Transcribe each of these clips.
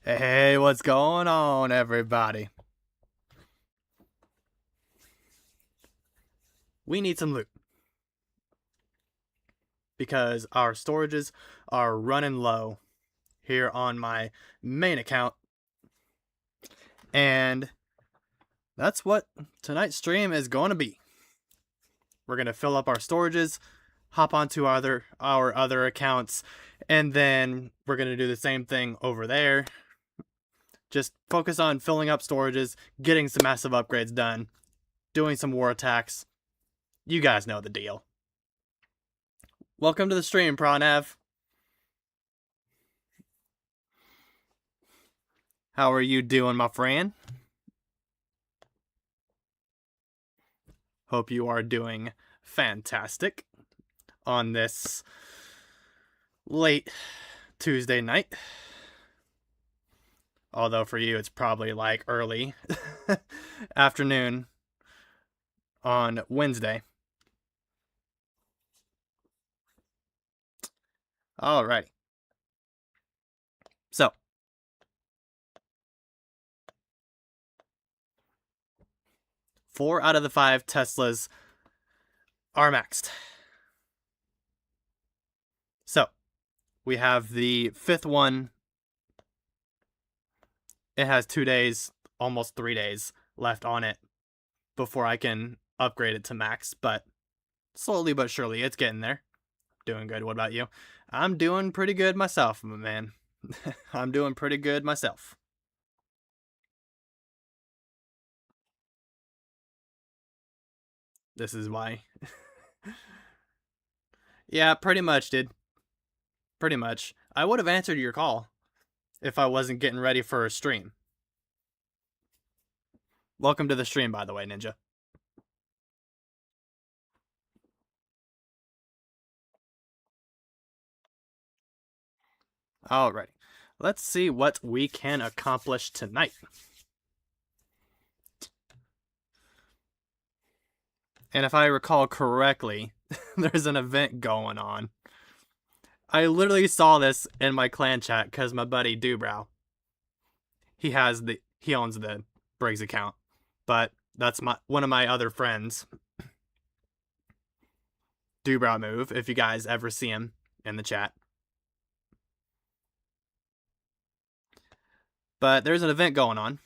Hey, what's going on, everybody? We need some loot because our storages are running low here on my main account, and that's what tonight's stream is going to be. We're going to fill up our storages, hop onto our other accounts, and then we're going to do the same thing over there. Just focus on filling up storages, getting some massive upgrades done, doing some war attacks. You guys know the deal. Welcome to the stream, Pranav. How are you doing, my friend? Hope you are doing fantastic on this late Tuesday night. Although for you, it's probably like early afternoon on Wednesday. Alrighty. So, 4 out of the 5 Teslas are maxed. So, we have the 5th one. It has 2 days, almost 3 days left on it before I can upgrade it to max, but slowly but surely it's getting there. Doing good. What about you? I'm doing pretty good myself, my man. I'm doing pretty good myself. This is why. Yeah, pretty much, dude. Pretty much. I would have answered your call if I wasn't getting ready for a stream. Welcome to the stream, by the way, Ninja. Alrighty. Let's see what we can accomplish tonight. And if I recall correctly, there's an event going on. I literally saw this in my clan chat because my buddy Dubrow, he owns the Briggs account, but that's one of my other friends, Dubrow Move, if you guys ever see him in the chat. But there's an event going on.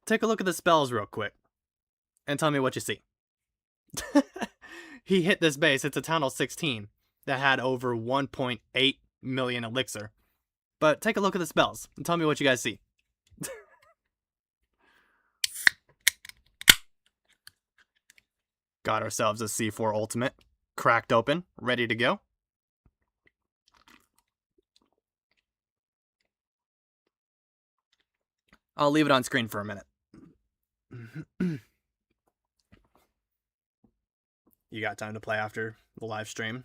Take a look at the spells real quick and tell me what you see. He hit this base. It's a Town Hall 16 that had over 1.8 million elixir. But take a look at the spells and tell me what you guys see. Got ourselves a C4 ultimate, cracked open, ready to go. I'll leave it on screen for a minute. You got time to play after the live stream?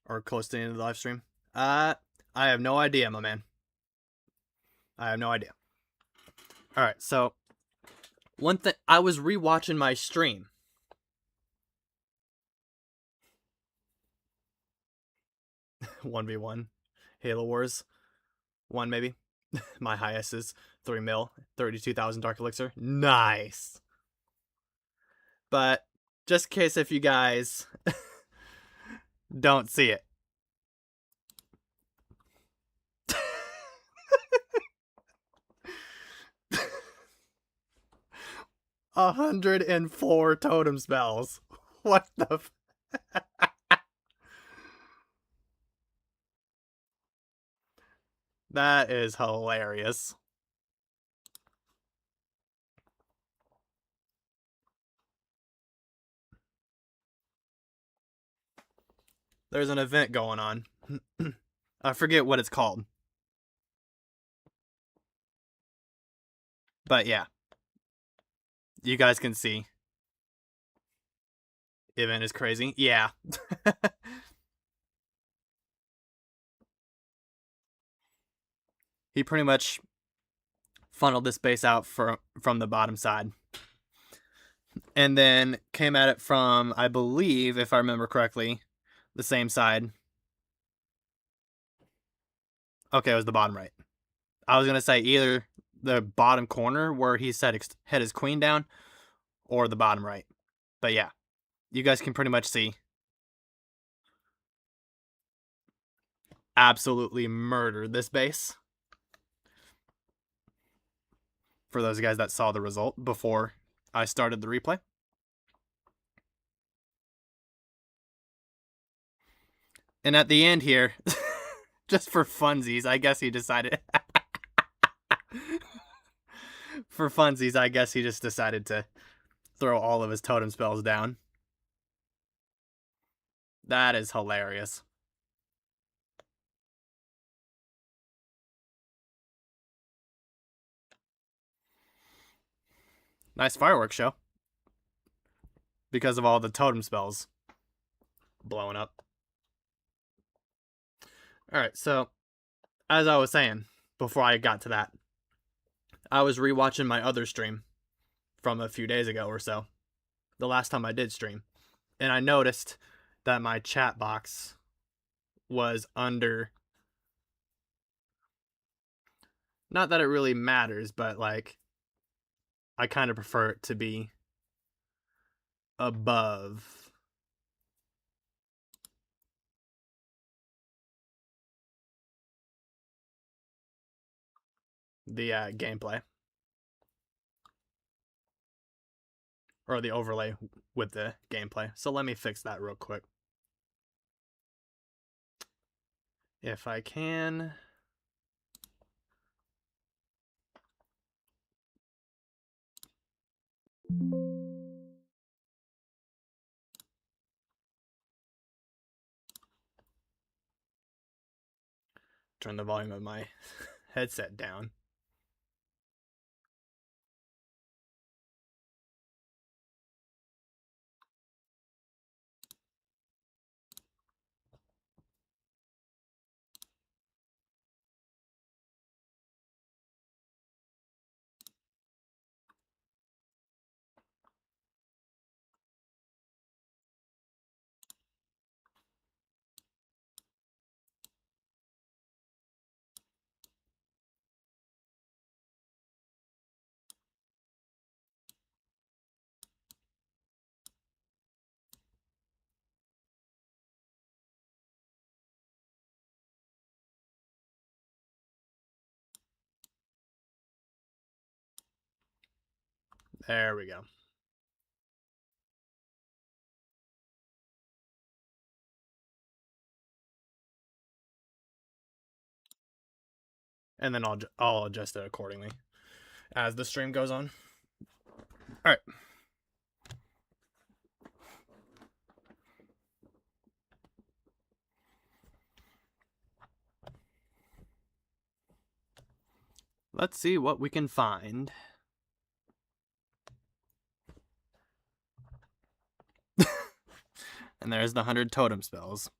Or close to the end of the live stream? I have no idea, my man. I have no idea. Alright, so one thing, I was rewatching my stream. One v one, Halo Wars, 1 maybe. My highest is 3 mil, 32,000 Dark Elixir. Nice. But just in case if you guys don't see it. A 104 totem spells. What the That is hilarious. There's an event going on. I forget what it's called. But yeah. You guys can see. Event is crazy. Yeah. He pretty much funneled this base out from the bottom side. And then came at it from, I believe, if I remember correctly, the same side. Okay, it was the bottom right. I was going to say either the bottom corner where he said hit his queen down or the bottom right. But yeah, you guys can pretty much see. Absolutely murdered this base. For those guys that saw the result before I started the replay. And at the end here, just for funsies, I guess he decided. For funsies, I guess he just decided to throw all of his totem spells down. That is hilarious. Nice fireworks show. Because of all the totem spells blowing up. Alright, so as I was saying before I got to that, I was rewatching my other stream from a few days ago or so. The last time I did stream. And I noticed that my chat box was under. Not that it really matters, but like I kind of prefer it to be above the gameplay. Or the overlay with the gameplay. So let me fix that real quick. If I can. Turn the volume of my headset down. There we go. And then I'll adjust it accordingly as the stream goes on. All right. Let's see what we can find. And there's the 100 totem spells.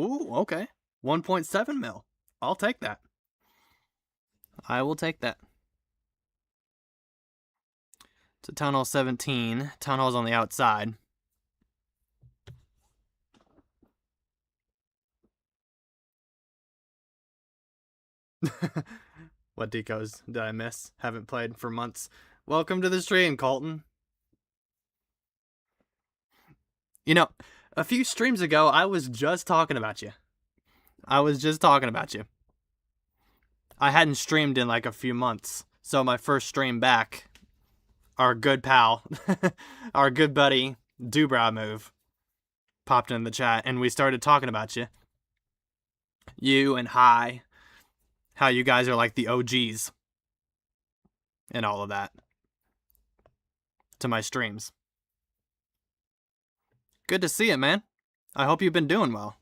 Ooh, okay. 1.7 mil. I'll take that. I will take that. It's a Town Hall 17. Town Hall's on the outside. What decos did I miss? Haven't played for months. Welcome to the stream, Colton. You know, a few streams ago, I was just talking about you. I hadn't streamed in like a few months. So my first stream back, our good pal, our good buddy, Dubrow Move, popped in the chat and we started talking about you. You and Hi. How you guys are like the OGs. And all of that. To my streams. Good to see it, man. I hope you've been doing well.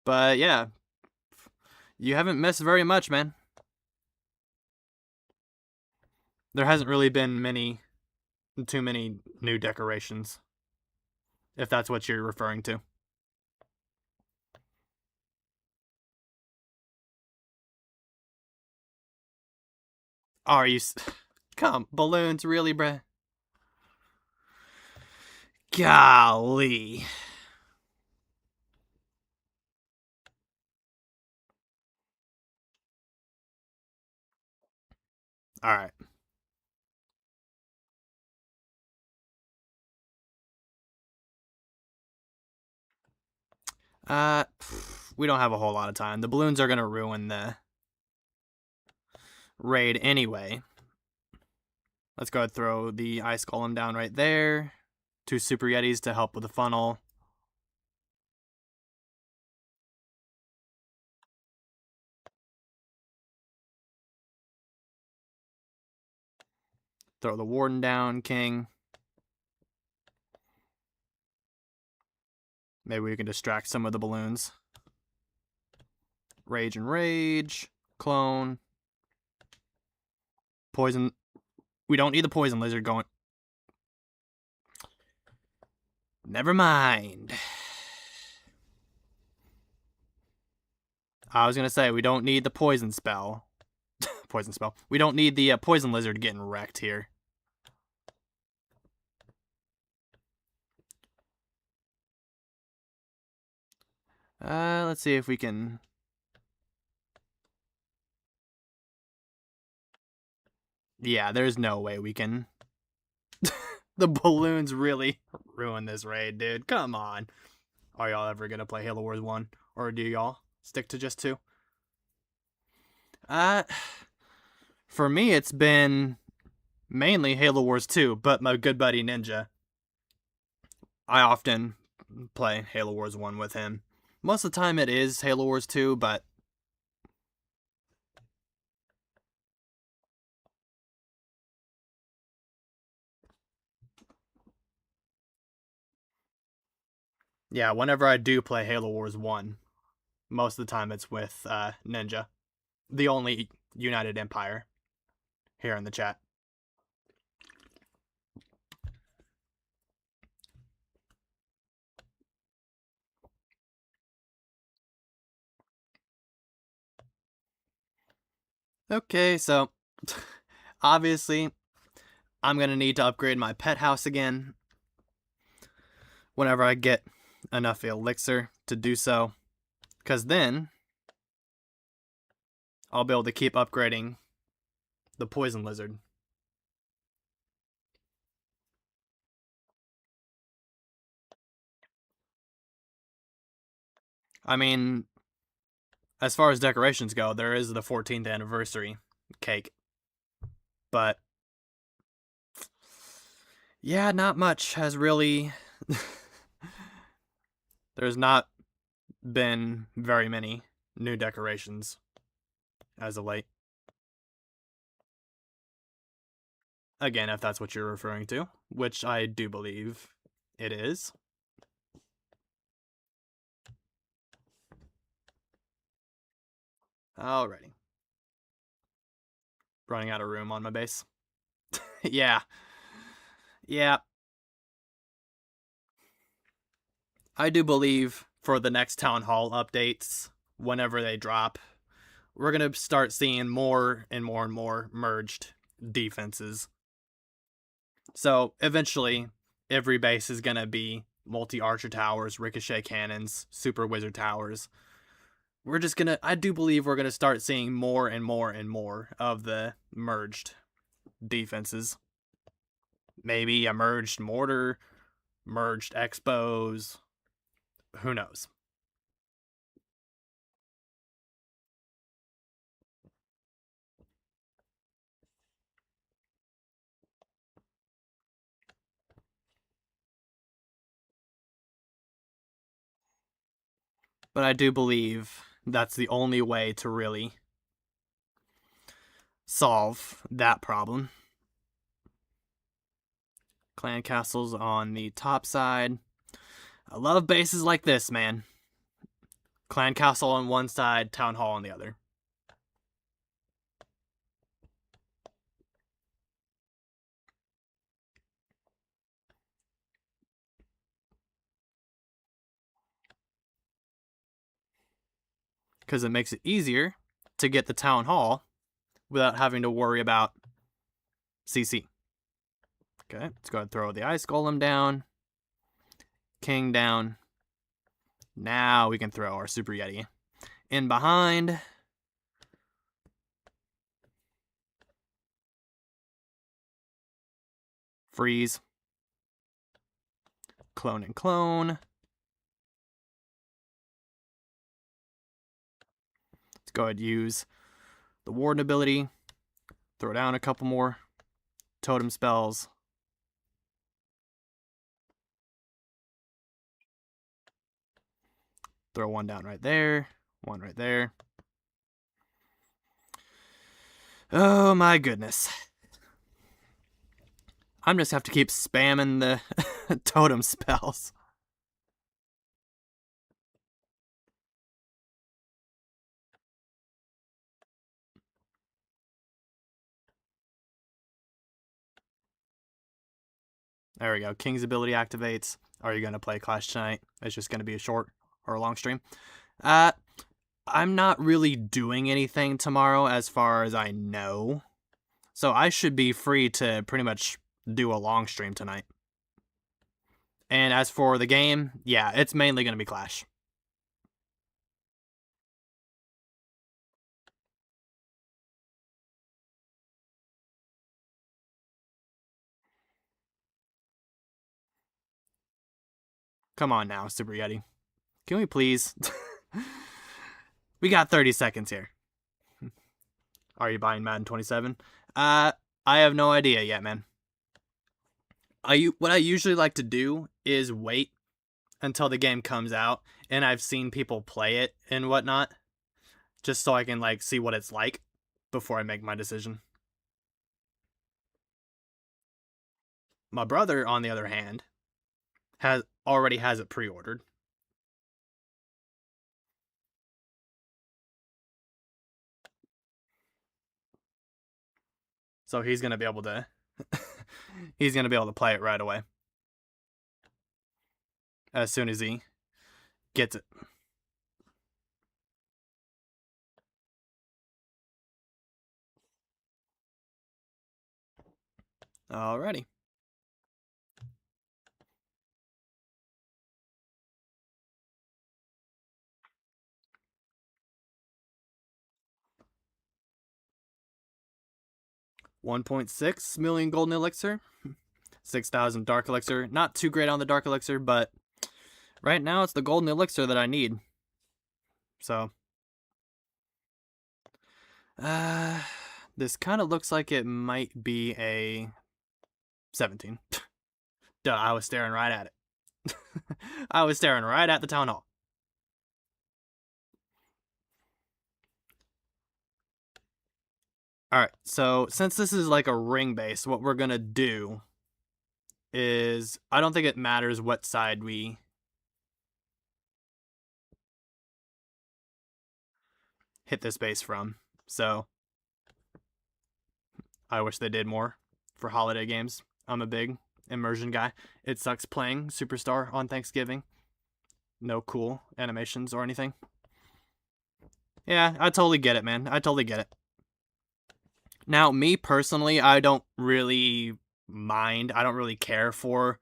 But yeah, you haven't missed very much, man. There hasn't really been too many new decorations. If that's what you're referring to. Are you... Come, balloons, really, bruh? Golly. Alright. We don't have a whole lot of time. The balloons are gonna ruin the raid anyway. Let's go ahead and throw the ice golem down right there. 2 super yetis to help with the funnel. Throw the warden down, king. Maybe we can distract some of the balloons. Rage and rage. Clone. Poison. We don't need the poison lizard going. Never mind. I was going to say, we don't need the poison spell. Poison spell. We don't need the poison lizard getting wrecked here. Let's see if we can... Yeah, there's no way we can... The balloons really ruin this raid, dude. Come on. Are y'all ever going to play Halo Wars 1? Or do y'all stick to just 2? For me, it's been mainly Halo Wars 2, but my good buddy Ninja. I often play Halo Wars 1 with him. Most of the time it is Halo Wars 2, but... Yeah, whenever I do play Halo Wars 1, most of the time it's with Ninja. The only United Empire here in the chat. Okay, so obviously I'm going to need to upgrade my pet house again whenever I get enough elixir to do so, because then I'll be able to keep upgrading the poison lizard. I mean, as far as decorations go, there is the 14th anniversary cake. But yeah, not much has really... There's not been very many new decorations as of late. Again, if that's what you're referring to, which I do believe it is. Alrighty. Running out of room on my base. Yeah. Yeah. I do believe for the next Town Hall updates, whenever they drop, we're going to start seeing more and more and more merged defenses. So eventually, every base is going to be multi-archer towers, ricochet cannons, super wizard towers. We're just going to... I do believe we're going to start seeing more and more and more of the merged defenses. Maybe a merged mortar, merged expos. Who knows? But I do believe that's the only way to really solve that problem. Clan castles on the top side. I love bases like this, man. Clan castle on one side, town hall on the other. Because it makes it easier to get the town hall without having to worry about CC. Okay, let's go ahead and throw the Ice Golem down. King down. Now we can throw our Super Yeti in behind. Freeze. Clone and clone. Let's go ahead and use the Warden ability. Throw down a couple more totem spells. Throw one down right there. One right there. Oh my goodness. I'm just have to keep spamming the totem spells. There we go. King's ability activates. Are you going to play Clash tonight? It's just going to be a short or a long stream. I'm not really doing anything tomorrow as far as I know. So I should be free to pretty much do a long stream tonight. And as for the game, yeah, it's mainly going to be Clash. Come on now, Super Yeti. Can we please? We got 30 seconds here. Are you buying Madden 27? I have no idea yet, man. What I usually like to do is wait until the game comes out and I've seen people play it and whatnot, just so I can like see what it's like before I make my decision. My brother, on the other hand, already has it pre-ordered. So he's gonna be able to play it right away. As soon as he gets it. Alrighty. $1.6 million golden elixir, 6,000 dark elixir. Not too great on the dark elixir, but right now it's the golden elixir that I need. So, this kind of looks like it might be a 17. Duh, I was staring right at it. I was staring right at the town hall. Alright, so since this is like a ring base, what we're gonna do is, I don't think it matters what side we hit this base from. So, I wish they did more for holiday games. I'm a big immersion guy. It sucks playing Superstar on Thanksgiving. No cool animations or anything. Yeah, I totally get it, man. I totally get it. Now, me personally, I don't really mind. I don't really care for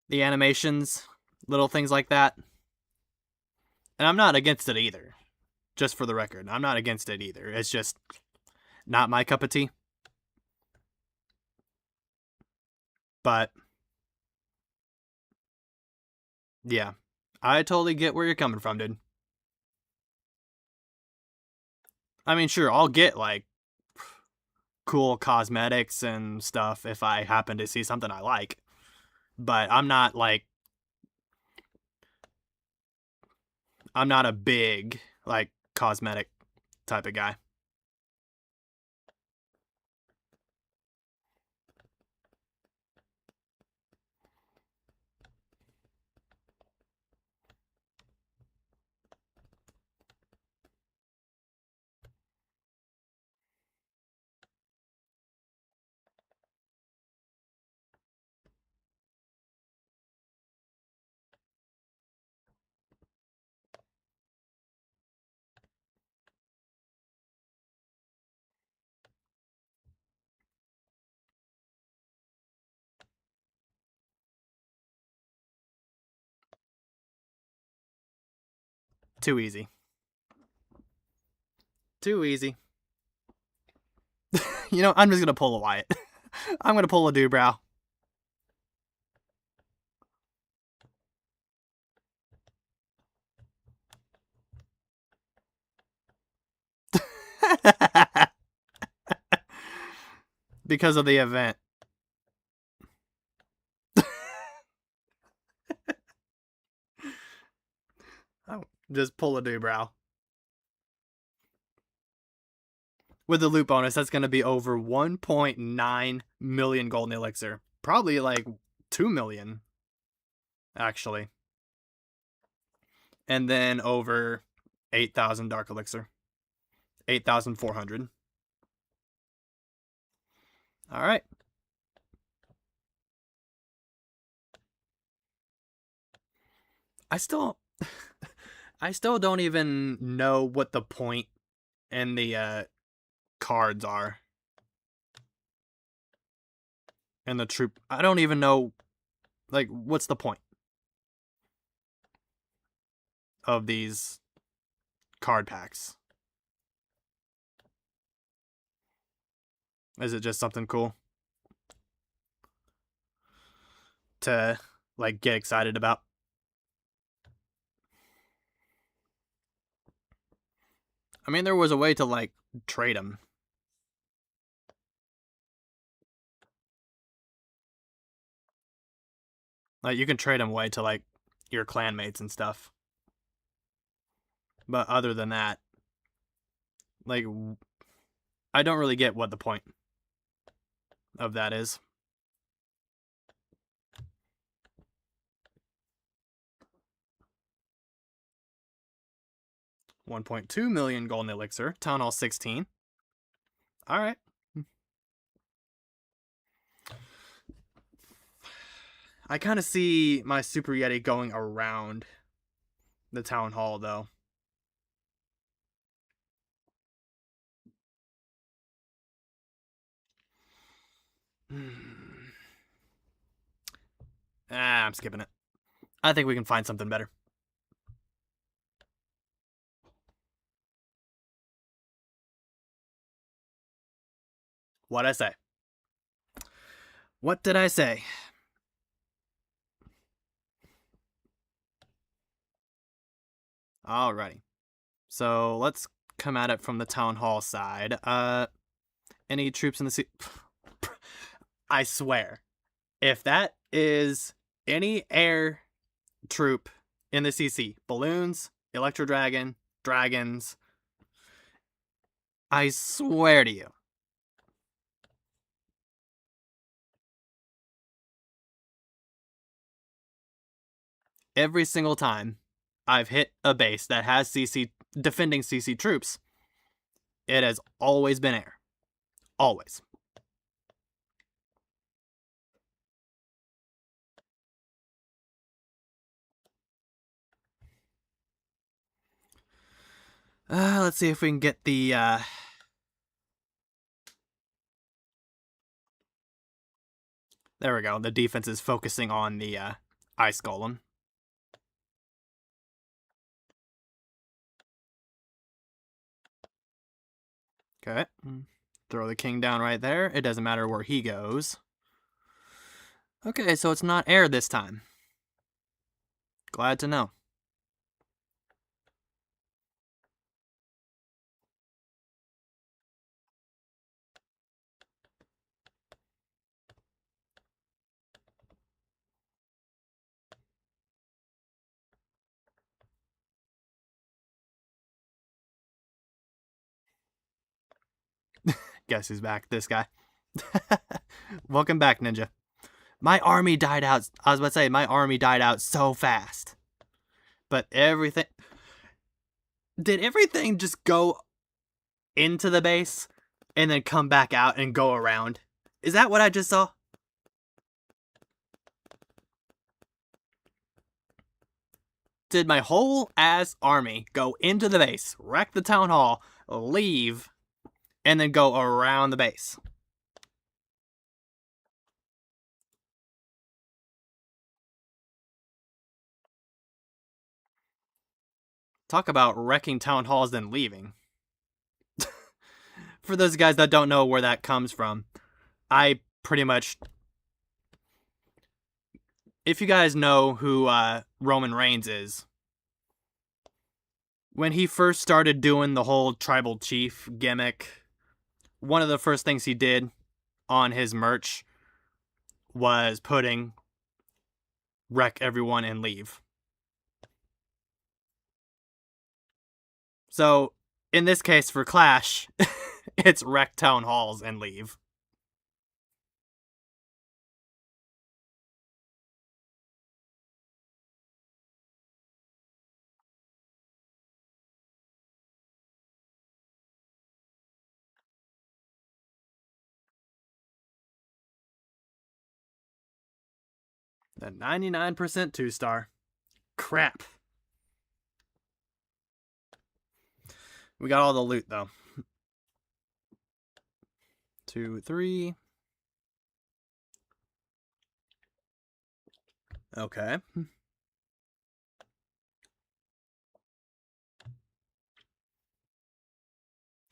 the animations, little things like that. And I'm not against it either. Just for the record, I'm not against it either. It's just not my cup of tea. But yeah, I totally get where you're coming from, dude. I mean, sure, I'll get like cool cosmetics and stuff if I happen to see something I like. But I'm not a big like cosmetic type of guy. Too easy. Too easy. You know, I'm just gonna pull a Wyatt. I'm gonna pull a Dubrow. Because of the event. Oh, just pull a Dubrow. With the loot bonus, that's going to be over 1.9 million golden elixir. Probably like 2 million, actually. And then over 8,000 dark elixir. 8,400. All right. I still don't even know what the point in the cards are. And the troop, I don't even know, like, what's the point of these card packs? Is it just something cool to, like, get excited about? I mean, there was a way to, like, trade them. Like, you can trade them away to, like, your clanmates and stuff. But other than that, like, I don't really get what the point of that is. $1.2 million golden elixir. Town Hall 16. Alright. I kind of see my Super Yeti going around the Town Hall, though. I'm skipping it. I think we can find something better. What'd I say? What did I say? Alrighty. So let's come at it from the Town Hall side. Any troops in the sea? I swear, if that is any air troop in the CC, balloons, Electro Dragon, dragons, I swear to you. Every single time I've hit a base that has CC defending CC troops, it has always been air. Always. Let's see if we can get the there we go. The defense is focusing on the Ice Golem. Okay. Throw the king down right there. It doesn't matter where he goes. Okay, so it's not air this time. Glad to know. Guess who's back? This guy. Welcome back, Ninja. My army died out. I was about to say, my army died out so fast. But everything... Did everything just go into the base and then come back out and go around? Is that what I just saw? Did my whole ass army go into the base, wreck the town hall, leave, and then go around the base? Talk about wrecking town halls and leaving. For those guys that don't know where that comes from, I pretty much... If you guys know who Roman Reigns is, when he first started doing the whole tribal chief gimmick, one of the first things he did on his merch was putting wreck everyone and leave. So, in this case for Clash, it's wreck town halls and leave. The 99% 2-star. Crap. We got all the loot, though. 2, 3. Okay.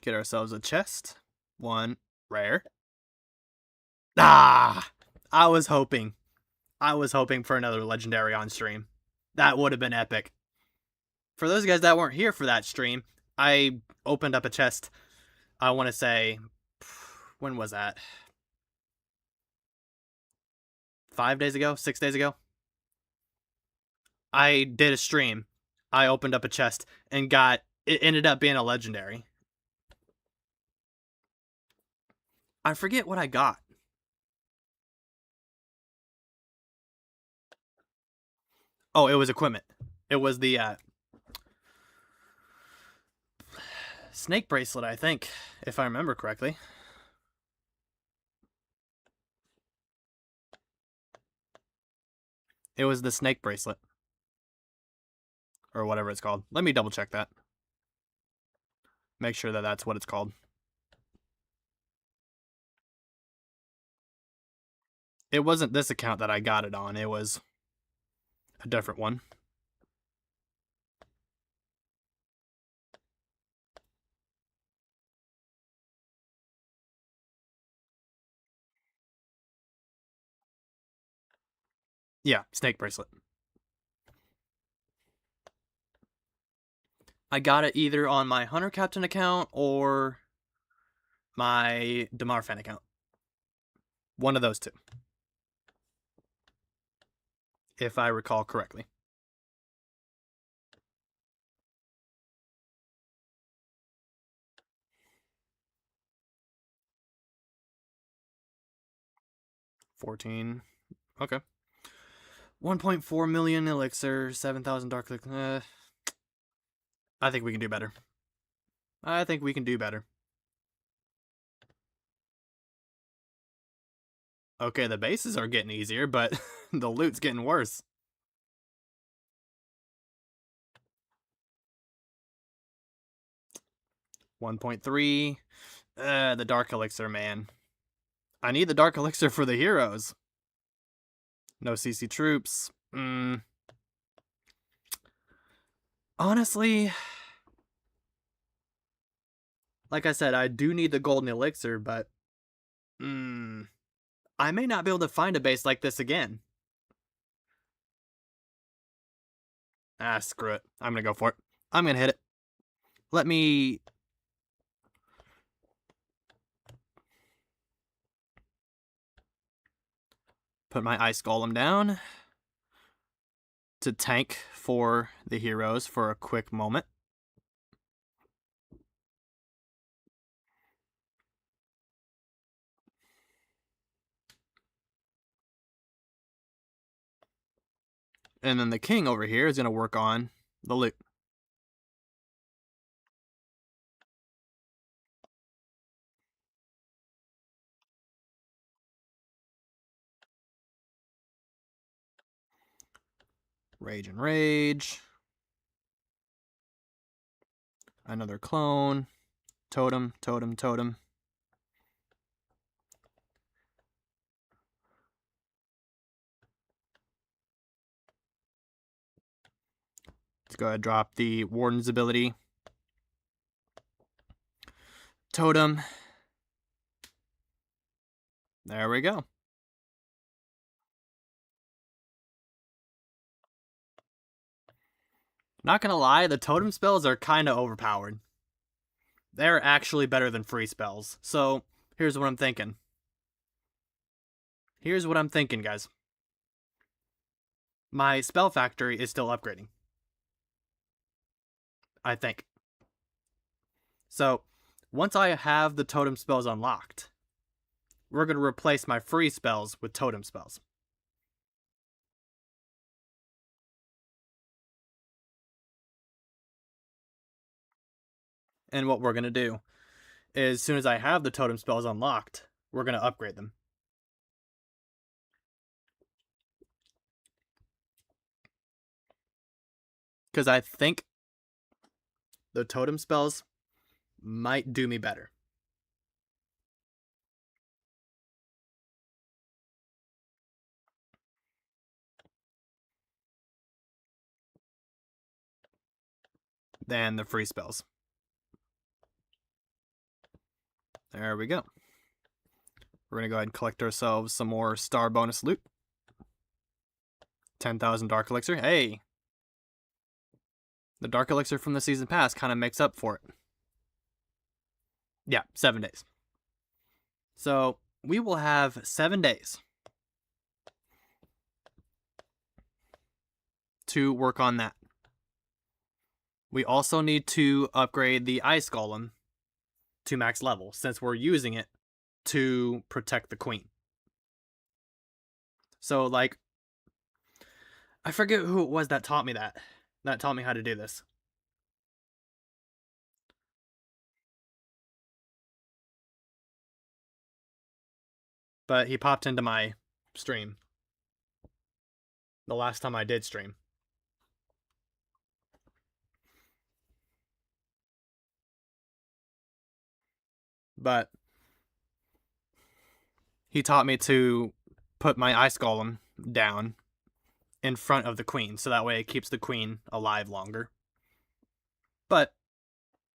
Get ourselves a chest. 1 rare. Ah! I was hoping for another legendary on stream. That would have been epic. For those guys that weren't here for that stream, I opened up a chest, I want to say, when was that? 5 days ago? 6 days ago? I did a stream. I opened up a chest and it ended up being a legendary. I forget what I got. Oh, it was equipment. It was the snake bracelet, I think, if I remember correctly. It was the snake bracelet. Or whatever it's called. Let me double check that. Make sure that that's what it's called. It wasn't this account that I got it on. It was a different one. Yeah, snake bracelet. I got it either on my Hunter Captain account or my Demarfan account. One of those two. If I recall correctly. $14. Okay. 1.4 million elixir, 7,000 dark elixir. I think we can do better. Okay, the bases are getting easier, but the loot's getting worse. $1.3. The dark elixir, man. I need the dark elixir for the heroes. No CC troops. Honestly, like I said, I do need the golden elixir, but I may not be able to find a base like this again. Ah, screw it. I'm gonna go for it. I'm gonna hit it. Let me... put my ice golem down to tank for the heroes for a quick moment. And then the king over here is going to work on the loot. Rage and Rage. Another clone. Totem, totem, totem. go ahead and drop the Warden's ability. Totem. There we go. Not gonna lie, the totem spells are kind of overpowered. They're actually better than free spells. So, here's what I'm thinking. Guys. My spell factory is still upgrading. I think. So, once I have the totem spells unlocked, we're going to replace my free spells with totem spells. And what we're going to do is, as soon as I have the totem spells unlocked, we're going to upgrade them. Because I think the totem spells might do me better. Than the free spells. There we go. We're going to go ahead and collect ourselves some more star bonus loot. 10,000 Dark Elixir. Hey! The Dark Elixir from the Season Pass kind of makes up for it. Yeah, 7 days. So, we will have 7 days to work on that. We also need to upgrade the Ice Golem to max level, since we're using it to protect the queen. So, like, I forget who it was that taught me how to do this. But he popped into my stream the last time I did stream. But he taught me to put my Ice Golem down in front of the queen, so that way it keeps the queen alive longer. But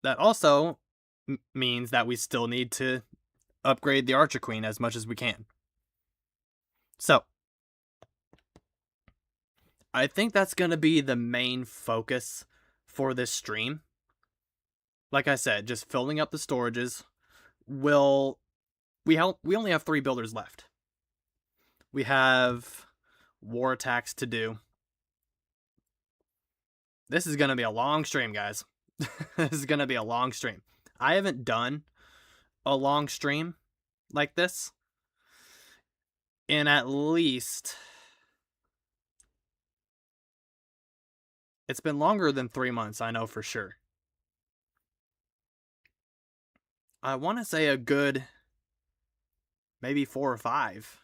that also means that we still need to upgrade the Archer Queen as much as we can. So, I think that's going to be the main focus for this stream. Like I said, just filling up the storages. We only have 3 builders left. We have war attacks to do. This is going to be a long stream, guys. This is going to be a long stream. I haven't done a long stream like this in at least... It's been longer than 3 months, I know for sure. I want to say a good maybe 4 or 5.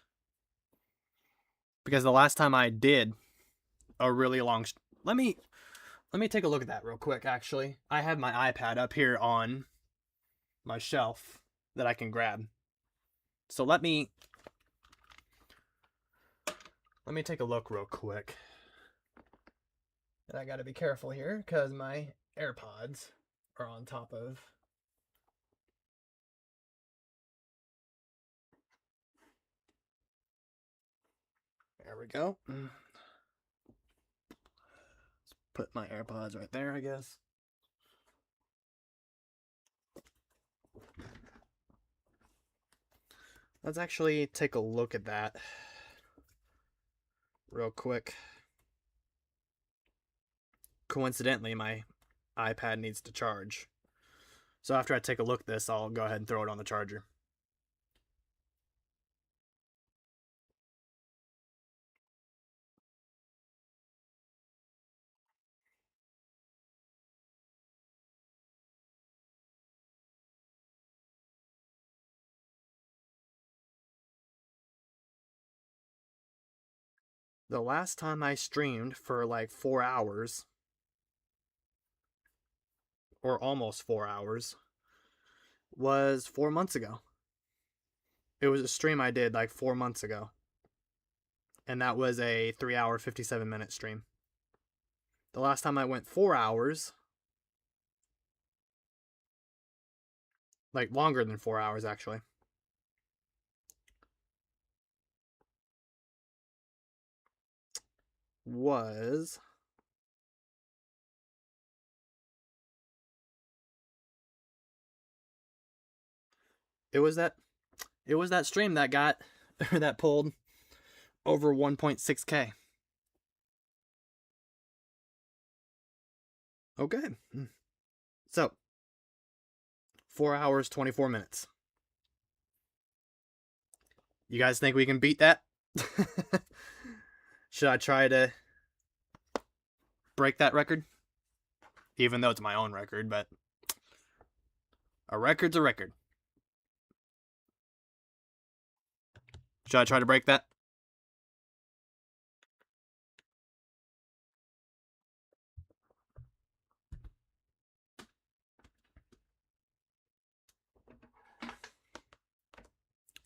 Because the last time I did a really long... Let me take a look at that real quick, actually. I have my iPad up here on my shelf that I can grab. So let me take a look real quick. And I gotta be careful here, because my AirPods are on top of... There we go. Let's put my AirPods right there, I guess. Let's actually take a look at that real quick. Coincidentally, my iPad needs to charge. So after I take a look at this, I'll go ahead and throw it on the charger. The last time I streamed for like 4 hours, or almost 4 hours, was 4 months ago. It was a stream I did like 4 months ago. And that was a 3 hour, 57 minute stream. The last time I went 4 hours, like longer than 4 hours actually, was it was that stream that got that pulled over 1.6K. Okay. So, 4 hours 24 minutes. You guys think we can beat that? Should I try to break that record? Even though it's my own record, but a record's a record. Should I try to break that?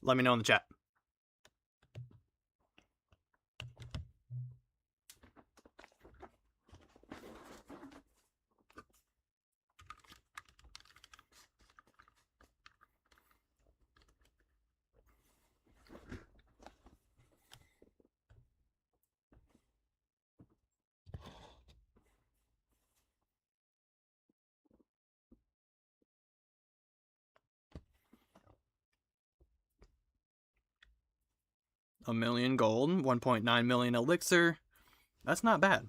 Let me know in the chat. $1 million gold, 1.9 million elixir. That's not bad.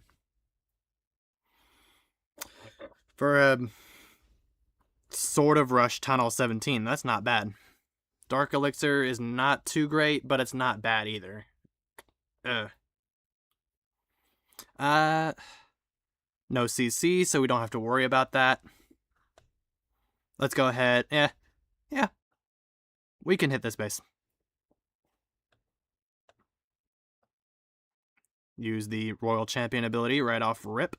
For a sort of rush tunnel 17, that's not bad. Dark elixir is not too great, but it's not bad either. No CC, so we don't have to worry about that. Let's go ahead. Yeah. We can hit this base. Use the Royal Champion ability right off rip.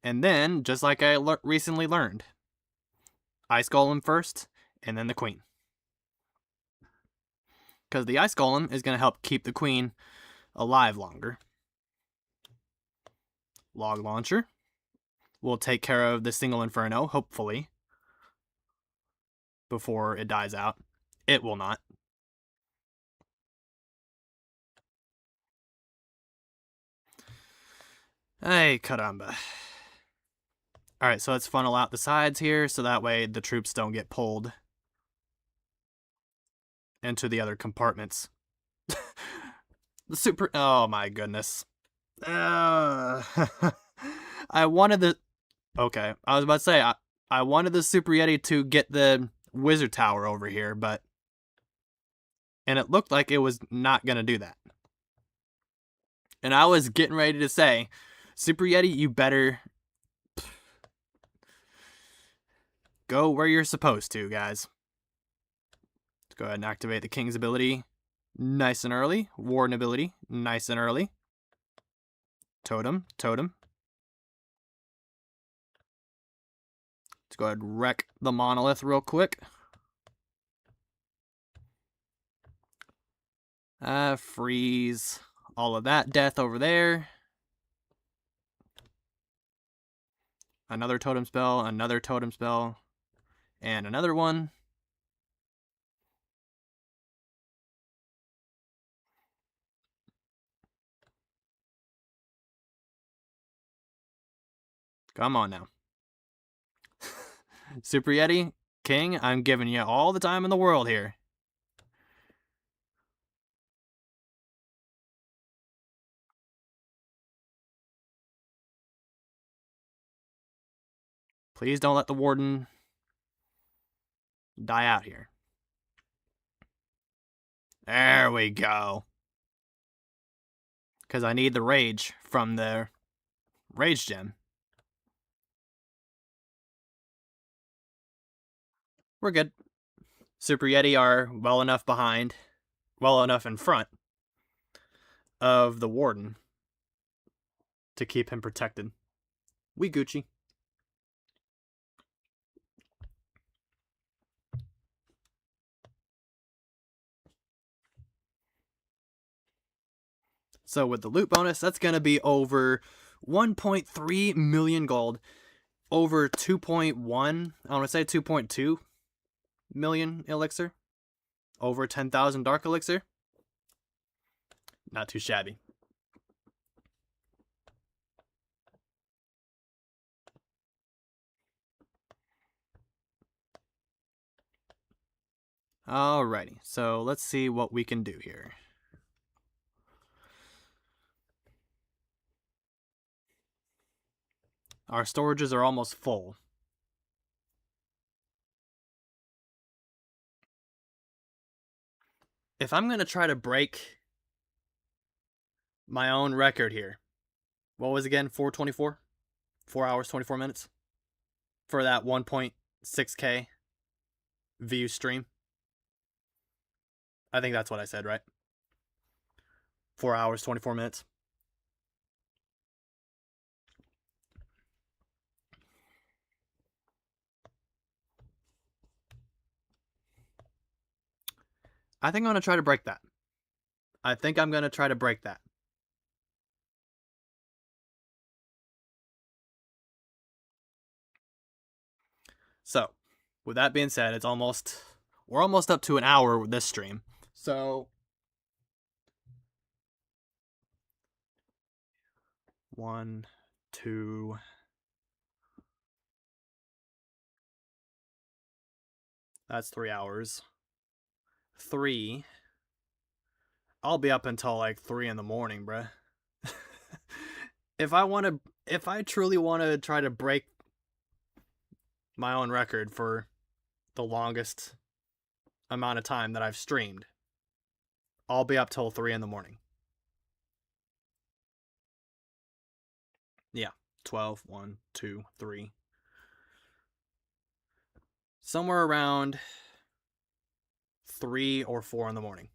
And then, just like I recently learned, Ice Golem first, and then the Queen. Because the Ice Golem is going to help keep the Queen alive longer. Log Launcher will take care of the single Inferno, hopefully, before it dies out. It will not. Hey, caramba. Alright, so let's funnel out the sides here, so that way the troops don't get pulled into the other compartments. Oh my goodness. I wanted the... Okay, I was about to say, I wanted the Super Yeti to get the Wizard Tower over here, but... And it looked like it was not going to do that. And I was getting ready to say, Super Yeti, you better... go where you're supposed to, guys. Let's go ahead and activate the King's ability nice and early. Warden ability nice and early. Totem. Let's go ahead and wreck the monolith real quick. Freeze all of that death over there. Another totem spell, and another one. Come on now. Super Yeti, King, I'm giving you all the time in the world here. Please don't let the Warden die out here. There we go. Because I need the Rage from the Rage Gem. We're good. Super Yeti are well enough in front of the Warden to keep him protected. We Gucci. So with the loot bonus, that's going to be over 1.3 million gold, over 2.1, I want to say 2.2 million elixir, over 10,000 dark elixir. Not too shabby. Alrighty, so let's see what we can do here. Our storages are almost full. If I'm going to try to break my own record here, what was again 424? 4 hours, 24 minutes? For that 1.6K view stream? I think that's what I said, right? 4 hours, 24 minutes. I think I'm going to try to break that. I think I'm going to try to break that. So, with that being said, we're almost up to an hour with this stream. So, 1, 2, that's 3 hours. 3, I'll be up until like 3 in the morning, bruh. If I truly want to try to break my own record for the longest amount of time that I've streamed, I'll be up till 3 in the morning. Yeah, 12, 1, 2, 3. Somewhere around 3 or 4 in the morning.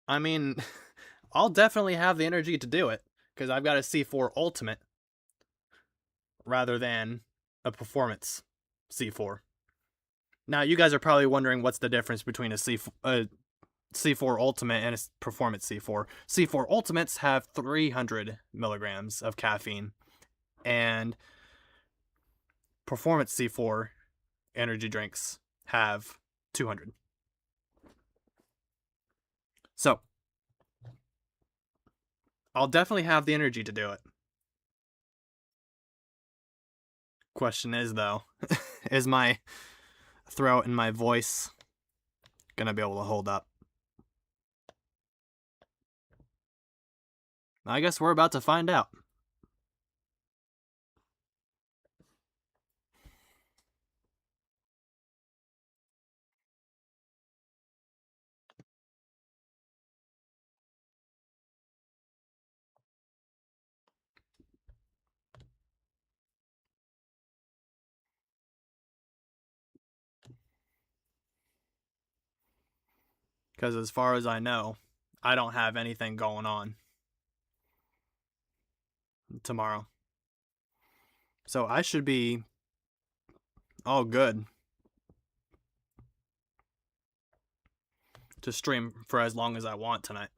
I mean, I'll definitely have the energy to do it, because I've got a C4 Ultimate rather than a Performance C4. Now, you guys are probably wondering what's the difference between a C4 Ultimate and a Performance C4. C4 Ultimates have 300 milligrams of caffeine, and Performance C4 energy drinks have 200. So, I'll definitely have the energy to do it. Question is, though, is my throat and my voice gonna be able to hold up? I guess we're about to find out. Because as far as I know, I don't have anything going on tomorrow. So I should be all good to stream for as long as I want tonight.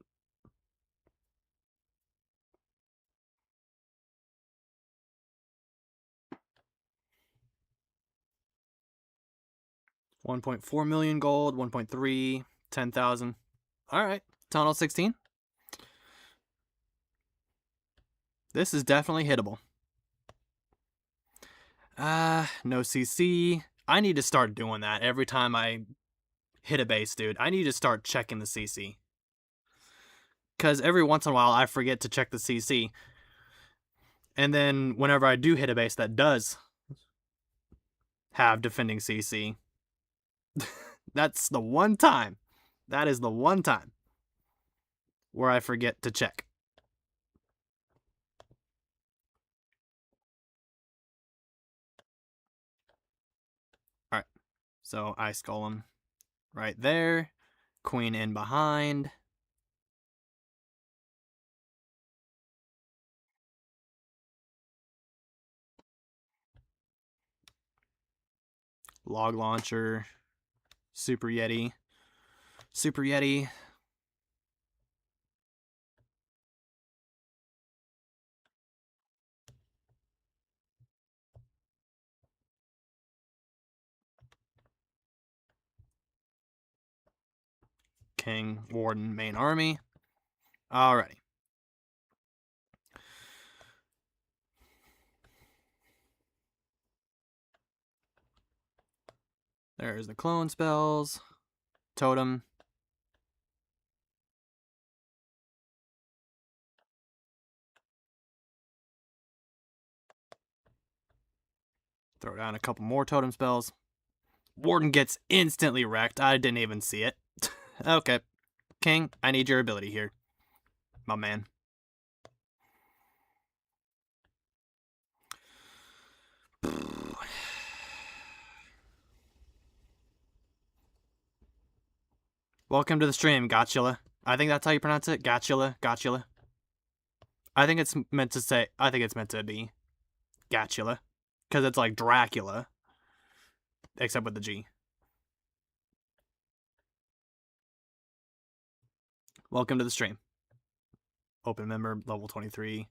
$1.4 million gold, 1.3, 10,000. All right, Tunnel 16. This is definitely hittable. No CC. I need to start doing that every time I hit a base, dude. I need to start checking the CC. Because every once in a while, I forget to check the CC. And then whenever I do hit a base that does have defending CC, that's the one time. That is the one time where I forget to check. Alright, so Ice Golem right there. Queen in behind. Log launcher. Super Yeti. Super Yeti. King, Warden, main army. Alrighty. There's the clone spells. Totem. Throw down a couple more totem spells. Warden gets instantly wrecked. I didn't even see it. Okay. King, I need your ability here. My man. Welcome to the stream, Gotchula. I think that's how you pronounce it. Gotchula. Gotchula. I think it's meant to be Gotchula. Because it's like Dracula. Except with the G. Welcome to the stream. Open member, level 23.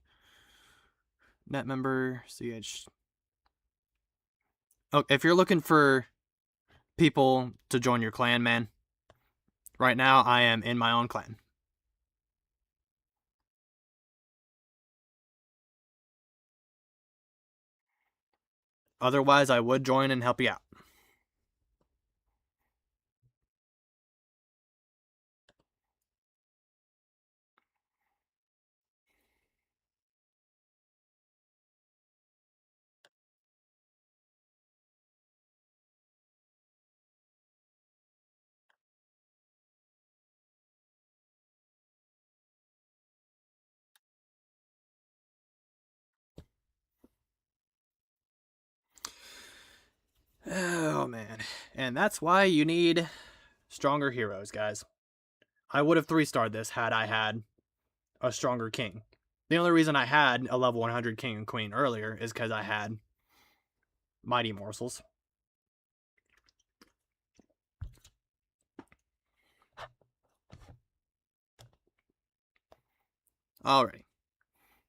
Net member, CH. Oh, if you're looking for people to join your clan, man, right now I am in my own clan. Otherwise, I would join and help you out. Oh, man. And that's why you need stronger heroes, guys. I would have 3-starred this had I had a stronger king. The only reason I had a level 100 king and queen earlier is because I had mighty morsels. Alrighty.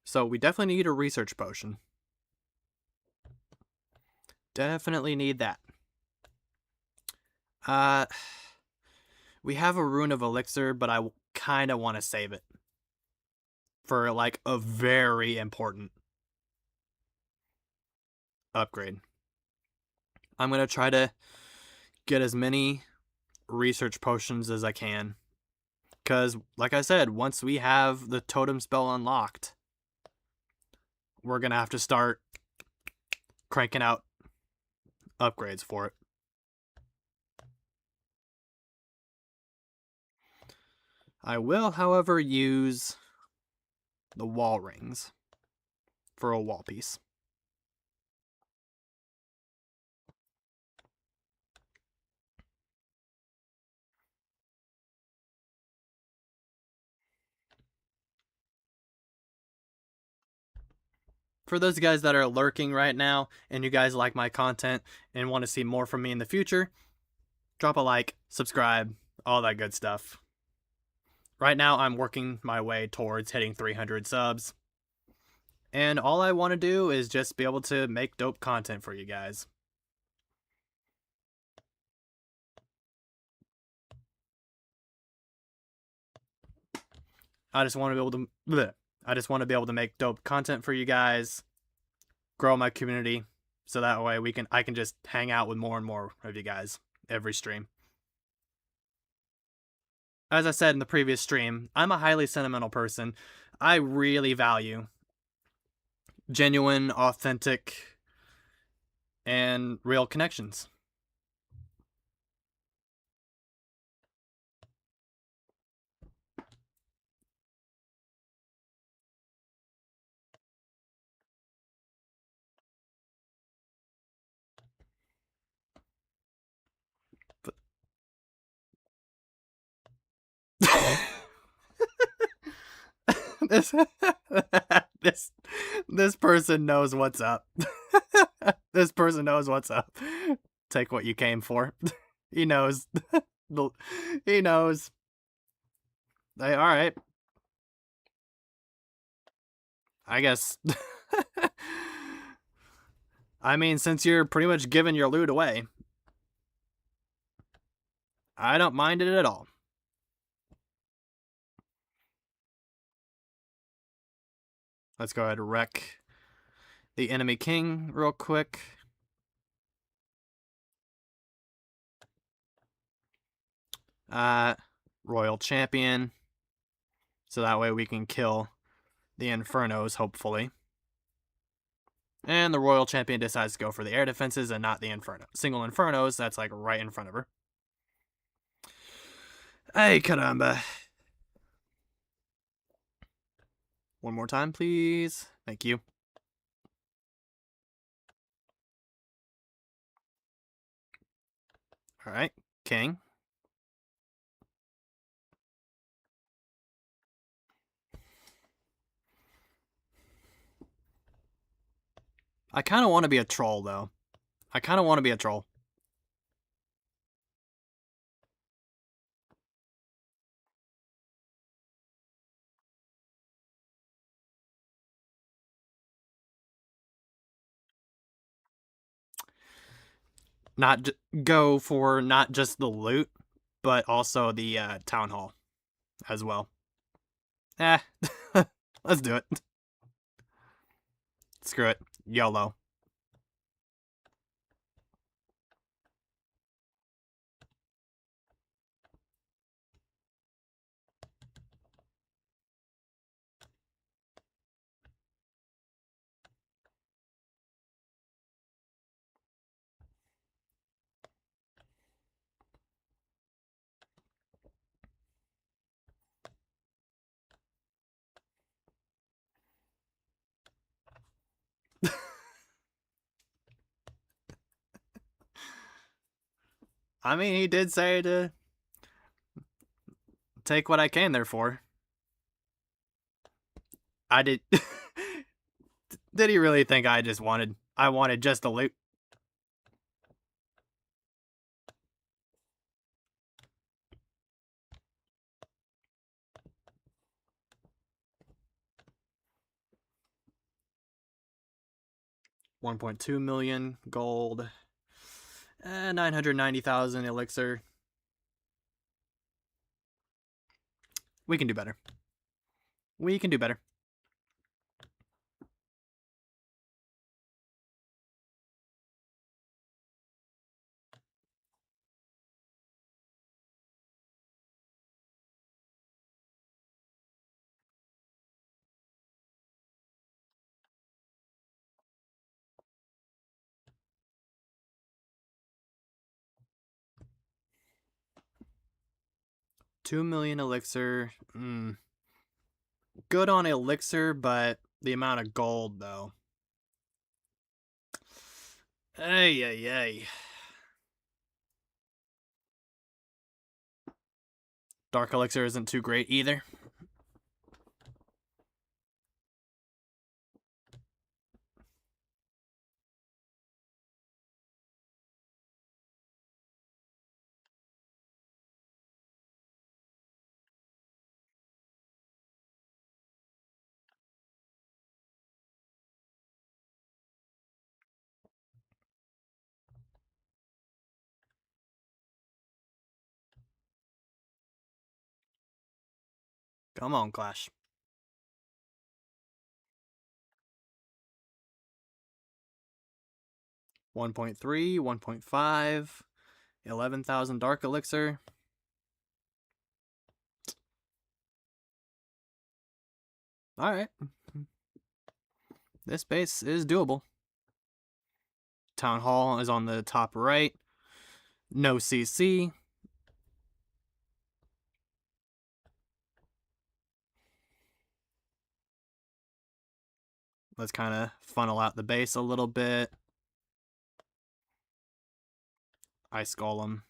So we definitely need a research potion. Definitely need that. We have a rune of elixir, but I kind of want to save it for like a very important upgrade. I'm going to try to get as many research potions as I can. Because, like I said, once we have the totem spell unlocked, we're going to have to start cranking out upgrades for it. I will, however, use the wall rings for a wall piece. For those guys that are lurking right now and you guys like my content and want to see more from me in the future, drop a like, subscribe, all that good stuff. Right now, I'm working my way towards hitting 300 subs. And all I want to do is just be able to make dope content for you guys. I just want to be able to make dope content for you guys, grow my community, so that way I can just hang out with more and more of you guys every stream. As I said in the previous stream, I'm a highly sentimental person. I really value genuine, authentic, and real connections. This person knows what's up. This person knows what's up. Take what you came for. He knows. He knows. Hey, all right. I guess. I mean, since you're pretty much giving your loot away, I don't mind it at all. Let's go ahead and wreck the enemy king real quick. Royal champion. So that way we can kill the Infernos, hopefully. And the Royal Champion decides to go for the air defenses and not the Inferno. Single Infernos, that's like right in front of her. Ay, caramba. One more time, please. Thank you. All right, king. I kind of want to be a troll, though. I kind of want to be a troll. Not go for not just the loot, but also the town hall as well. Let's do it. Screw it. YOLO. I mean, he did say to take what I came there for. I did. Did he really think I wanted just the loot? $1.2 million gold. 990,000 elixir. We can do better. We can do better. $2 million elixir. Good on elixir, but the amount of gold, though. Ay, ay, ay. Dark elixir isn't too great either. Come on, Clash. 1.3, 1.5, 11,000 dark elixir. Alright. This base is doable. Town Hall is on the top right. No CC. Let's kind of funnel out the base a little bit. Ice Golem.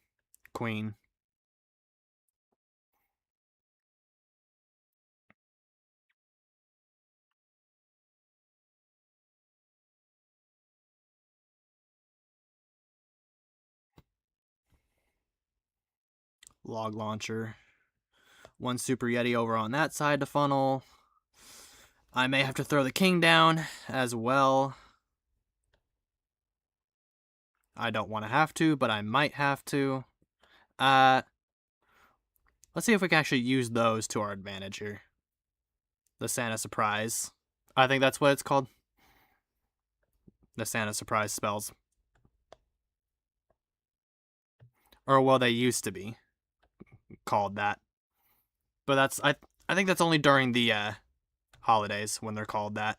Queen. Log launcher. One Super Yeti over on that side to funnel. I may have to throw the king down as well. I don't want to have to, but I might have to. Let's see if we can actually use those to our advantage here. The Santa Surprise. I think that's what it's called. The Santa Surprise spells. Or, well, they used to be called that. But that's I think that's only during the holidays when they're called that.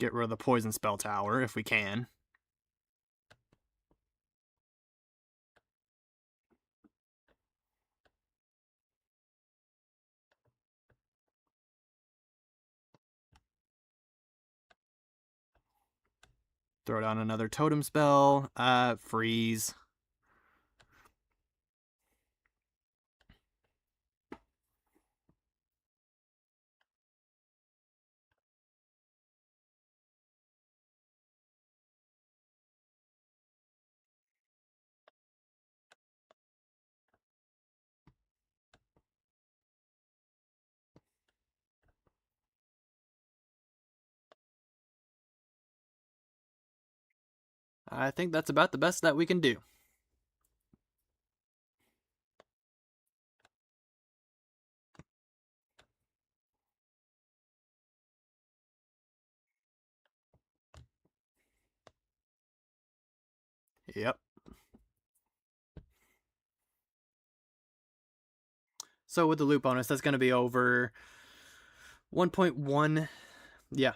Get rid of the poison spell tower if we can. Throw down another totem spell. Freeze. I think that's about the best that we can do. Yep. So with the loot bonus, that's going to be over 1.1, yeah,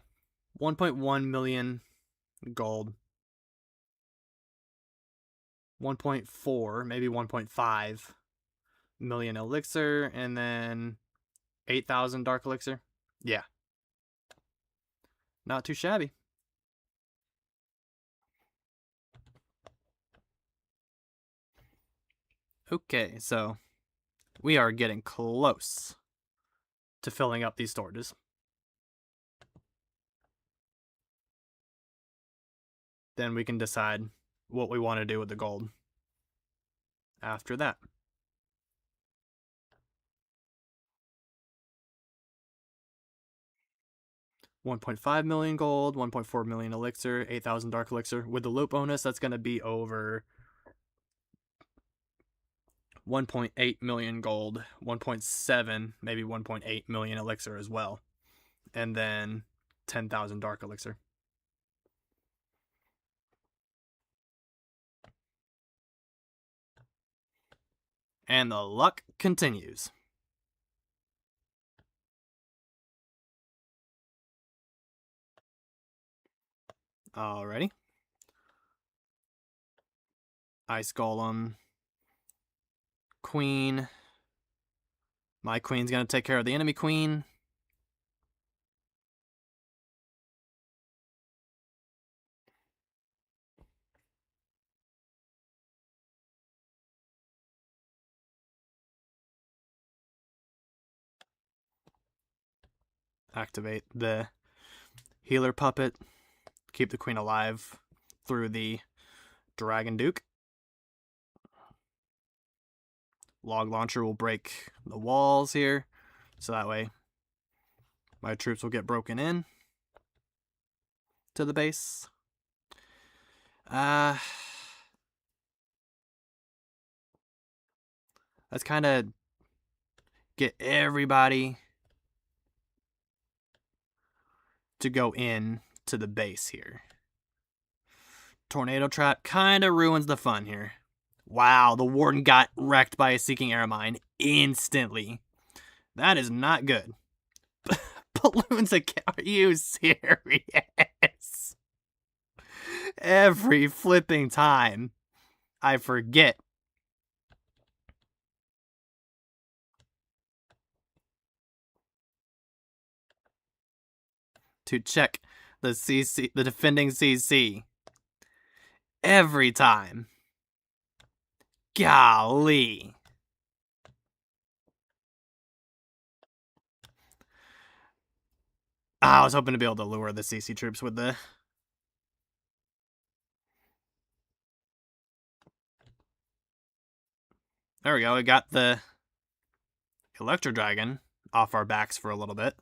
1.1 million gold. 1.4, maybe 1.5 million elixir, and then 8,000 dark elixir. Yeah. Not too shabby. Okay, so we are getting close to filling up these storages. Then we can decide what we want to do with the gold after that. $1.5 million gold, 1.4 million elixir, 8,000 dark elixir. With the loot bonus, that's going to be over 1.8 million gold, 1.7, maybe 1.8 million elixir as well. And then 10,000 dark elixir. And the luck continues. Alrighty. Ice Golem. Queen. My queen's going to take care of the enemy queen. Activate the healer puppet. Keep the queen alive through the Dragon Duke. Log launcher will break the walls here, so that way my troops will get broken in to the base. Let's kind of get everybody to go in to the base here. Tornado Trap kind of ruins the fun here. Wow, the Warden got wrecked by a Seeking Air Mine instantly. That is not good. Balloons again? Are you serious? Every flipping time I forget. To check the CC, the defending CC. Every time. Golly. I was hoping to be able to lure the CC troops with the... There we go. We got the Electro Dragon off our backs for a little bit.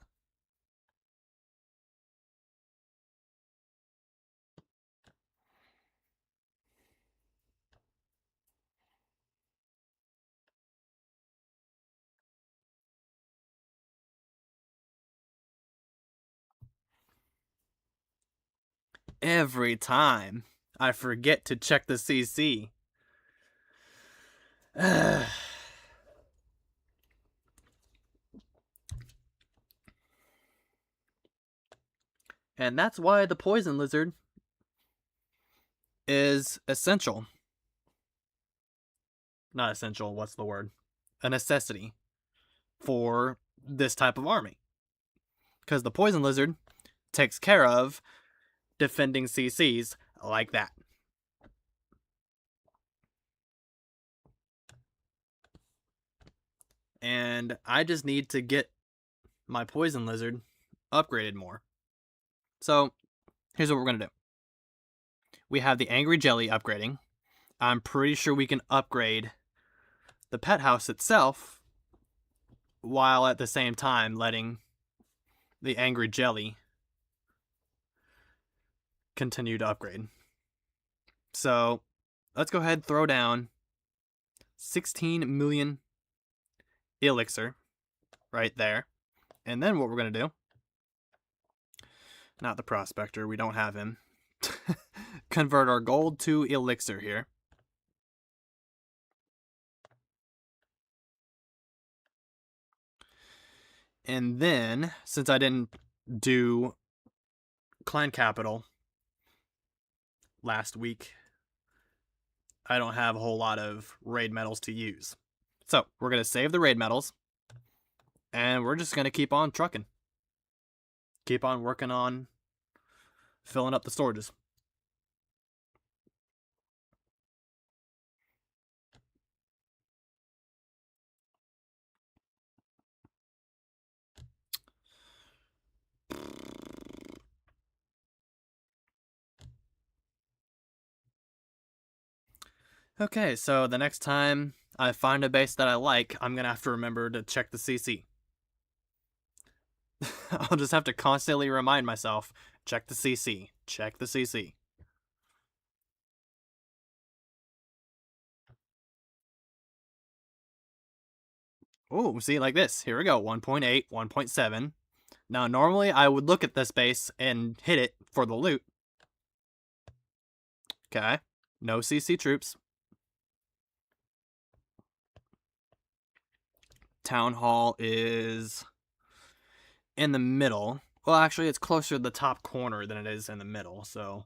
Every time I forget to check the CC. And that's why the Poison Lizard is essential. Not essential, what's the word? A necessity for this type of army. Because the Poison Lizard takes care of defending CCs like that. And I just need to get my Poison Lizard upgraded more. So, here's what we're going to do. We have the Angry Jelly upgrading. I'm pretty sure we can upgrade the pet house itself while at the same time letting the Angry Jelly continue to upgrade. So, let's go ahead and throw down 16 million elixir right there. And then what we're going to do, not the prospector, we don't have him, convert our gold to elixir here. And then, since I didn't do clan capital last week, I don't have a whole lot of raid medals to use. So, we're going to save the raid medals, and we're just going to keep on trucking. Keep on working on filling up the storages. Okay, so the next time I find a base that I like, I'm going to have to remember to check the CC. I'll just have to constantly remind myself, check the CC, check the CC. Oh, see, like this. Here we go, 1.8, 1.7. Now, normally I would look at this base and hit it for the loot. Okay, no CC troops. Town Hall is in the middle. Well, actually, it's closer to the top corner than it is in the middle, so...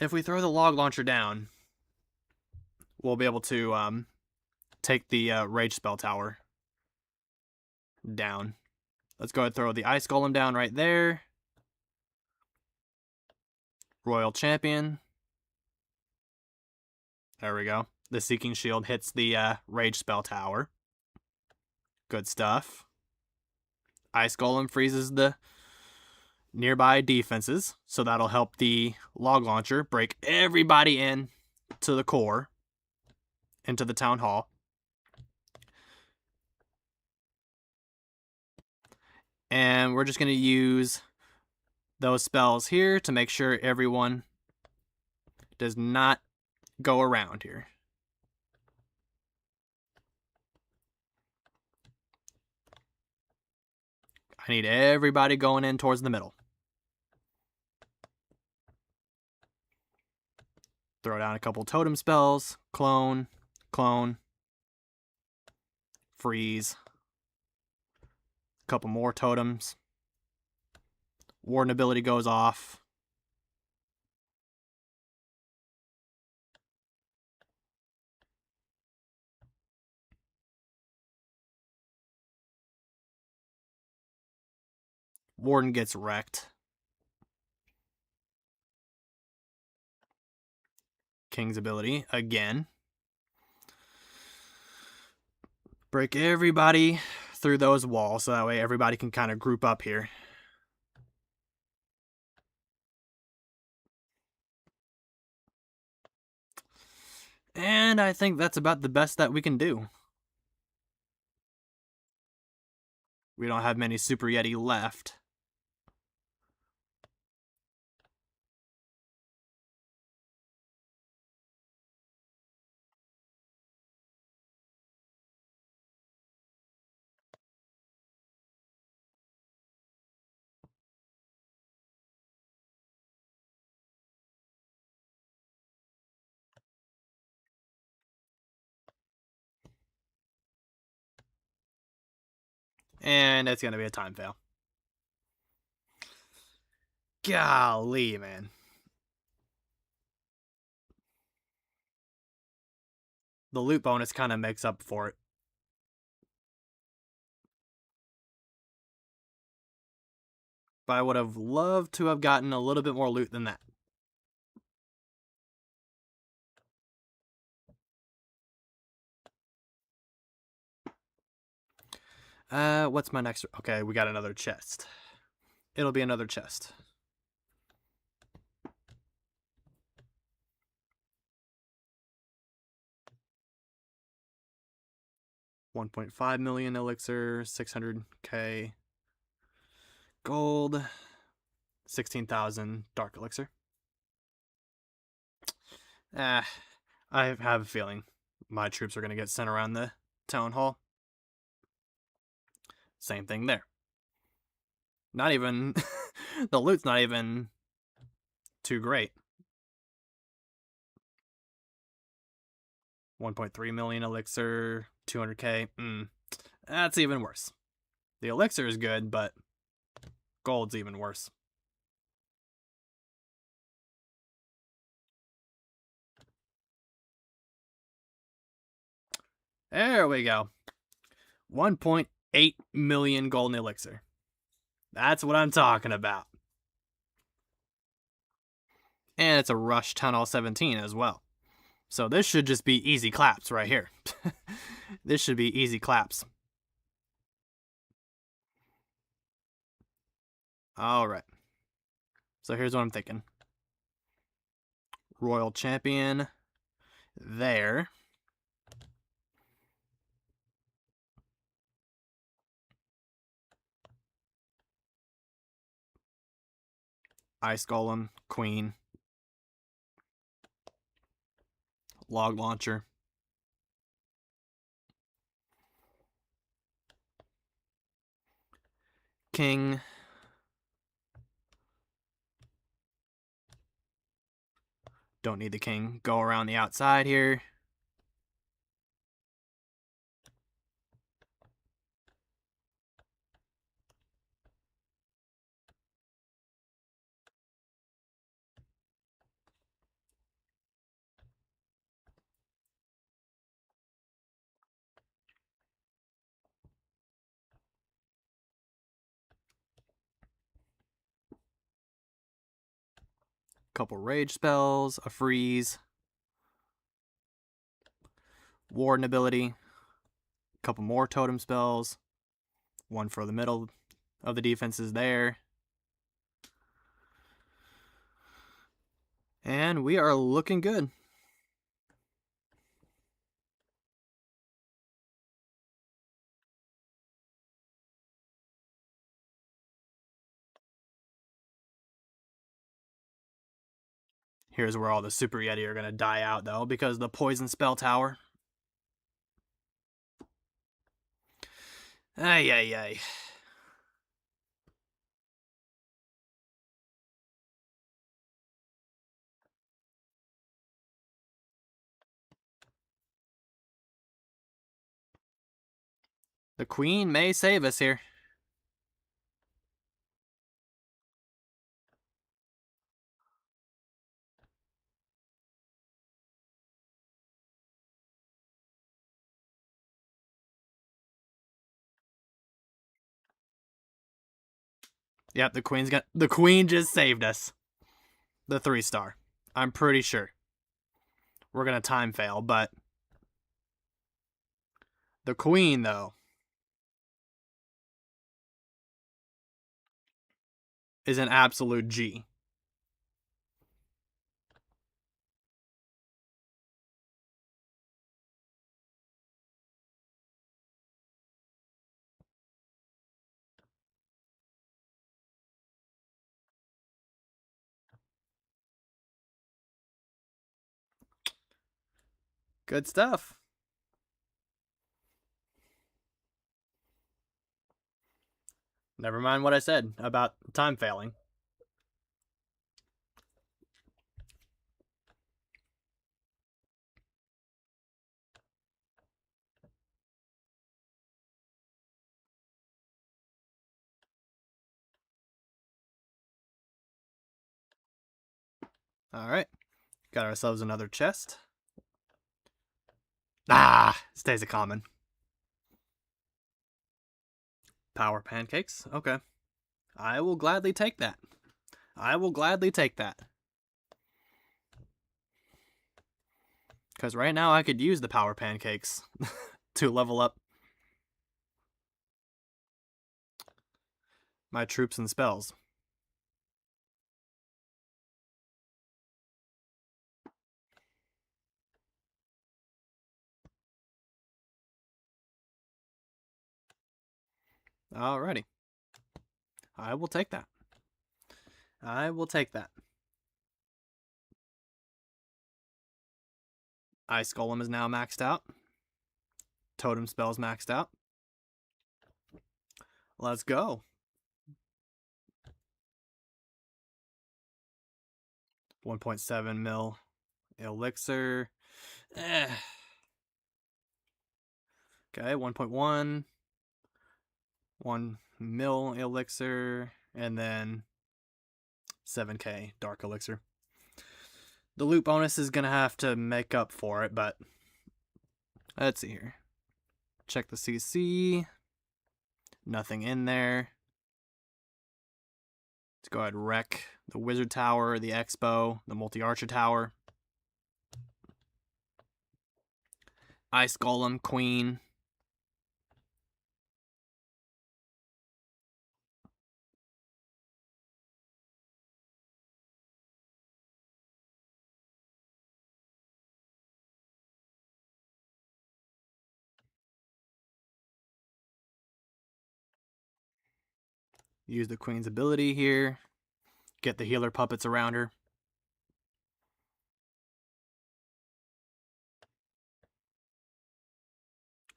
If we throw the log launcher down, we'll be able to take the Rage Spell Tower down. Let's go ahead and throw the Ice Golem down right there. Royal Champion. There we go. The Seeking Shield hits the Rage Spell Tower. Good stuff. Ice Golem freezes the nearby defenses, so that'll help the log launcher break everybody in to the core, into the town hall. And we're just going to use those spells here to make sure everyone does not go around here. I need everybody going in towards the middle. Throw down a couple totem spells. Clone, clone, freeze. A couple more totems. Warden ability goes off. Warden gets wrecked. King's ability again. Break everybody through those walls so that way everybody can kind of group up here. And I think that's about the best that we can do. We don't have many Super Yeti left. And it's going to be a time fail. Golly, man. The loot bonus kind of makes up for it. But I would have loved to have gotten a little bit more loot than that. What's my next? Okay, we got another chest. It'll be another chest. $1.5 million elixir, 600k gold, 16,000 dark elixir. I have a feeling my troops are going to get sent around the town hall. Same thing there. Not even... the loot's not even too great. 1.3 million elixir, 200k. That's even worse. The elixir is good, but gold's even worse. There we go. 1.8 million golden elixir. That's what I'm talking about. And it's a rush Town Hall 17 as well. So this should just be easy claps right here. This should be easy claps. Alright. So here's what I'm thinking. Royal Champion. There. Ice Golem, Queen. Log Launcher. King. Don't need the king. Go around the outside here. Couple rage spells, a freeze, warden ability, couple more totem spells, one for the middle of the defenses there. And we are looking good. Here's where all the Super Yeti are going to die out, though, because the Poison Spell Tower. Ay, ay, ay. The Queen may save us here. Yep, the Queen just saved us. The 3-star. I'm pretty sure. We're gonna time fail, but the Queen, though. is an absolute G. Good stuff. Never mind what I said about time failing. Alright. Got ourselves another chest. Ah! Stays a common. Power pancakes. Okay. I will gladly take that. I will gladly take that. Because right now I could use the power pancakes to level up my troops and spells. Alrighty. I will take that. I will take that. Ice Golem is now maxed out. Totem spells maxed out. Let's go. $1.7 mil elixir. Okay, 1.1. 1 mil elixir. And then 7k dark elixir. The loot bonus is going to have to make up for it, but let's see here. Check the CC. Nothing in there. Let's go ahead and wreck the Wizard Tower, the Expo, the Multi-Archer Tower. Ice Golem, Queen. Use the Queen's ability here. Get the healer puppets around her.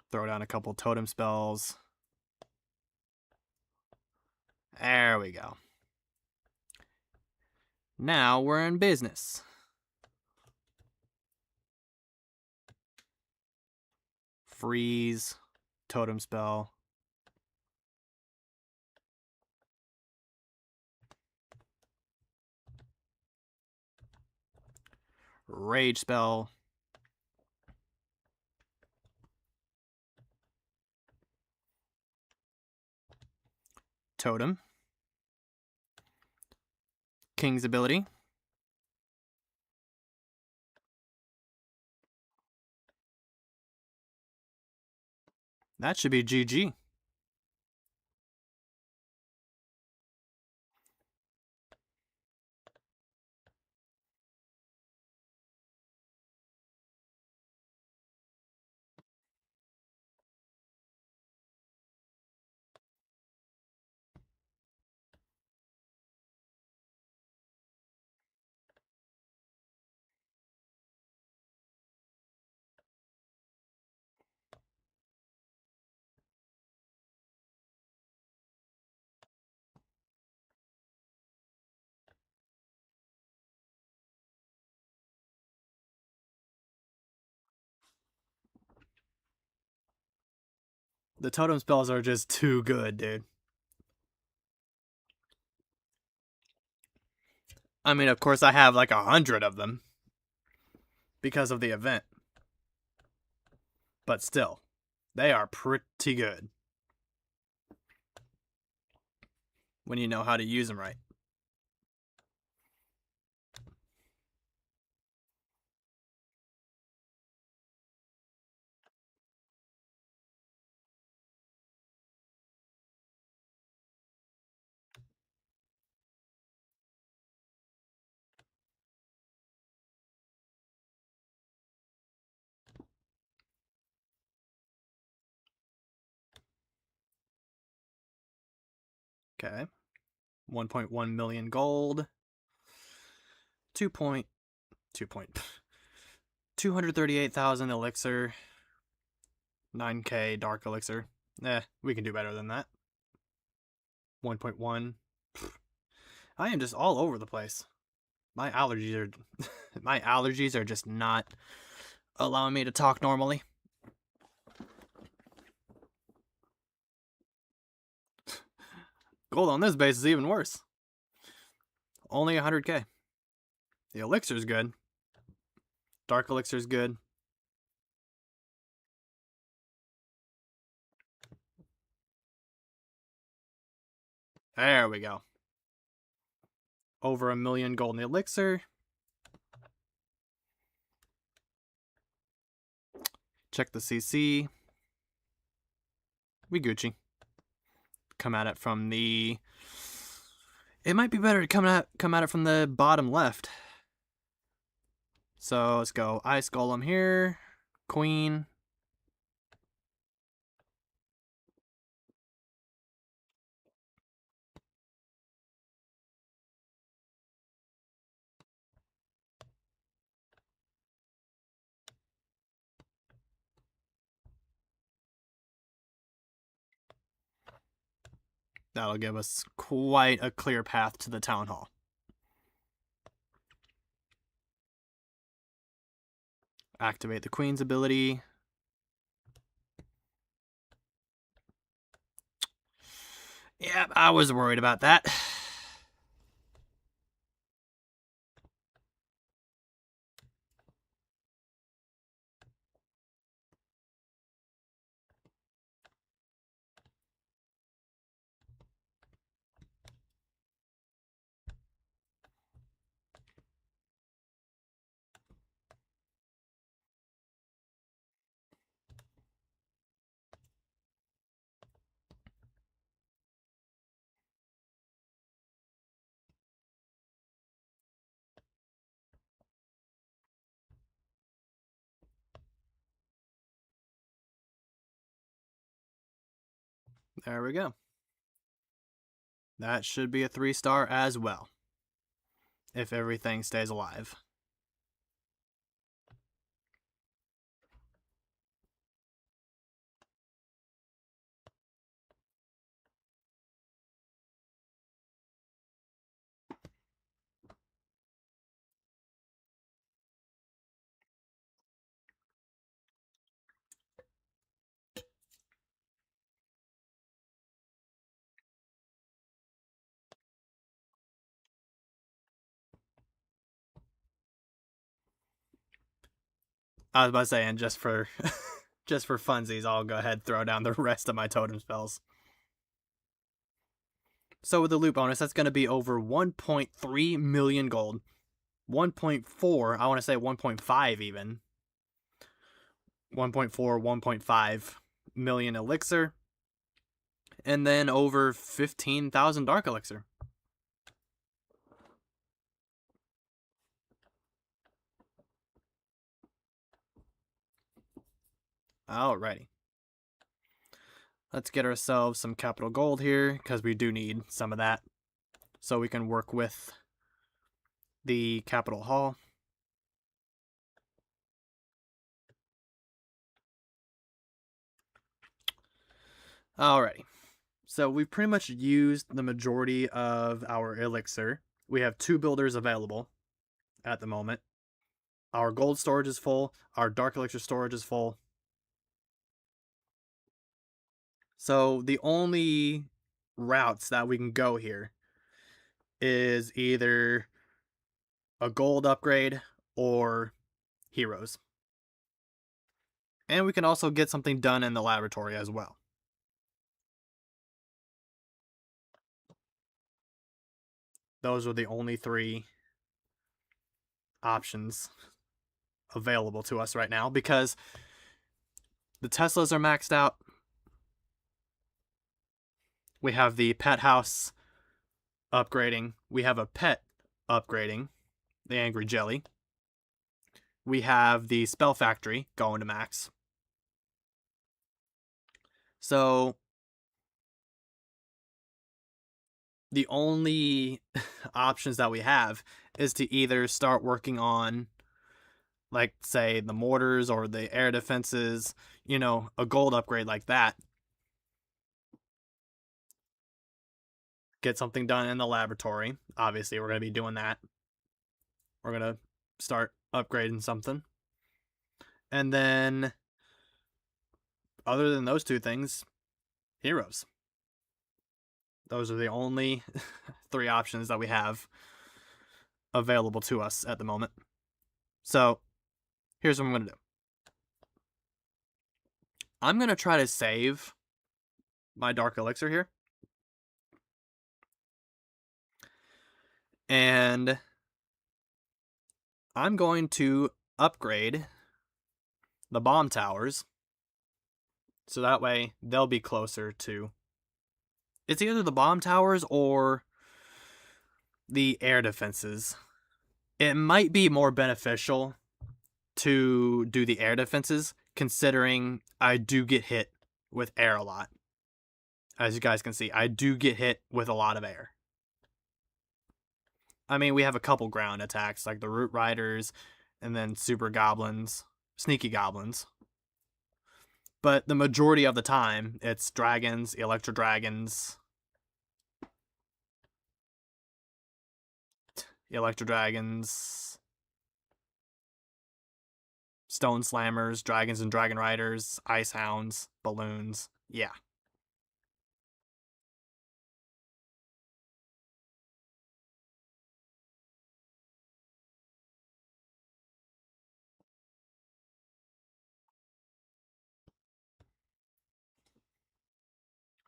Throw down a couple totem spells. There we go. Now we're in business. Freeze. Totem spell. Rage spell. Totem. King's ability. That should be GG. The totem spells are just too good, dude. I mean, of course, I have like 100 of them because of the event. But still, they are pretty good when you know how to use them right. Okay. 1.1 million gold. 238,000 elixir. 9k dark elixir. We can do better than that. 1.1. I am just all over the place. My allergies are just not allowing me to talk normally. Gold on this base is even worse. Only 100k. The elixir's good. Dark elixir's good. There we go. Over 1 million gold in the elixir. Check the CC. We Gucci. Come at it from the... It might be better to come at it from the bottom left. So let's go Ice Golem here. Queen. That'll give us quite a clear path to the town hall. Activate the Queen's ability. Yeah, I was worried about that. There we go. That should be a 3-star as well, if everything stays alive. I was about to say, and just for just for funsies, I'll go ahead and throw down the rest of my totem spells. So with the loot bonus, that's going to be over 1.3 million gold. 1.4, I want to say 1.5 even. 1.4, 1.5 million elixir. And then over 15,000 dark elixir. Alrighty. Let's get ourselves some capital gold here, because we do need some of that, so we can work with the capital hall. Alrighty. So we've pretty much used the majority of our elixir. We have 2 builders available at the moment. Our gold storage is full. Our dark elixir storage is full. So the only routes that we can go here is either a gold upgrade or heroes. And we can also get something done in the laboratory as well. Those are the only 3 options available to us right now, because the Teslas are maxed out. We have the pet house upgrading. We have a pet upgrading, the Angry Jelly. We have the Spell Factory going to max. So the only options that we have is to either start working on, like, say, the mortars or the air defenses, you know, a gold upgrade like that. Get something done in the laboratory. Obviously, we're going to be doing that. We're going to start upgrading something. And then, other than those two things, heroes. Those are the only 3 options that we have available to us at the moment. So, here's what I'm going to do. I'm going to try to save my Dark Elixir here. And I'm going to upgrade the bomb towers. So that way they'll be closer to... It's either the bomb towers or the air defenses. It might be more beneficial to do the air defenses, considering I do get hit with air a lot. As you guys can see, I do get hit with a lot of air. I mean, we have a couple ground attacks, like the Root Riders, and then Super Goblins, Sneaky Goblins. But the majority of the time, it's dragons, Electro Dragons, Stone Slammers, Dragons and Dragon Riders, Ice Hounds, Balloons. Yeah.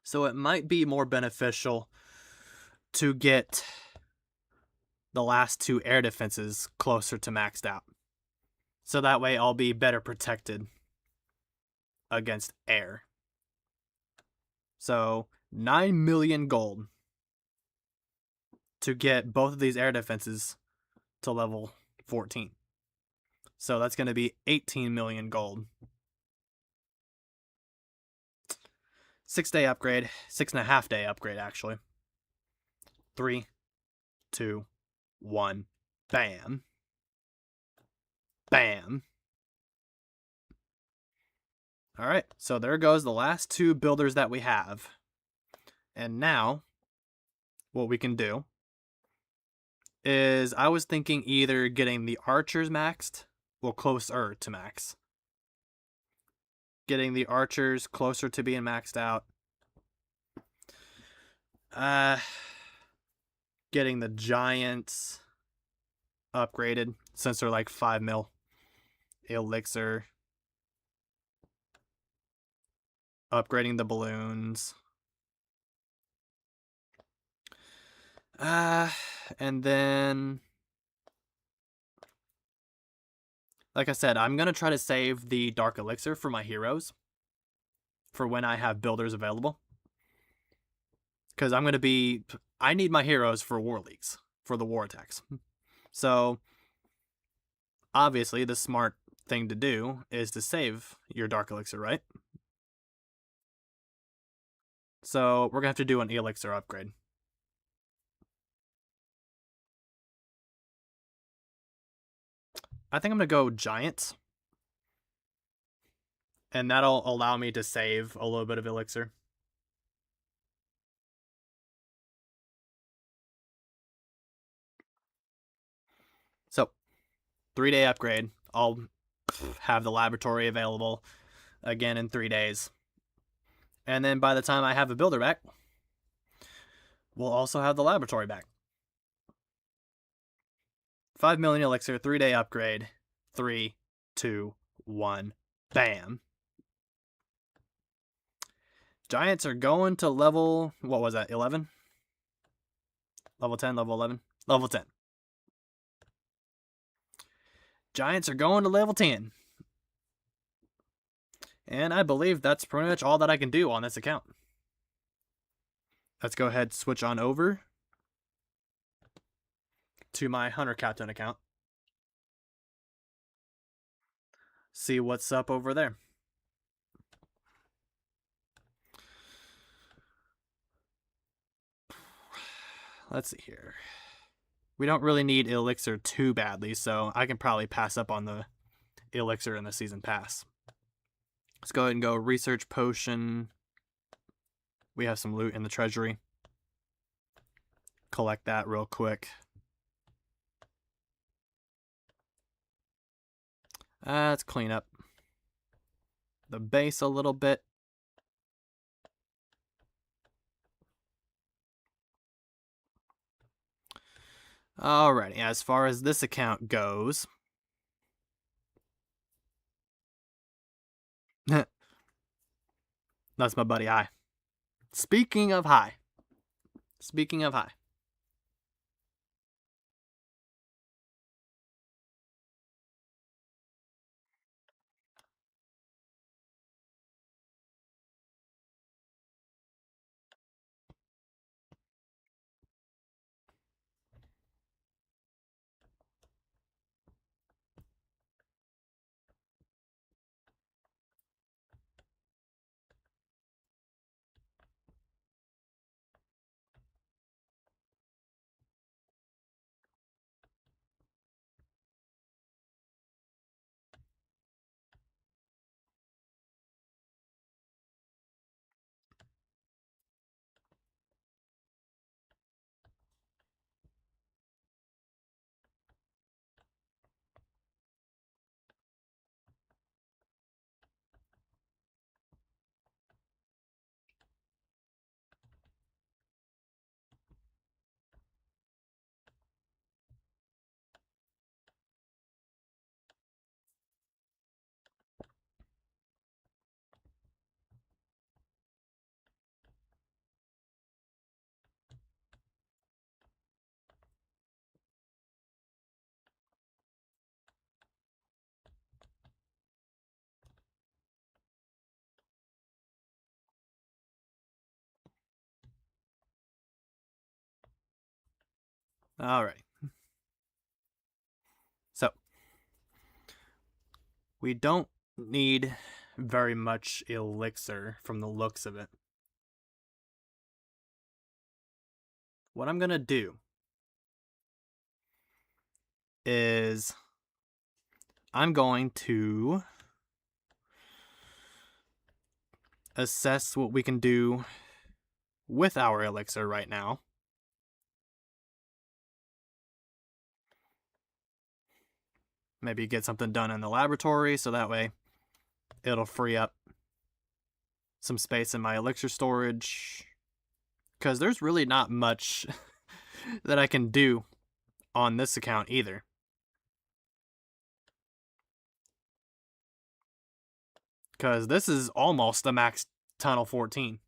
So it might be more beneficial to get the last 2 air defenses closer to maxed out. So that way I'll be better protected against air. So 9 million gold to get both of these air defenses to level 14. So that's going to be 18 million gold. 6-day upgrade, 6.5-day upgrade actually. 3, 2, 1, bam. Bam. Alright, so there goes the last 2 builders that we have. And now, what we can do is, I was thinking either getting the archers maxed, well, closer to max. Getting the archers closer to being maxed out. Getting the giants upgraded, since they're like 5 mil. Elixir. Upgrading the balloons. And then, like I said, I'm going to try to save the Dark Elixir for my heroes for when I have builders available. Because I need my heroes for war leagues, for the war attacks. So, obviously, the smart thing to do is to save your Dark Elixir, right? So, we're going to have to do an Elixir upgrade. I think I'm going to go Giants. And that'll allow me to save a little bit of Elixir. So, 3-day upgrade. I'll have the laboratory available again in 3 days. And then by the time I have a builder back, we'll also have the laboratory back. 5 million Elixir, 3-day upgrade. 3, 2, 1, bam. Giants are going to level, what was that, 11? Level 10, level 11? Level 10. Giants are going to level 10. And I believe that's pretty much all that I can do on this account. Let's go ahead and switch on over to my Hunter Captain account. See what's up over there. let's see here. We don't really need Elixir too badly, so I can probably pass up on the Elixir in the Season Pass. Let's go ahead and go Research Potion. We have some loot in the treasury. Collect that real quick. Let's clean up the base a little bit. Alrighty, as far as this account goes, that's my buddy High. Speaking of High. Alright. So, we don't need very much Elixir from the looks of it. What I'm going to do is I'm going to assess what we can do with our Elixir right now. Maybe get something done in the laboratory so that way it'll free up some space in my Elixir storage. Because there's really not much that I can do on this account either. Because this is almost the max Tunnel 14.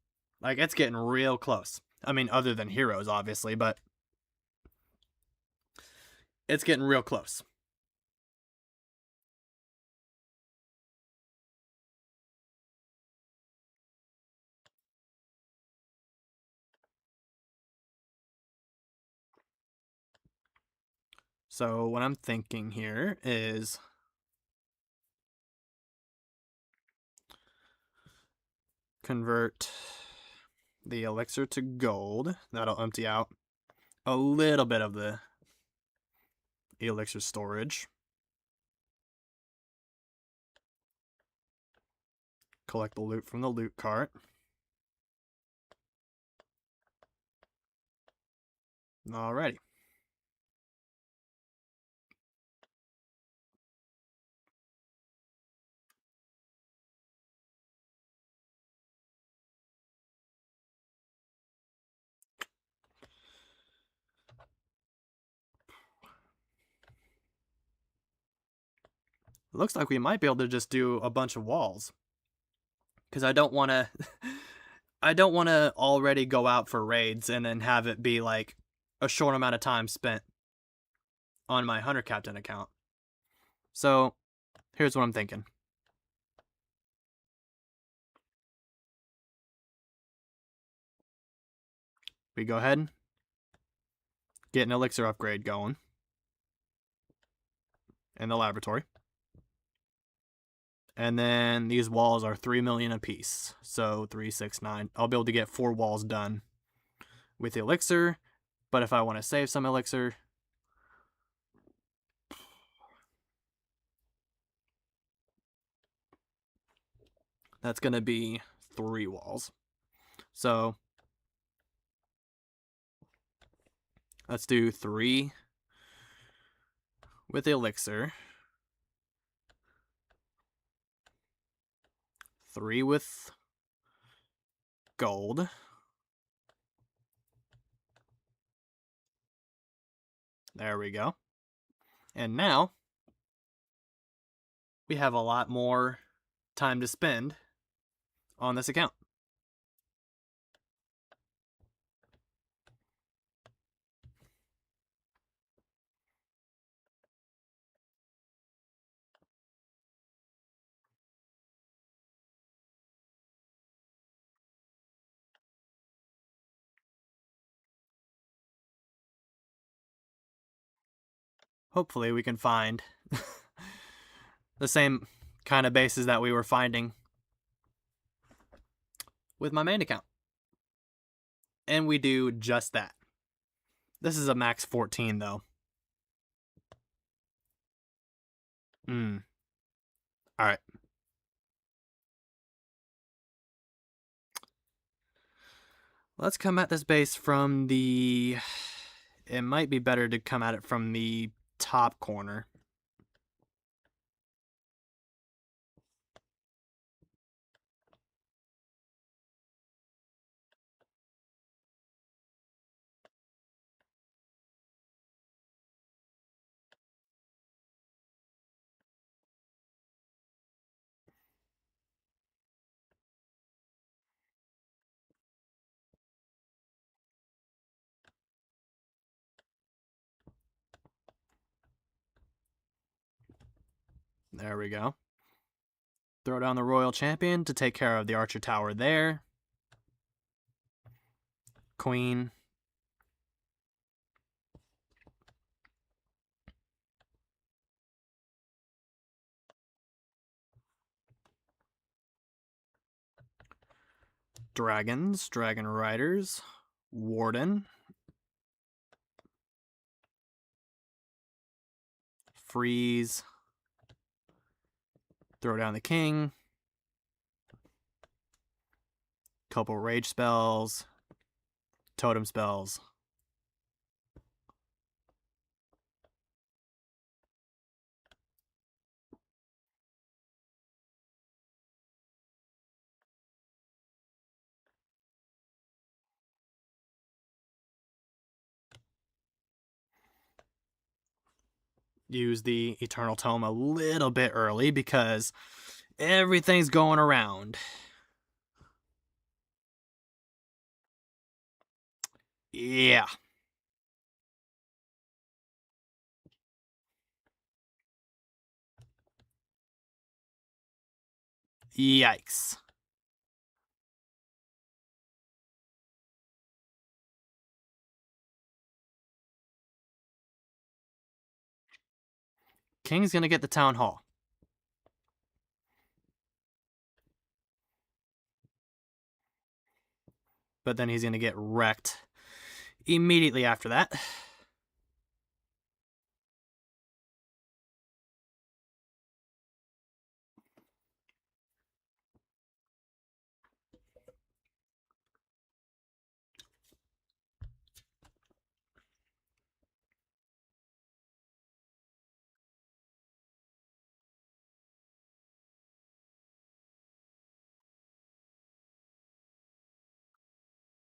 Like, it's getting real close. I mean, other than heroes, obviously, but it's getting real close. So what I'm thinking here is convert the Elixir to gold. That'll empty out a little bit of the Elixir storage. Collect the loot from the loot cart. Alrighty. Looks like we might be able to just do a bunch of walls. Because I don't want to... I don't want to already go out for raids and then have it be like a short amount of time spent on my Hunter Captain account. So, here's what I'm thinking. We go ahead, get an Elixir upgrade going in the laboratory. And then these walls are 3 million apiece. So 3, 6, 9. I'll be able to get 4 walls done with the Elixir. But if I want to save some elixir, that's going to be 3 walls. So let's do 3 with the elixir, 3 with gold, there we go. And now we have a lot more time to spend on this account. Hopefully we can find the same kind of bases that we were finding with my main account. And we do just that. This is a max 14 though. Alright. Let's come at this base from the... It might be better to come at it from the top corner. There we go. Throw down the Royal Champion to take care of the Archer Tower there. Queen. Dragons, Dragon Riders, Warden. Freeze. Throw down the king. Couple rage spells. Totem spells. Use the Eternal Tome a little bit early because everything's going around. Yeah. Yikes. King's gonna get the Town Hall. But then he's gonna get wrecked immediately after that.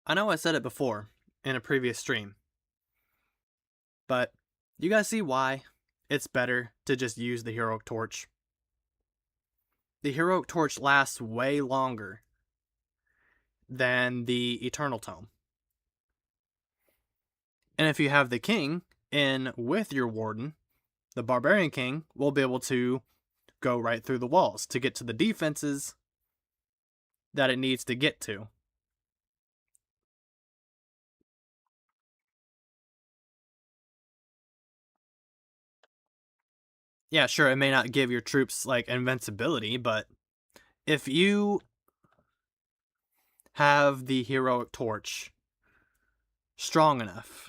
I know I said it before in a previous stream, but you guys see why it's better to just use the Heroic Torch? The Heroic Torch lasts way longer than the Eternal Tome. And if you have the King in with your Warden, the Barbarian King will be able to go right through the walls to get to the defenses that it needs to get to. Yeah, sure, it may not give your troops, like, invincibility, but if you have the Heroic Torch strong enough,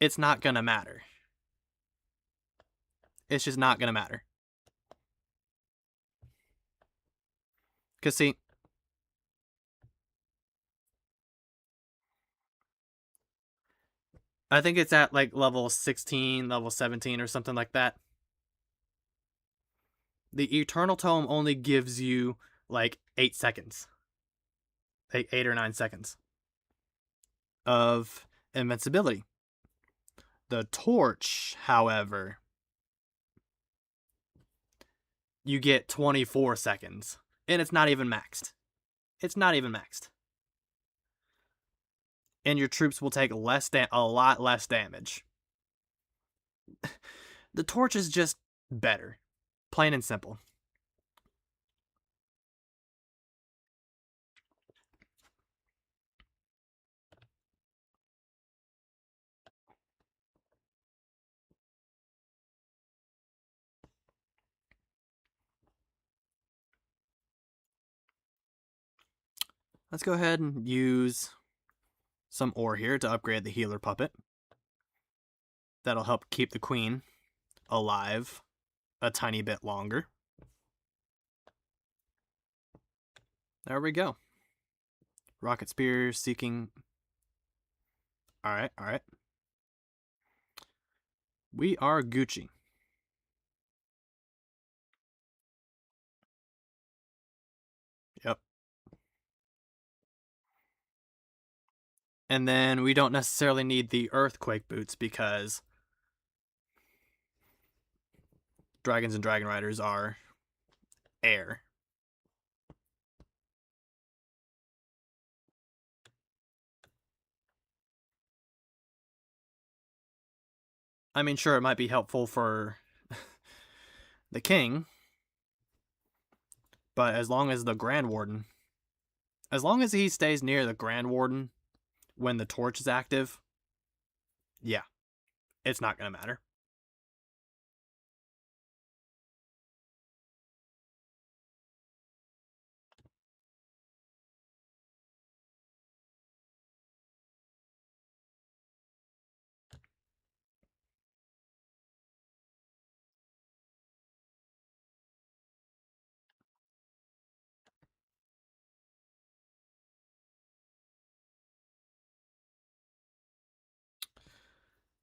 it's not going to matter. It's just not going to matter. Because, see, I think it's at like level 16, level 17, or something like that. The Eternal Tome only gives you like 8 seconds. 8 or 9 seconds of invincibility. The Torch, however, you get 24 seconds. And it's not even maxed. It's not even maxed. And your troops will take a lot less damage. The Torch is just better. Plain and simple. Let's go ahead and use some ore here to upgrade the healer puppet. That'll help keep the queen alive a tiny bit longer. There we go. Rocket spear seeking. Alright, alright. We are Gucci. Yep. And then we don't necessarily need the earthquake boots because dragons and dragon riders are air. I mean, sure, it might be helpful for the king, but as long as the Grand Warden, as long as he stays near the Grand Warden when the torch is active, yeah, it's not going to matter.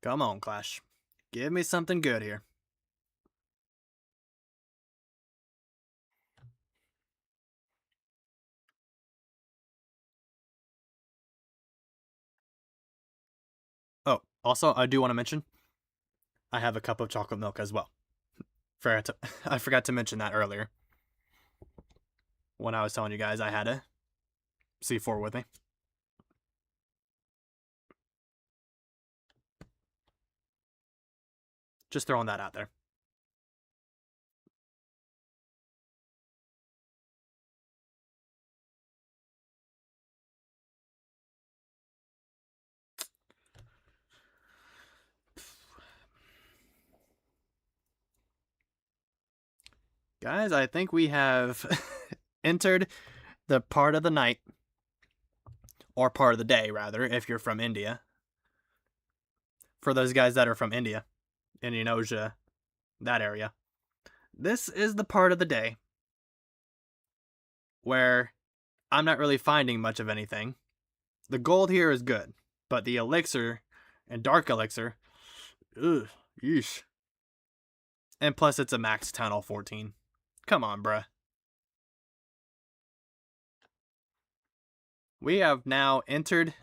Come on, Clash. Give me something good here. Oh, also, I do want to mention, I have a cup of chocolate milk as well. I forgot to mention that earlier. When I was telling you guys I had a C4 with me. Just throwing that out there. Guys, I think we have entered the part of the night, or part of the day, rather, if you're from India. For those guys that are from India, Indonesia, that area. This is the part of the day where I'm not really finding much of anything. The gold here is good, but the elixir and dark elixir, ugh, yeesh. And plus it's a max tunnel 14. Come on, bruh. We have now entered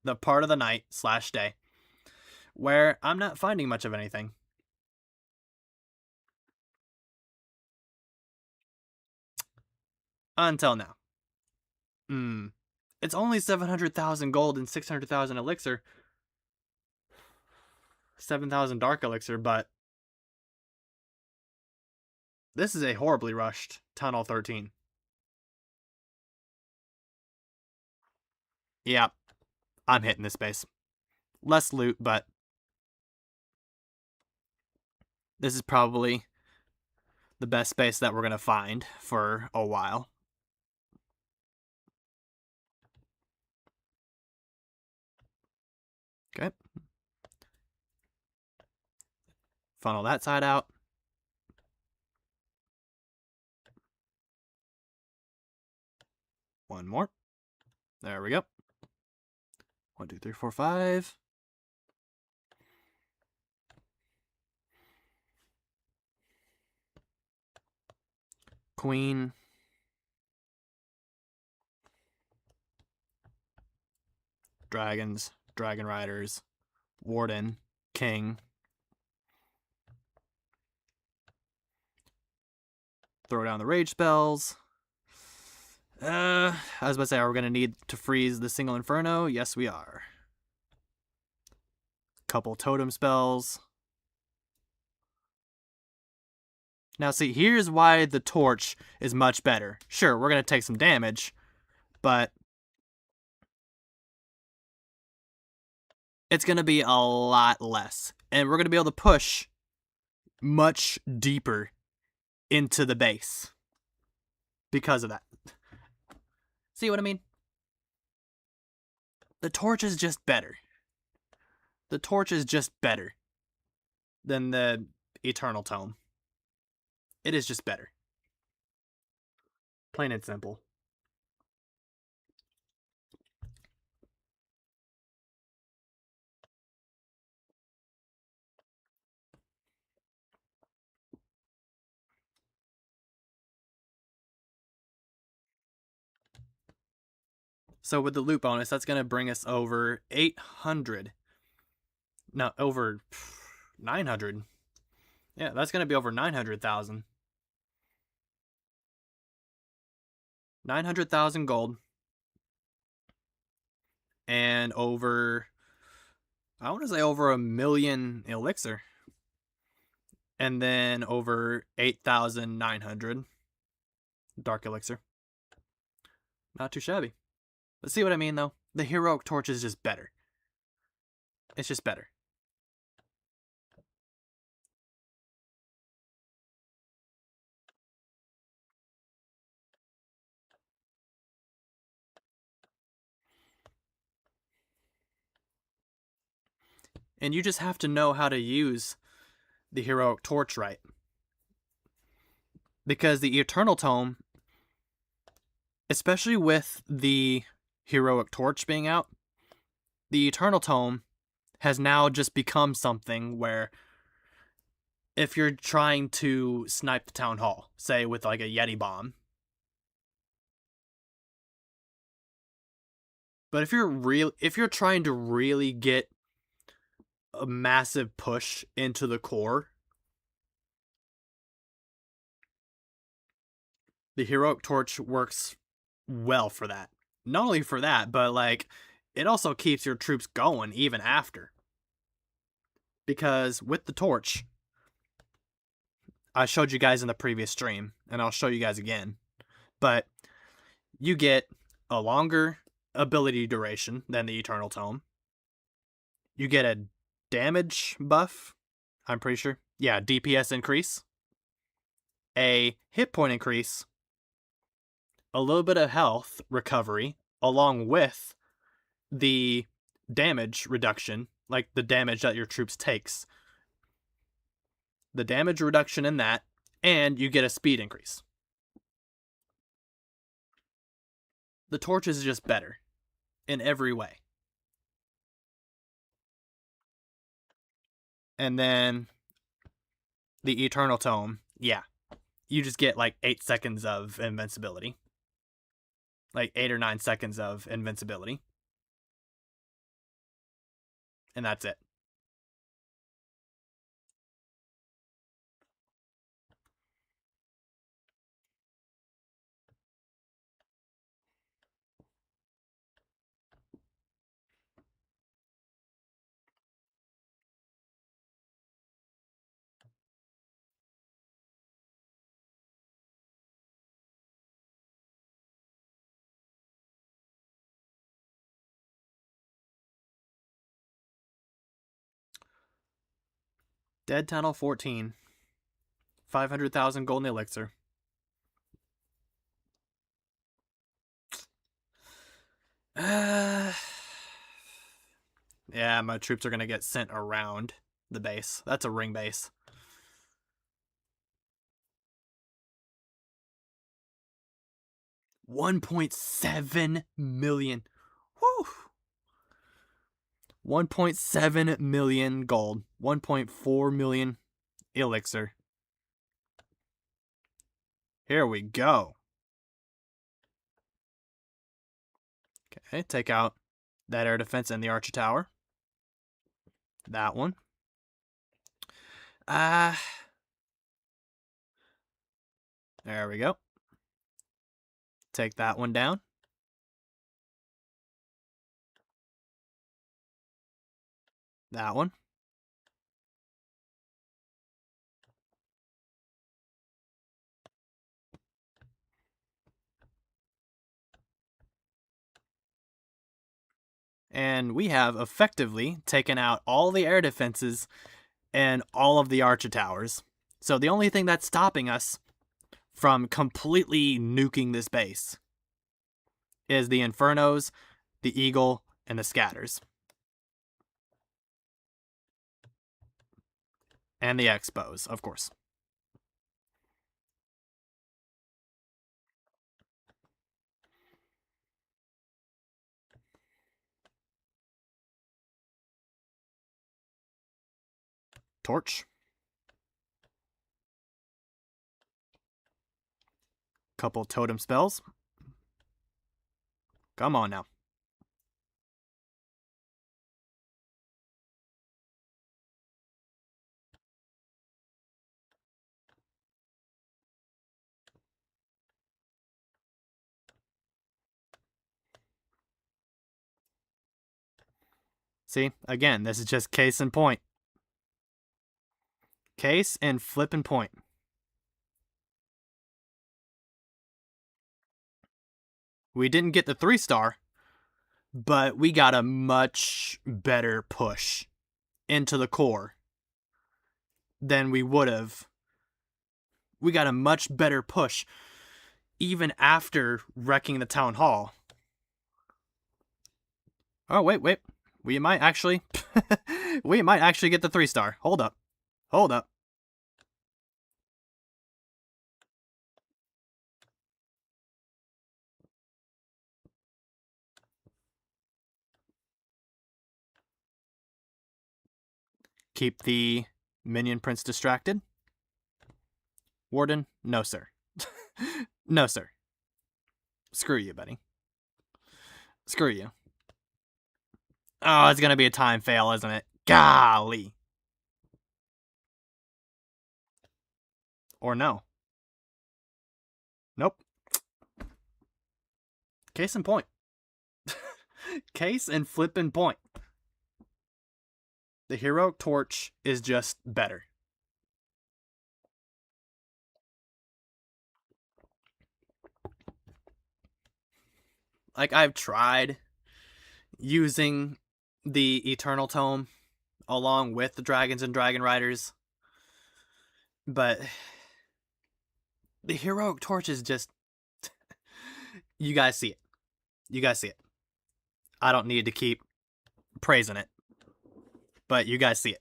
the part of the night / day where I'm not finding much of anything. Until now. It's only 700,000 gold and 600,000 elixir. 7,000 dark elixir, but this is a horribly rushed tunnel 13. Yeah, I'm hitting this base. Less loot, but this is probably the best space that we're going to find for a while. Okay. Funnel that side out. One more. There we go. 1, 2, 3, 4, 5. Queen. Dragons. Dragon Riders. Warden. King. Throw down the rage spells. I was about to say, are we going to need to freeze the single Inferno? Yes, we are. Couple totem spells. Now, see, here's why the torch is much better. Sure, we're going to take some damage, but it's going to be a lot less. And we're going to be able to push much deeper into the base because of that. See what I mean? The torch is just better. The torch is just better than the Eternal Tome. It is just better. Plain and simple. So with the loot bonus, that's going to bring us over 800. No, over 900. Yeah, that's going to be over 900,000. 900,000 gold. And over, I want to say over 1 million elixir. And then over 8,900 dark elixir. Not too shabby. But see what I mean, though? The heroic torch is just better. It's just better. And you just have to know how to use the heroic torch right. Because the Eternal Tome, especially with the heroic torch being out, the Eternal Tome has now just become something where if you're trying to snipe the town hall, say with like a Yeti bomb, but if you're trying to really get a massive push into the core, the heroic torch works well for that. Not only for that, but like it also keeps your troops going even after. Because with the torch, I showed you guys in the previous stream, and I'll show you guys again, but you get a longer ability duration than the Eternal Tome. You get a damage buff, I'm pretty sure. Yeah, DPS increase. A hit point increase. A little bit of health recovery, along with the damage reduction, like the damage that your troops takes. The damage reduction in that, and you get a speed increase. The torch is just better in every way. And then the Eternal Tome, yeah. You just get like 8 seconds of invincibility. Like 8 or 9 seconds of invincibility. And that's it. Dead Tunnel 14. 500,000 golden elixir. Yeah, my troops are going to get sent around the base. That's a ring base. $1.7 million. Whew. 1.7 million gold. 1.4 million elixir. Here we go. Okay, take out that air defense and the archer tower. That one. There we go. Take that one down. That one. And we have effectively taken out all the air defenses and all of the archer towers. So the only thing that's stopping us from completely nuking this base is the Infernos, the Eagle, and the Scatters. And the Expos, of course. Torch. Couple totem spells. Come on now. See, again, this is just case in point. Case and flip and point. We didn't get the 3-star, but we got a much better push into the core than we would have. We got a much better push even after wrecking the town hall. Oh, wait. We might actually we might actually get the 3-star. Hold up. Keep the minion prince distracted. Warden, no sir. No sir. Screw you, buddy. Screw you. Oh, it's gonna be a time fail, isn't it? Golly. Or no. Nope. Case in point. Case and flippin' point. The heroic torch is just better. Like, I've tried using the Eternal Tome along with the Dragons and Dragon Riders, but the heroic torch is just... You guys see it. I don't need to keep praising it, but you guys see it.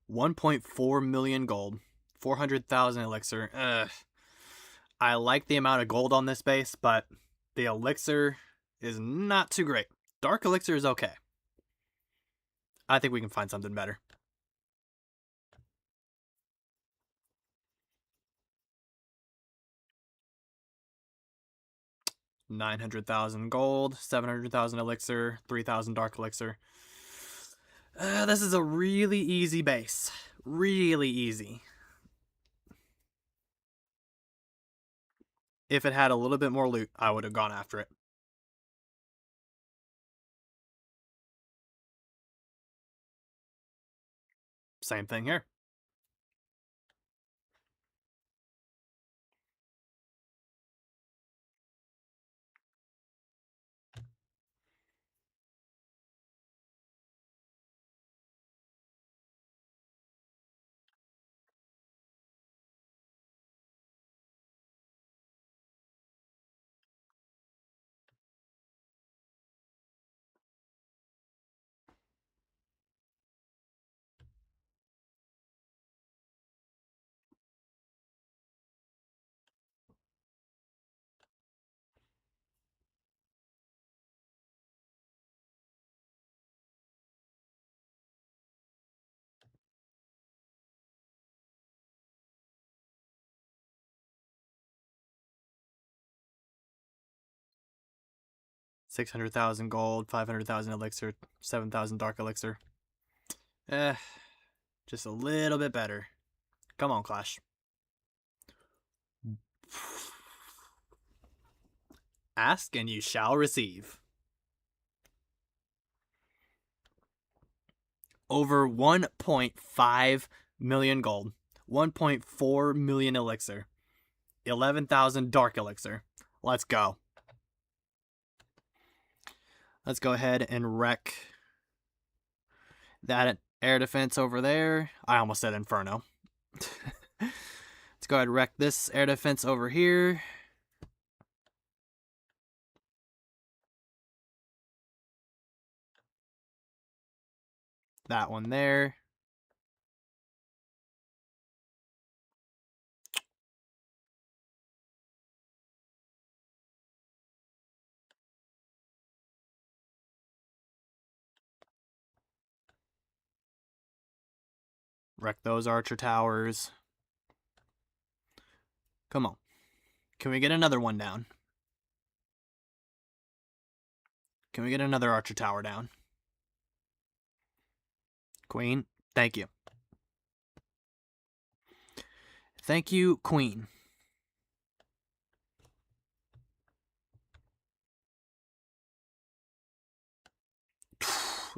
$1.4 million gold, 400,000 elixir. I like the amount of gold on this base, but the elixir is not too great. Dark elixir is okay. I think we can find something better. $900,000 gold, 700,000 elixir, 3,000 dark elixir. This is a really easy base. Really easy. If it had a little bit more loot, I would have gone after it. Same thing here. 600,000 gold, 500,000 elixir, 7,000 dark elixir. Just a little bit better. Come on, Clash. Ask and you shall receive. Over 1.5 million gold, 1.4 million elixir, 11,000 dark elixir. Let's go. Let's go ahead and wreck that air defense over there. I almost said Inferno. Let's go ahead and wreck this air defense over here. That one there. Wreck those archer towers. Come on. Can we get another one down? Can we get another archer tower down? Queen, thank you. Thank you, Queen.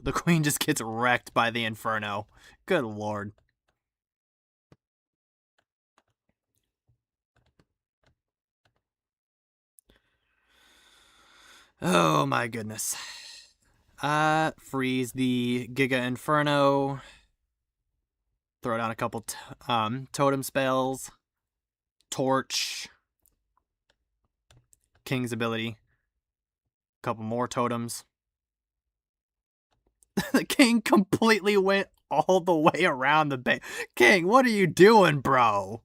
The Queen just gets wrecked by the Inferno. Good lord. Oh my goodness. Freeze the Giga Inferno. Throw down a couple totem spells. Torch. King's ability. A couple more totems. The King completely went all the way around the base. King, what are you doing, bro?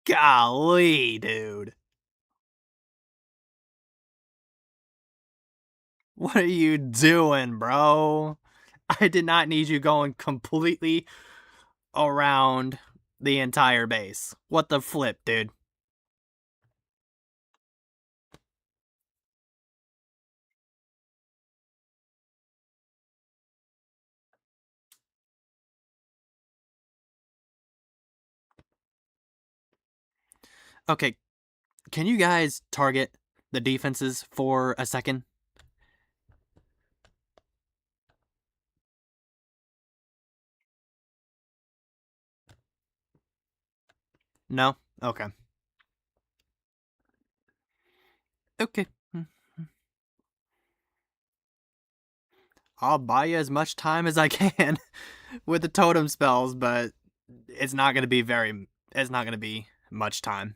Golly, dude. What are you doing, bro? I did not need you going completely around the entire base. What the flip, dude? Okay, can you guys target the defenses for a second? No? Okay. Okay. I'll buy you as much time as I can with the totem spells, but it's not going to be much time.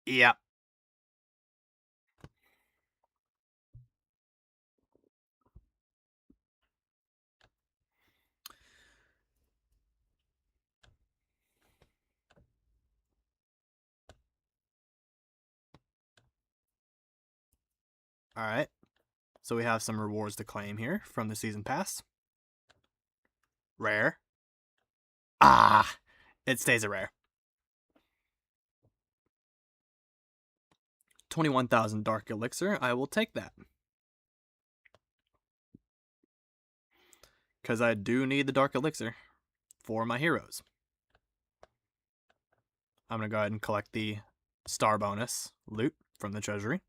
Yep. All right. So we have some rewards to claim here from the season pass. Rare. Ah, it stays a rare. 21,000 dark elixir. I will take that. Because I do need the dark elixir for my heroes. I'm going to go ahead and collect the star bonus loot from the treasury.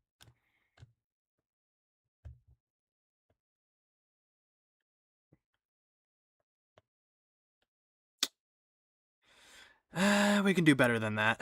We can do better than that.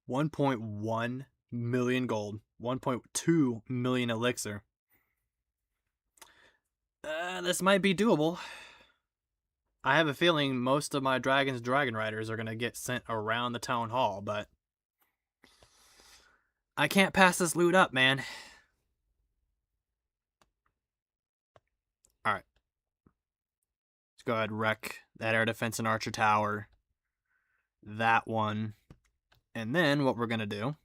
1.1 million gold. 1.2 million elixir. This might be doable. I have a feeling most of my Dragon Riders are going to get sent around the town hall, but I can't pass this loot up, man. Alright. Let's go ahead and wreck that air defense and archer tower. That one. And then what we're going to do...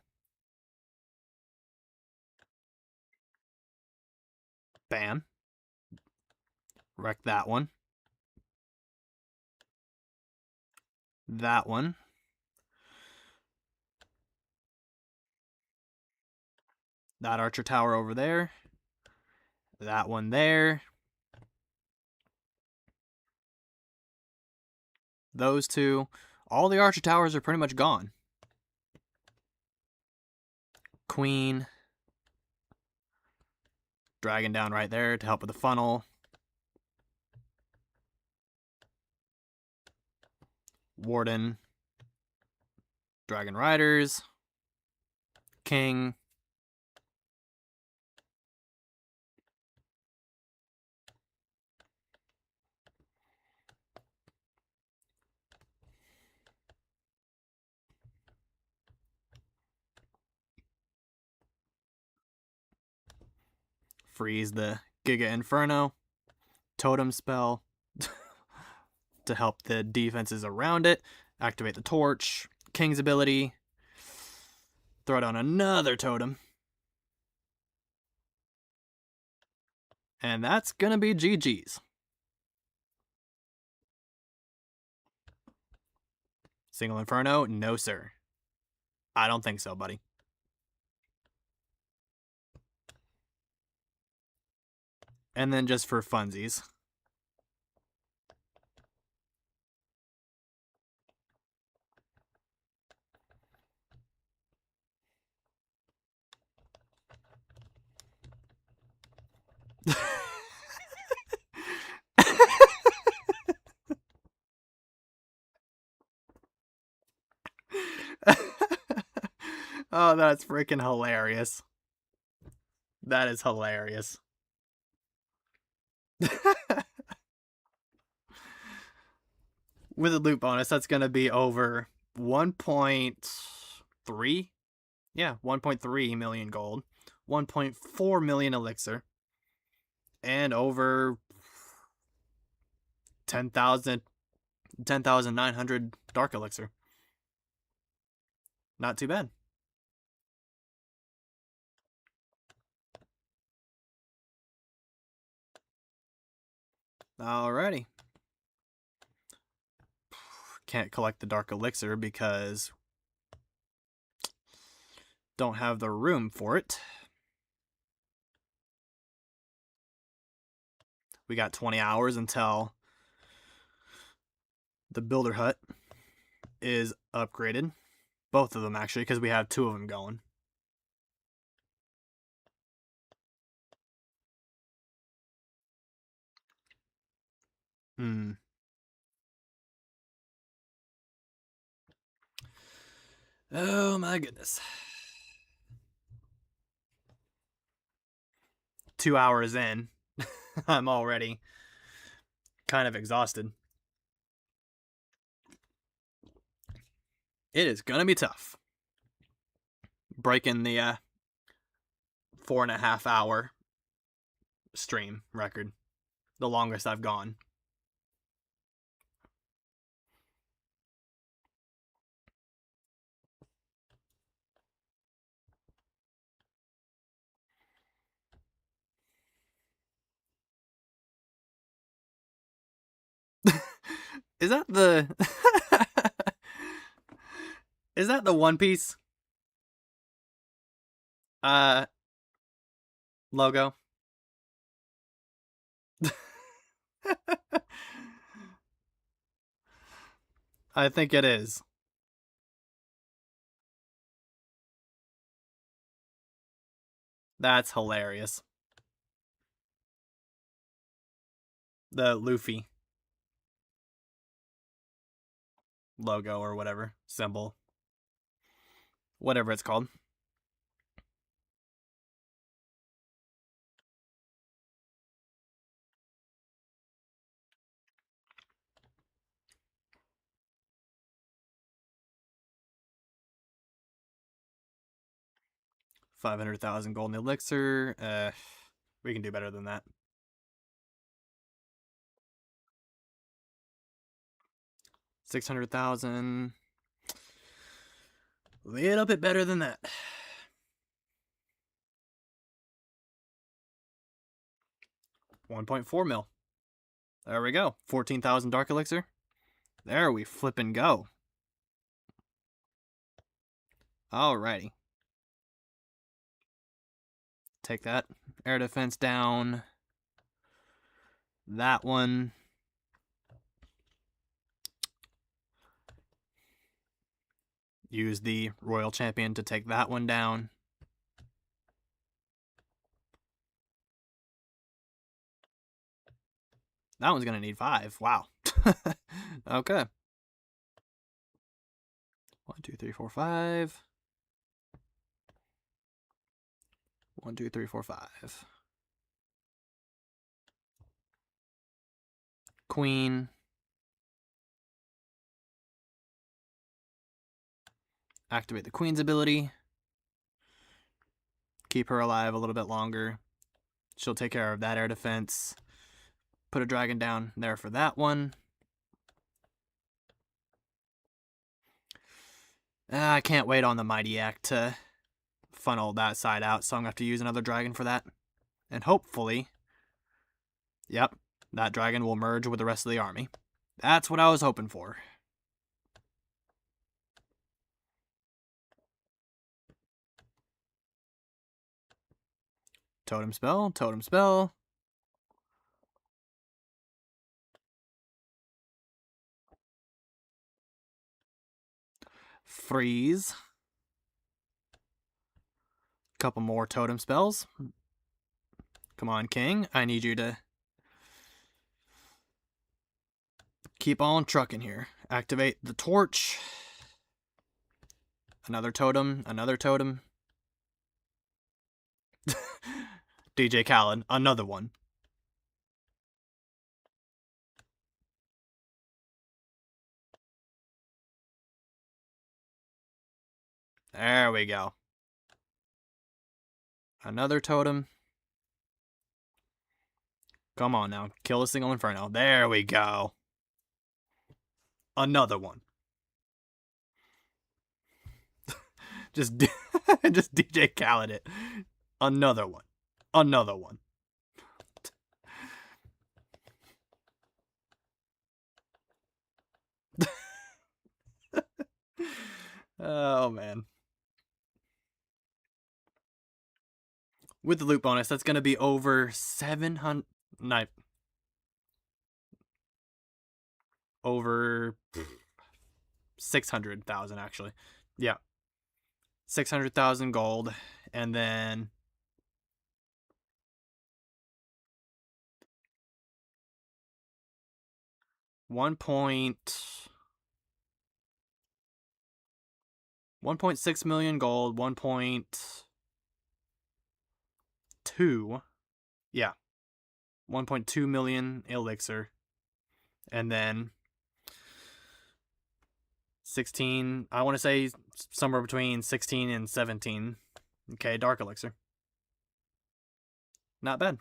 Bam. Wreck that one. That one. That archer tower over there. That one there. Those two. All the archer towers are pretty much gone. Queen. Dragon down right there to help with the funnel. Warden. Dragon Riders. King. Freeze the Giga Inferno. Totem spell to help the defenses around it. Activate the torch. King's ability. Throw down another totem. And that's gonna be GG's. Single Inferno? No, sir. I don't think so, buddy. And then just for funsies. Oh, that's freaking hilarious. That is hilarious. With a loot bonus, that's going to be over 1.3? Yeah, 1.3 million gold. 1.4 million elixir. And over 10,900 dark elixir. Not too bad. Alrighty. Can't collect the dark elixir because don't have the room for it. We got 20 hours until the builder hut is upgraded. Both of them, actually, because we have 2 of them going. Oh my goodness. 2 hours in, I'm already kind of exhausted. It is gonna be tough. Breaking the 4.5 hour stream record. The longest I've gone. Is that the... Is that the One Piece logo? I think it is. That's hilarious. The Luffy logo or whatever symbol. whatever it's called. $500,000 golden elixir. We can do better than that. $600,000. A little bit better than that. $1.4 mil. There we go. 14,000 dark elixir. There we flip and go. Alrighty. Take that air defense down. That one. Use the Royal Champion to take that one down. That one's going to need 5. Wow. Okay. 1, 2, 3, 4, 5. 1, 2, 3, 4, 5. Queen. Activate the Queen's ability. Keep her alive a little bit longer. She'll take care of that air defense. Put a dragon down there for that one. I can't wait on the Mighty Act to funnel that side out, so I'm going to have to use another dragon for that. And hopefully, yep, that dragon will merge with the rest of the army. That's what I was hoping for. Totem spell, totem spell. Freeze. Couple more totem spells. Come on, King. I need you to keep on trucking here. Activate the torch. Another totem, another totem. DJ Khaled, another one. There we go. Another totem. Come on now. Kill the single inferno. There we go. Another one. just DJ Khaled it. Another one. Another one. Oh, man. With the loot bonus, that's going to be over 700... Over 600,000, actually. Yeah. 600,000 gold. And then... $1.6 million gold, 1.2, yeah, 1.2 million elixir, and then 16, I want to say somewhere between 16 and 17, okay, dark elixir. Not bad.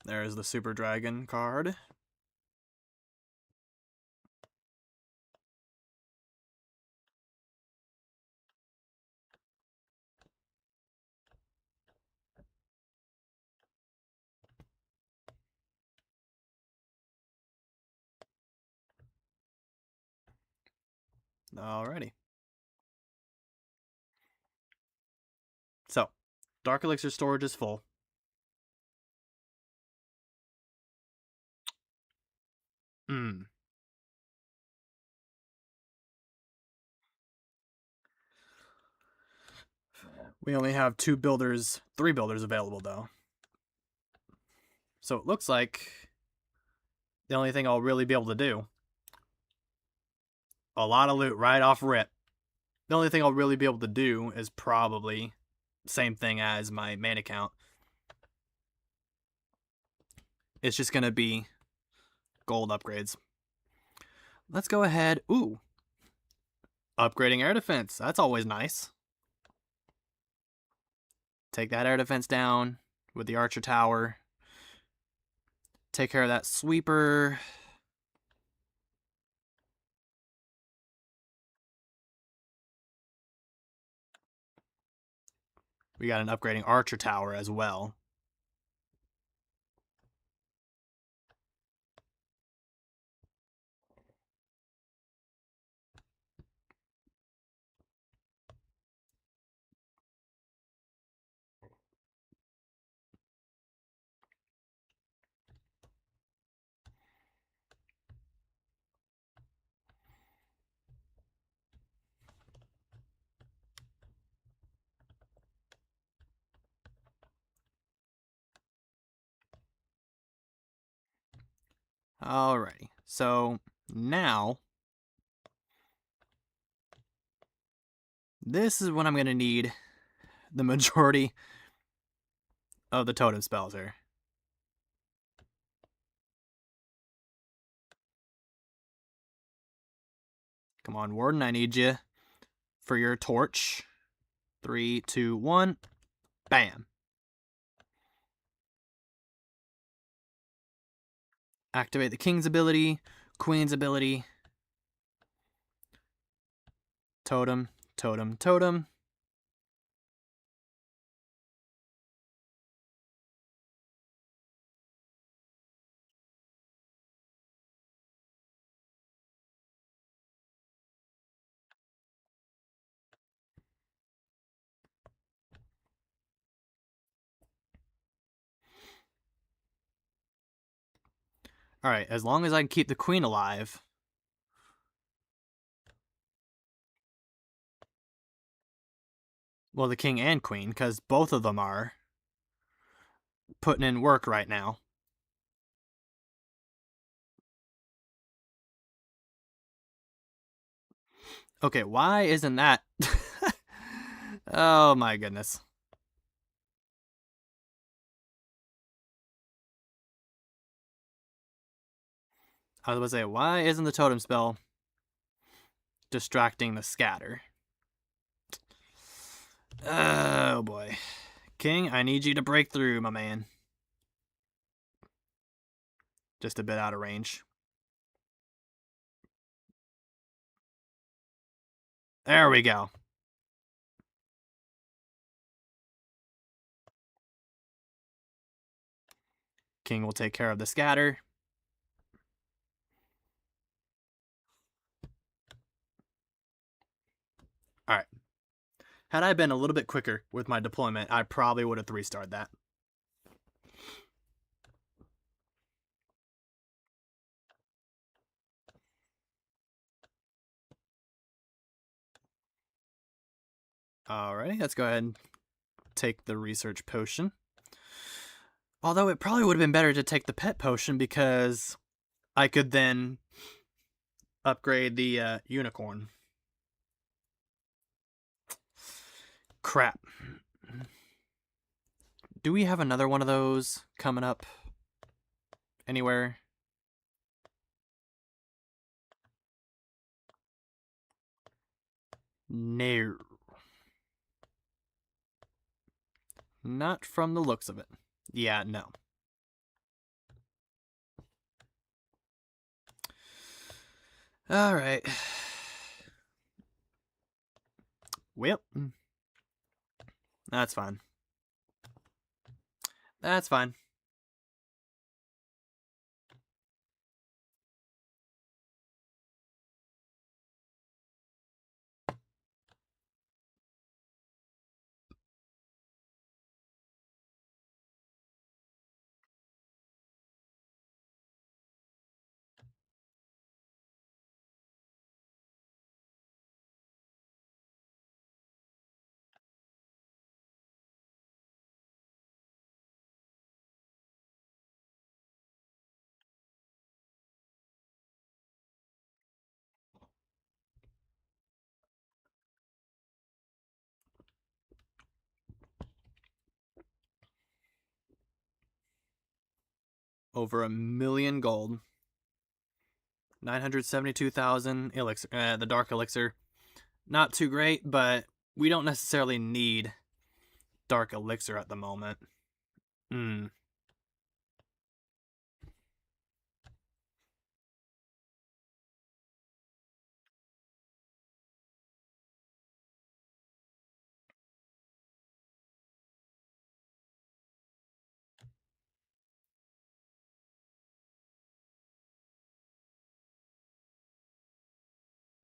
There's the Super Dragon card. Alrighty. So, dark elixir storage is full. We only have 3 builders available though. So it looks like the only thing I'll really be able to do a lot of loot right off rip. The only thing I'll really be able to do is probably same thing as my main account. It's just going to be gold upgrades. Let's go ahead. Ooh. Upgrading air defense. That's always nice. Take that air defense down with the archer tower. Take care of that sweeper. We got an upgrading archer tower as well. Alrighty, so now this is when I'm going to need the majority of the totem spells here. Come on, Warden, I need you for your torch. 3, 2, 1. Bam. Activate the king's ability, queen's ability. Totem, totem, totem. Alright, as long as I can keep the queen alive. Well, the king and queen, because both of them are putting in work right now. Okay, why isn't that? Oh my goodness. I was about to say, why isn't the totem spell distracting the scatter? Oh boy. King, I need you to break through, my man. Just a bit out of range. There we go. King will take care of the scatter. Alright. Had I been a little bit quicker with my deployment, I probably would have 3-starred that. Alrighty, let's go ahead and take the research potion. Although it probably would have been better to take the pet potion because I could then upgrade the unicorn. Crap. Do we have another one of those coming up anywhere? No. Not from the looks of it. Yeah, no. Alright. Well, that's fine. That's fine. over 1,000,000 gold. 972,000 elixir. The dark elixir. Not too great, but we don't necessarily need dark elixir at the moment.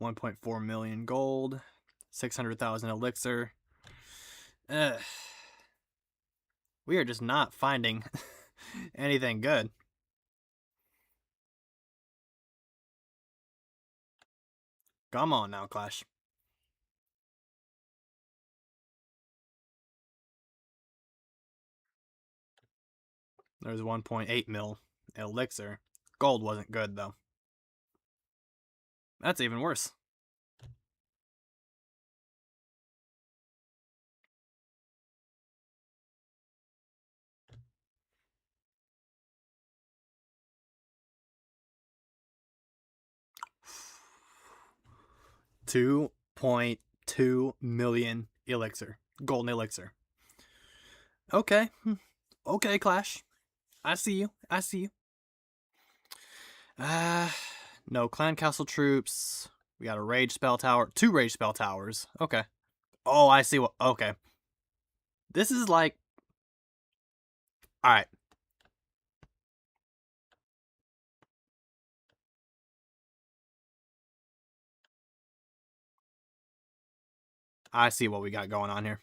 1.4 million gold, 600,000 elixir. We are just not finding anything good. Come on now, Clash. There's 1.8 mil elixir. Gold wasn't good, though. That's even worse. $2.2 million elixir. Golden elixir. Okay. Okay, Clash. I see you. I see you. No clan castle troops. We got a rage spell tower. 2 rage spell towers. Okay. Oh, I see what. Okay. This is like. Alright. I see what we got going on here.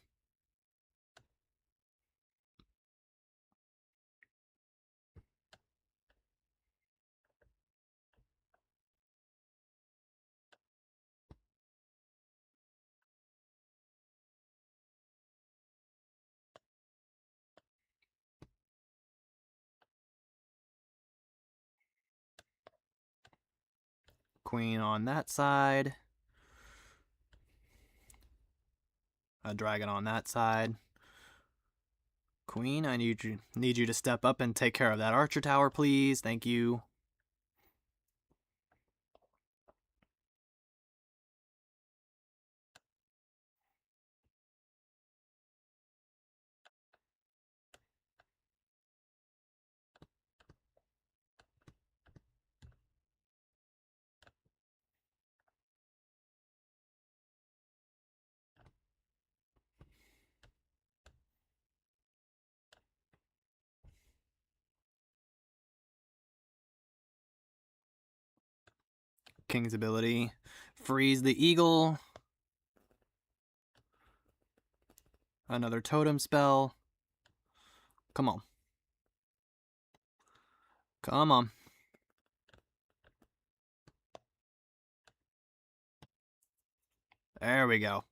Queen on that side. A dragon on that side. Queen, I need you to step up and take care of that archer tower, please. Thank you. King's ability. Freeze the eagle. Another totem spell. Come on. Come on. There we go.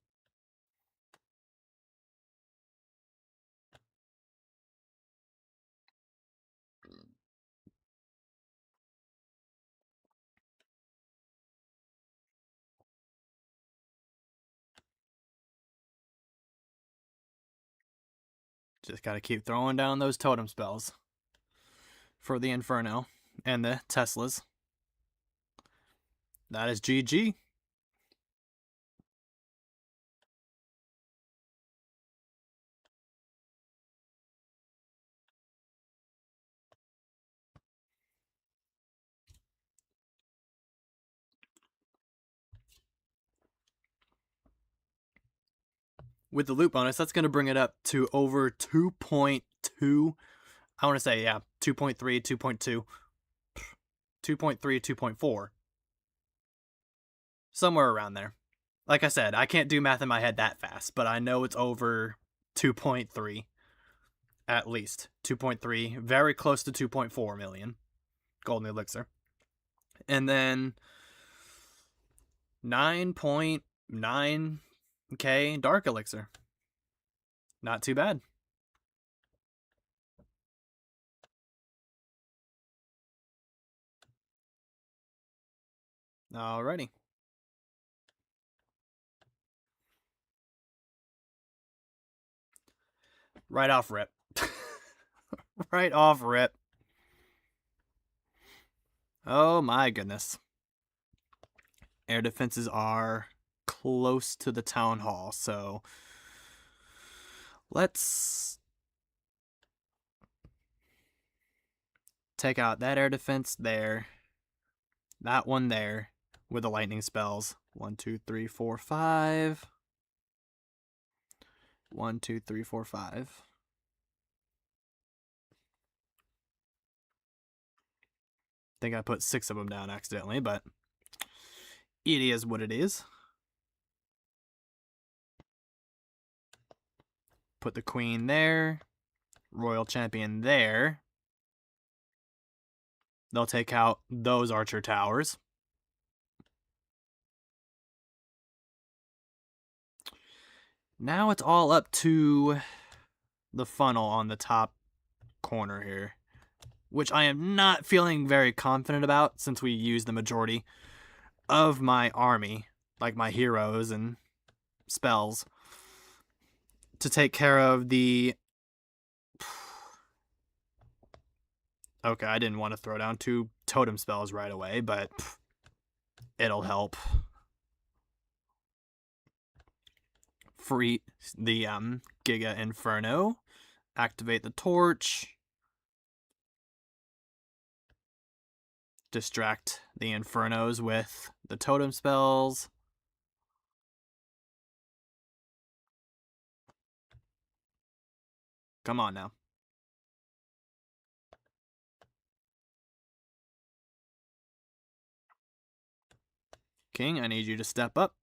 Just gotta keep throwing down those totem spells for the Inferno and the Teslas. That is GG. With the loot bonus, that's going to bring it up to over 2.2. I want to say, yeah, 2.3, 2.2, 2.3, 2.4. Somewhere around there. Like I said, I can't do math in my head that fast, but I know it's over 2.3. At least 2.3, very close to 2.4 million golden elixir. And then 9.9k dark elixir. Not too bad. Alrighty. Right off rip. Right off rip. Oh my goodness. Air defenses are close to the town hall, so let's take out that air defense there, that one there, with the lightning spells. 1, 2, 3, 4, 5. 1, 2, 3, 4, 5. Think I put 6 of them down accidentally, but it is what it is. Put the queen there. Royal champion there. They'll take out those archer towers. Now it's all up to the funnel on the top corner here, which I am not feeling very confident about since we used the majority of my army, like my heroes and spells, to take care of the... Okay, I didn't want to throw down 2 totem spells right away, but it'll help. Free the Giga Inferno. Activate the torch. Distract the Infernos with the totem spells. Come on now. King, I need you to step up.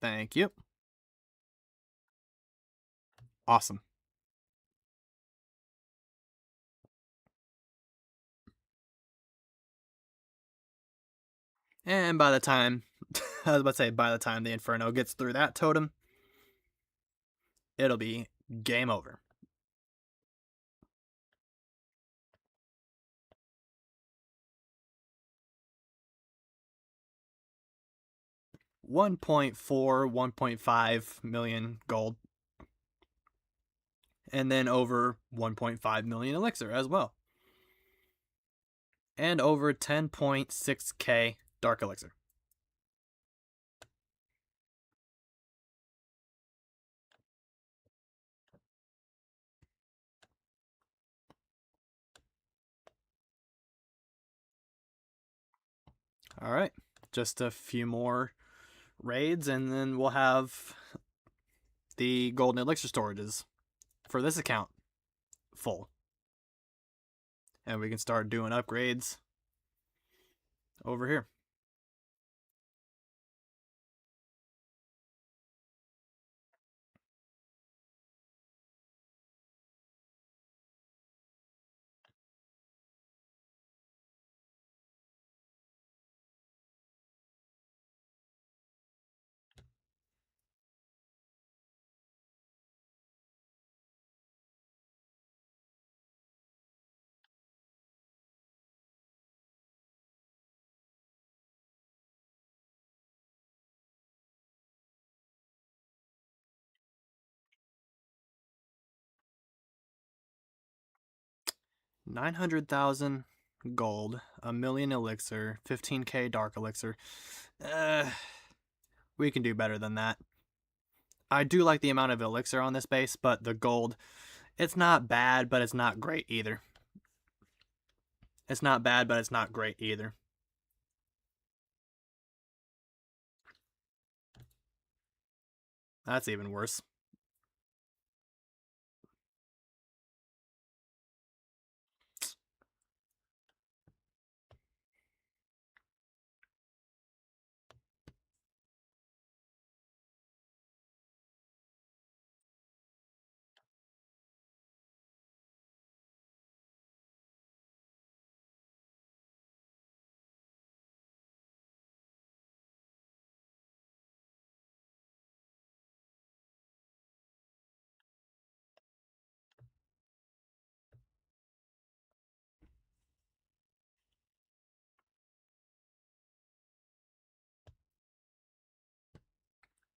Thank you. Awesome. And by the time, I was about to say, by the time the Inferno gets through that totem, it'll be game over. $1.4 million gold. And then over 1.5 million elixir as well. And over 10.6k dark elixir. All right, just a few more raids, and then we'll have the golden elixir storages for this account full. And we can start doing upgrades over here. $900,000 gold, 1 million elixir, 15k dark elixir. We can do better than that. I do like the amount of elixir on this base, but the gold, it's not bad, but it's not great either. It's not bad, but it's not great either. That's even worse.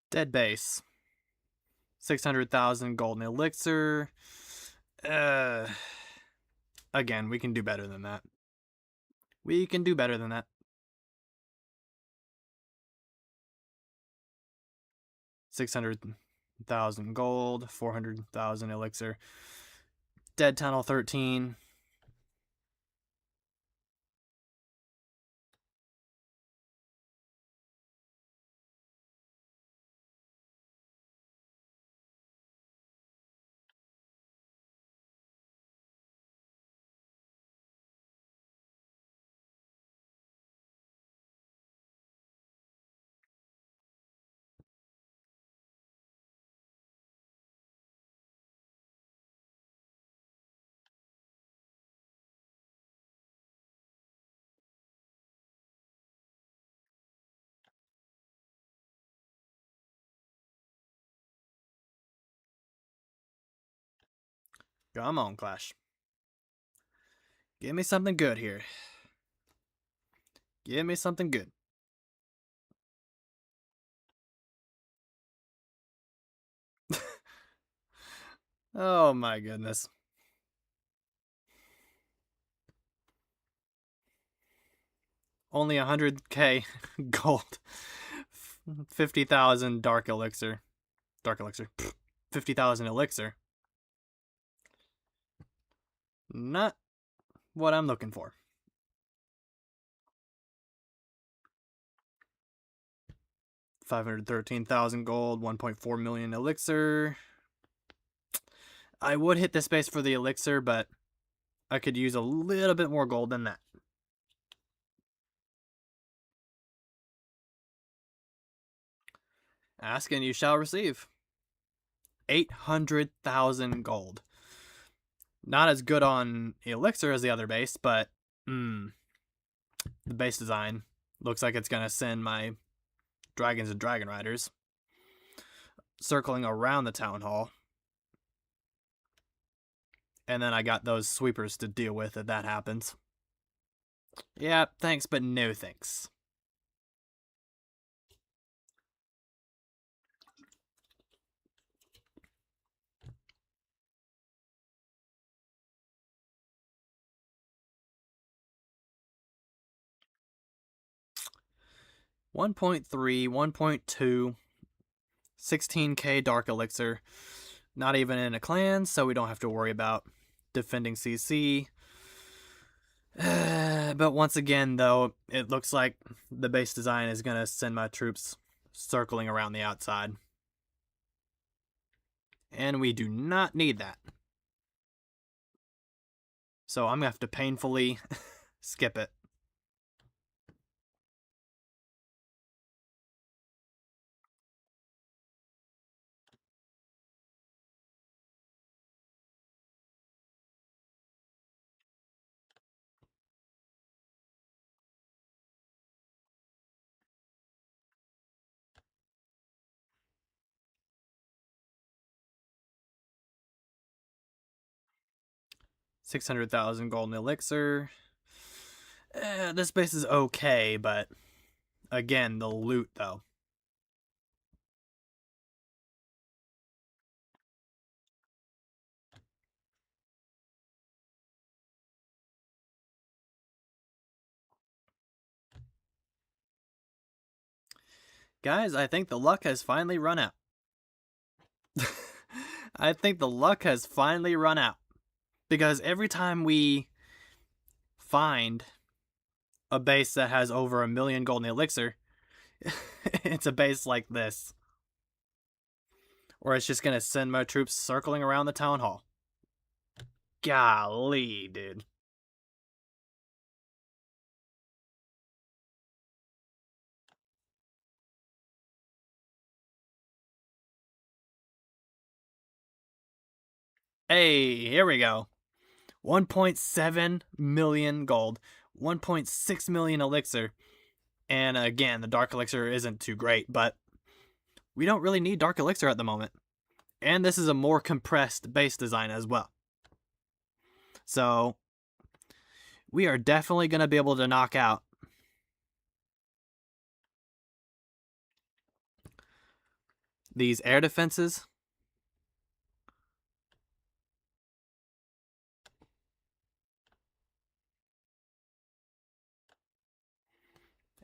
Dead base. 600,000 golden elixir. again, we can do better than that. We can do better than that. 600,000 gold, 400,000 elixir. Dead Tunnel 13. Come on, Clash. Give me something good here. Give me something good. Oh my goodness. Only 100k gold. 50,000 dark elixir. Dark elixir. 50,000 elixir. Not what I'm looking for. $513,000 gold, 1.4 million elixir. I would hit this base for the elixir, but I could use a little bit more gold than that. Ask and you shall receive. 800,000 gold. Not as good on elixir as the other base, but the base design looks like it's going to send my dragons and dragon riders circling around the town hall. And then I got those sweepers to deal with if that happens. Yeah, thanks, but no thanks. $1.3, 1.2, 16k dark elixir. Not even in a clan, so we don't have to worry about defending CC. But once again, though, it looks like the base design is going to send my troops circling around the outside. And we do not need that. So I'm going to have to painfully skip it. $600,000 golden elixir. This base is okay, but again, the loot, though. Guys, I think the luck has finally run out. I think the luck has finally run out. Because every time we find a base that has over 1 million golden elixir, it's a base like this. Or it's just going to send my troops circling around the town hall. Golly, dude. Hey, here we go. 1.7 million gold, 1.6 million elixir. And again, the dark elixir isn't too great, but we don't really need dark elixir at the moment. And this is a more compressed base design as well. So we are definitely going to be able to knock out these air defenses.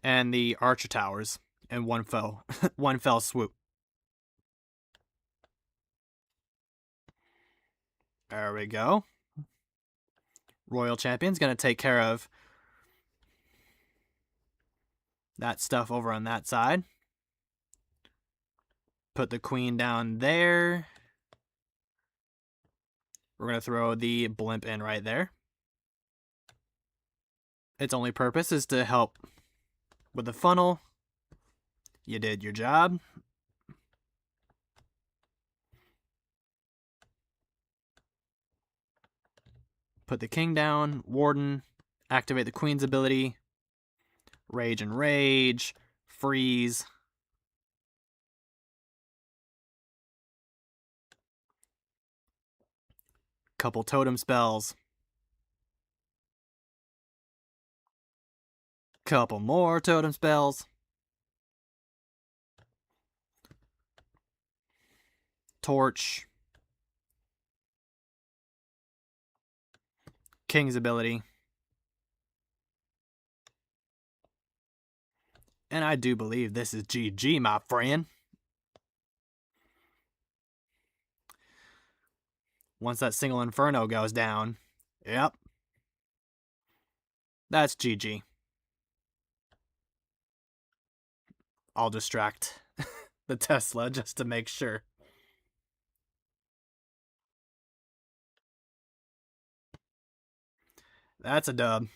and the archer towers in one fell swoop. There we go. Royal Champion's going to take care of that stuff over on that side. Put the queen down there. We're going to throw the blimp in right there. Its only purpose is to help with the funnel. You did your job. Put the king down. Warden. Activate the queen's ability. Rage and rage. Freeze. Couple totem spells. Couple more totem spells. Torch. King's ability. And I do believe this is GG, my friend. Once that single inferno goes down, yep, that's GG. I'll distract the Tesla just to make sure. That's a dub.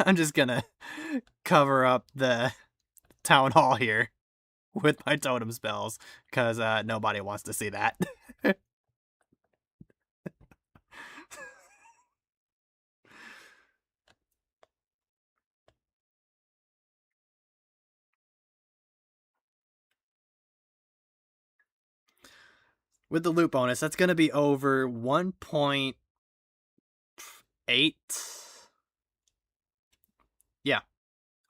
I'm just gonna cover up the town hall here with my totem spells because nobody wants to see that. With the loot bonus, that's going to be over 1.8. Yeah,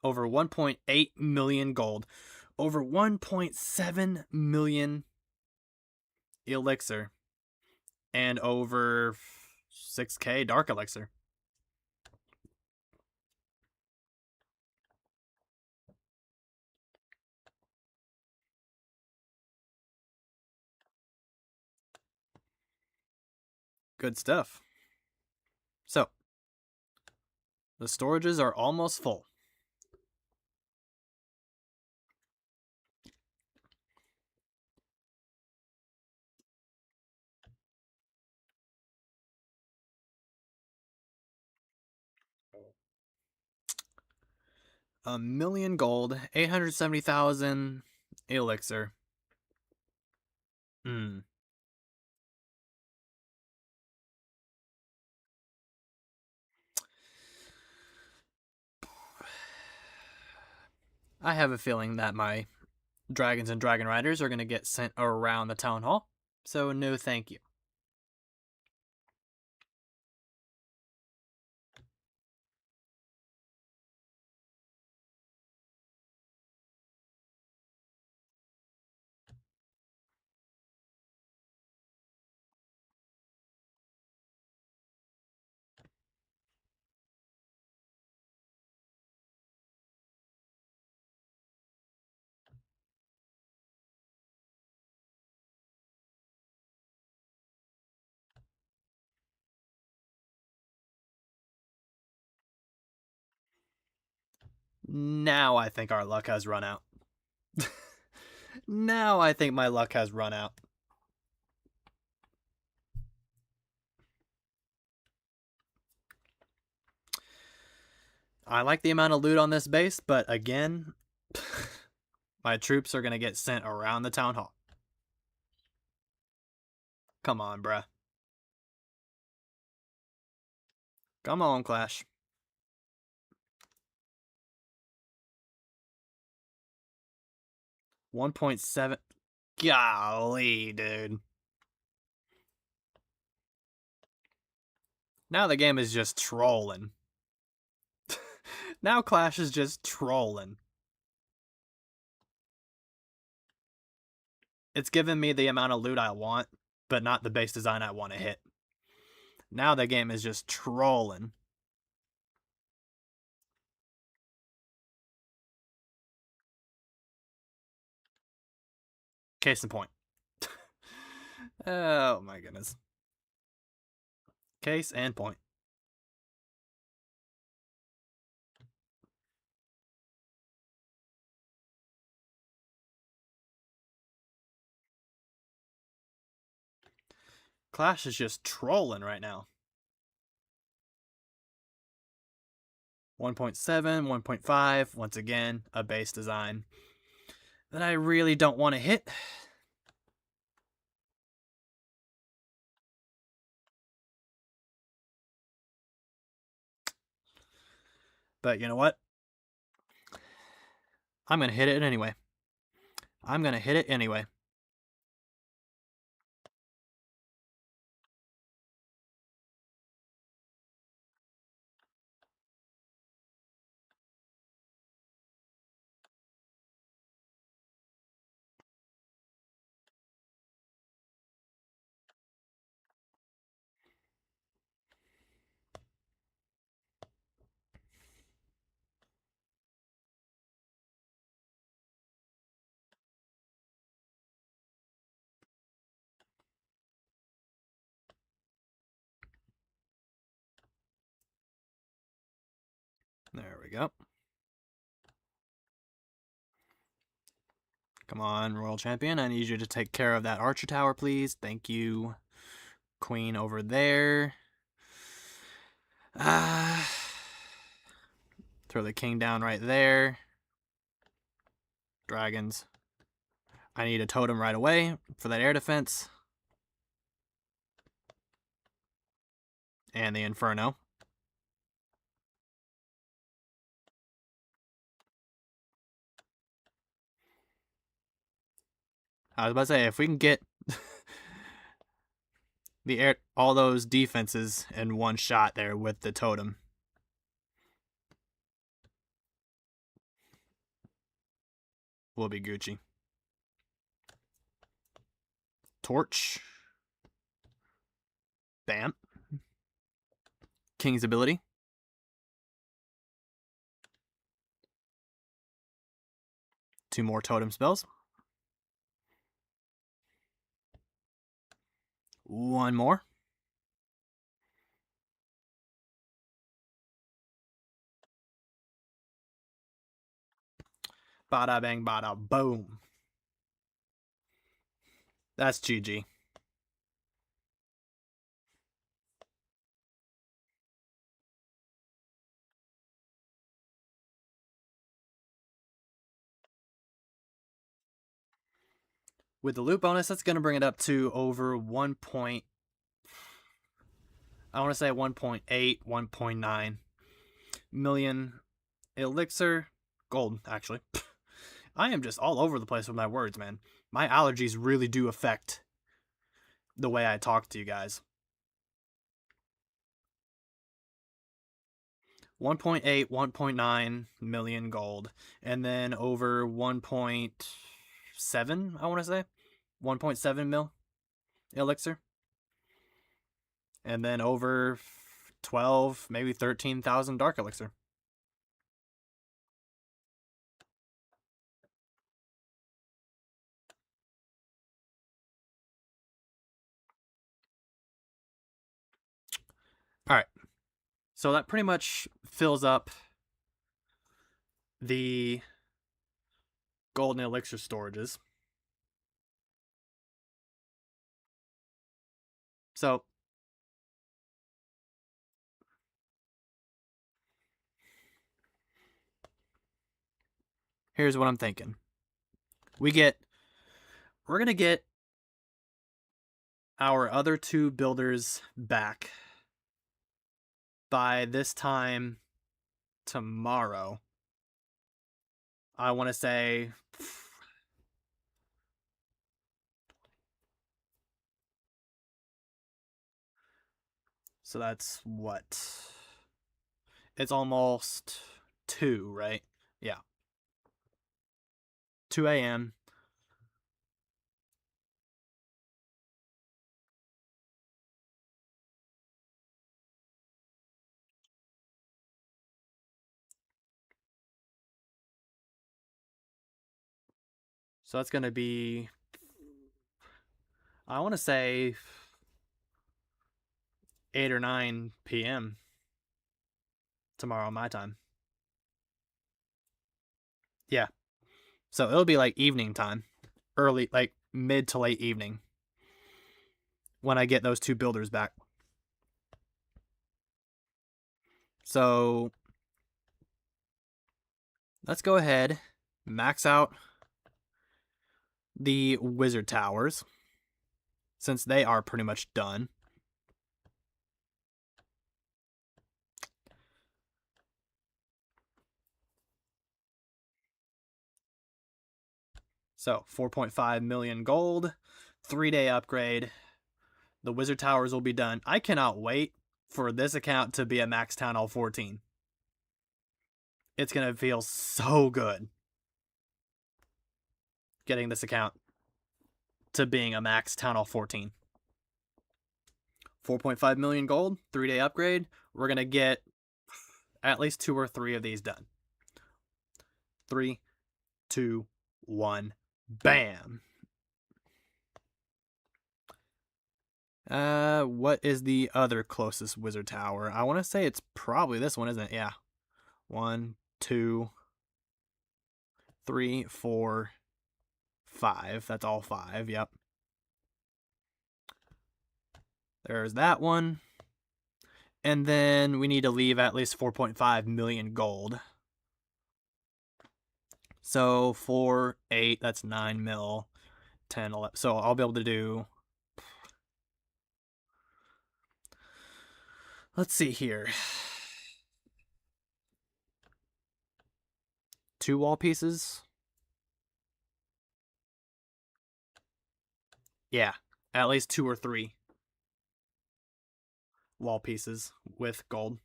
over 1.8 million gold, over 1.7 million elixir, and over 6k dark elixir. Good stuff. So, the storages are almost full. A million gold, 870,000 elixir. I have a feeling that my dragons and dragon riders are going to get sent around the town hall. So no thank you. Now I think our luck has run out. Now I think my luck has run out. I like the amount of loot on this base, but again, my troops are going to get sent around the town hall. Come on, bruh. Come on, Clash. 1.7. Golly, dude. Now the game is just trolling. Now Clash is just trolling. It's giving me the amount of loot I want, but not the base design I want to hit. Now the game is just trolling. Case in point. Oh my goodness. Case and point. Clash is just trolling right now. 1.7, 1.5, once again, a base design that I really don't want to hit. But you know what? I'm going to hit it anyway. I'm going to hit it anyway. There we go. Come on, Royal Champion. I need you to take care of that Archer Tower, please. Thank you. Queen over there. Throw the king down right there. Dragons. I need a totem right away for that air defense. And the Inferno. I was about to say, if we can get the air, all those defenses in one shot there with the totem. We'll be Gucci. Torch. Bam. King's ability. Two more totem spells. One more. Bada bang, bada boom. That's GG. With the loot bonus, that's going to bring it up to over 1. I want to say 1.8, 1.9 million elixir. Gold, actually. I am just all over the place with my words, man. My allergies really do affect the way I talk to you guys. 1.8, 1.9 million gold. And then over 1.7, I want to say. 1.7 mil elixir. And then over 12, maybe 13,000 dark elixir. All right. So that pretty much fills up the golden elixir storages. So here's what I'm thinking. We're going to get our other two builders back by this time tomorrow. I want to say so that's what? It's almost 2, right? Yeah. 2 a.m. So that's going to be, I want to say 8 or 9 p.m. tomorrow, my time. Yeah. So it'll be like evening time, early, like mid to late evening when I get those 2 builders back. So let's go ahead, max out the wizard towers since they are pretty much done. So 4.5 million gold, 3-day upgrade. The wizard towers will be done. I cannot wait for this account to be a max town hall 14. It's going to feel so good getting this account to being a max town hall 14. 4.5 million gold, 3-day upgrade. We're going to get at least 2 or 3 of these done. 3, 2, 1, bam. What is the other closest wizard tower? I want to say it's probably this one, isn't it? Yeah. 1, 2, 3, 4, 5. That's all 5. Yep. There's that one. And then we need to leave at least 4.5 million gold. So 4, 8, that's 9 mil, 10, 11. So I'll be able to do, let's see here. 2 wall pieces. Yeah, at least 2 or 3 wall pieces with gold.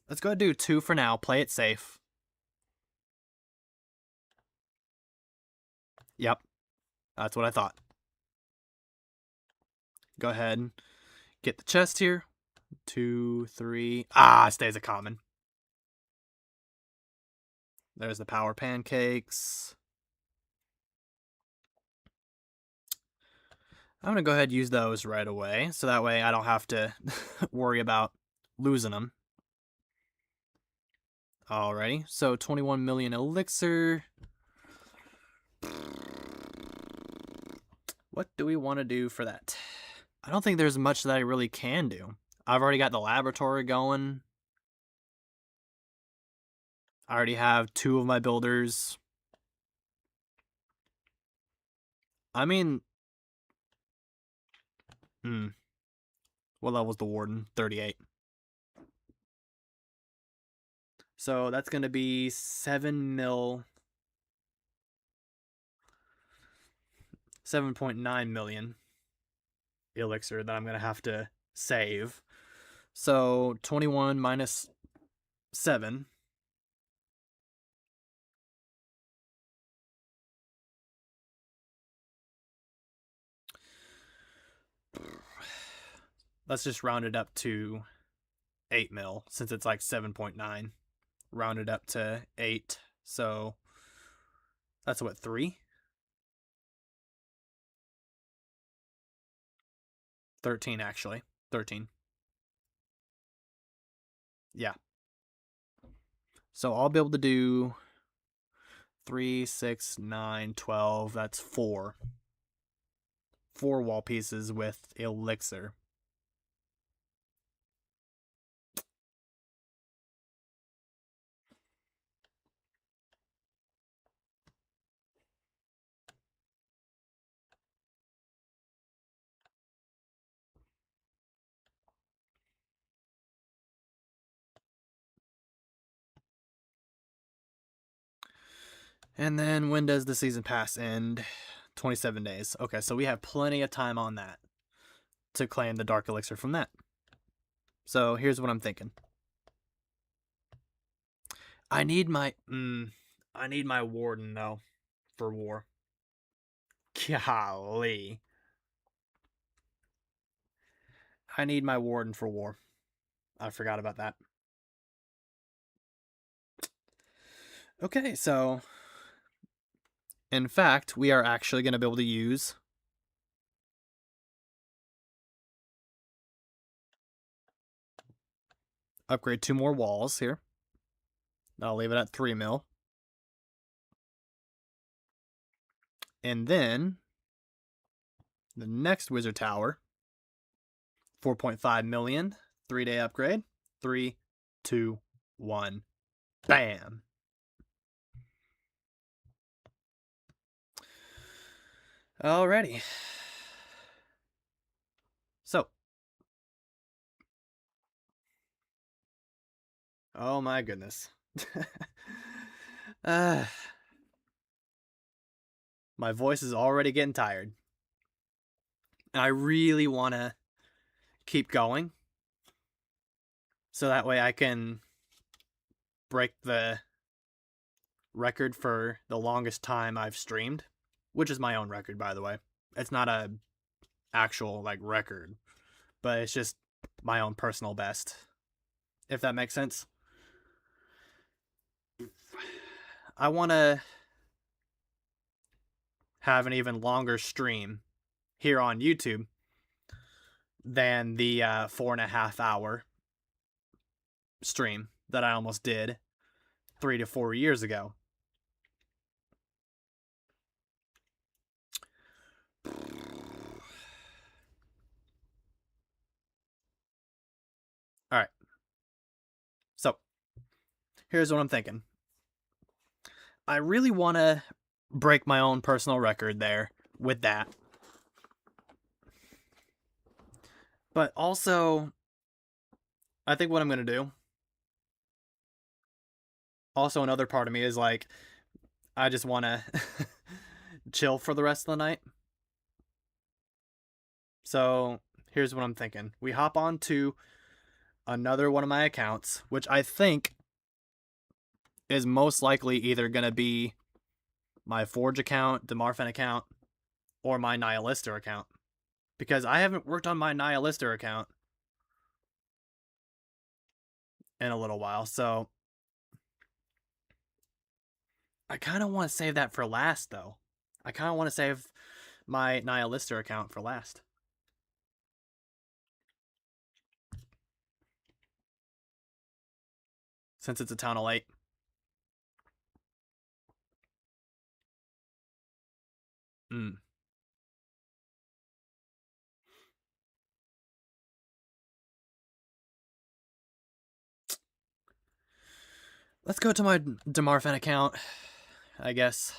Let's go do 2 for now. Play it safe. Yep, that's what I thought. Go ahead and get the chest here. 2, 3. Ah, it stays a common. There's the power pancakes. I'm going to go ahead and use those right away, so that way I don't have to worry about losing them. Alrighty, so 21 million elixir. What do we want to do for that? I don't think there's much that I really can do. I've already got the laboratory going. I already have 2 of my builders. I mean, what level's the warden? 38. So that's going to be 7 mil. 7.9 million elixir that I'm going to have to save. So 21 minus 7. Let's just round it up to 8 mil since it's like 7.9. Round it up to 8. So that's what, 3? 13 actually. 13. Yeah. So I'll be able to do 3, 6, 9, 12. That's 4. 4 wall pieces with elixir. And then when does the season pass end? 27 days. Okay, so we have plenty of time on that to claim the dark elixir from that. So here's what I'm thinking. I need my warden though for war. Golly. I need my warden for war. I forgot about that. Okay, so In fact, we are actually going to be able to use upgrade 2 more walls here. I'll leave it at 3 mil. And then the next wizard tower, 4.5 million, 3-day upgrade. 3, 2, 1, bam. Alrighty. So. Oh my goodness. My voice is already getting tired. And I really want to keep going. So that way I can break the record for the longest time I've streamed, which is my own record, by the way. It's not a actual like record, but it's just my own personal best, if that makes sense. I want to have an even longer stream here on YouTube than the 4.5 hour stream that I almost did 3 to 4 years ago. All right. So, here's what I'm thinking. I really want to break my own personal record there with that. But also, I think what I'm going to do, also another part of me is like, I just want to chill for the rest of the night. So here's what I'm thinking. We hop on to another one of my accounts, which I think is most likely either going to be my Forge account, Demarfen account, or my Nihilister account. Because I haven't worked on my Nihilister account in a little while, so I kind of want to save that for last, though. I kind of want to save my Nihilister account for last. Since it's a Town of Light. Let's go to my Demarfen account, I guess.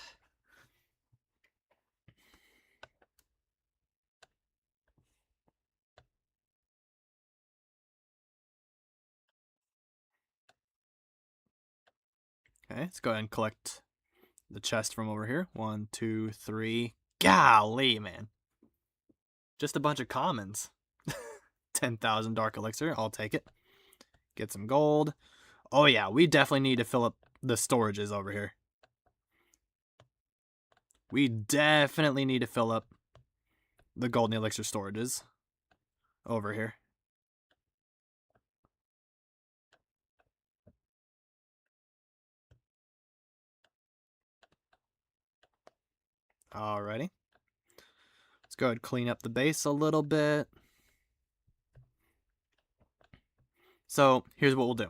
Okay, let's go ahead and collect the chest from over here. 1, 2, 3. Golly, man. Just a bunch of commons. 10,000 Dark Elixir. I'll take it. Get some gold. Oh, yeah. We definitely need to fill up the storages over here. We definitely need to fill up the Golden Elixir storages over here. Alrighty. Let's go ahead and clean up the base a little bit. So here's what we'll do.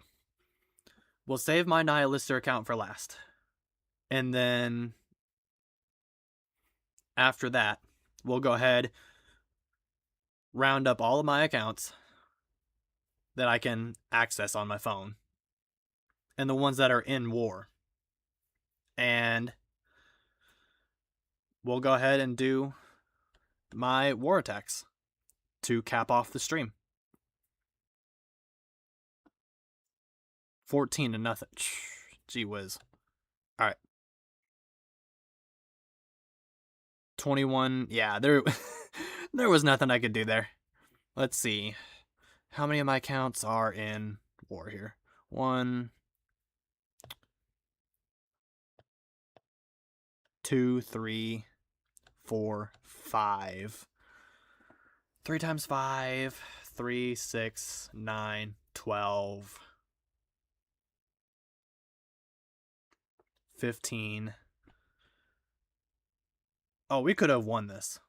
We'll save my Nihilister account for last. And then after that, we'll go ahead, round up all of my accounts that I can access on my phone. And the ones that are in war. And we'll go ahead and do my war attacks to cap off the stream. 14-0. Gee whiz. All right. 21. Yeah, there was nothing I could do there. Let's see. How many of my accounts are in war here? 1, 2, 3, 4, 5. 3 times 5. 3, 6, 9, 12. 15. Oh, we could have won this.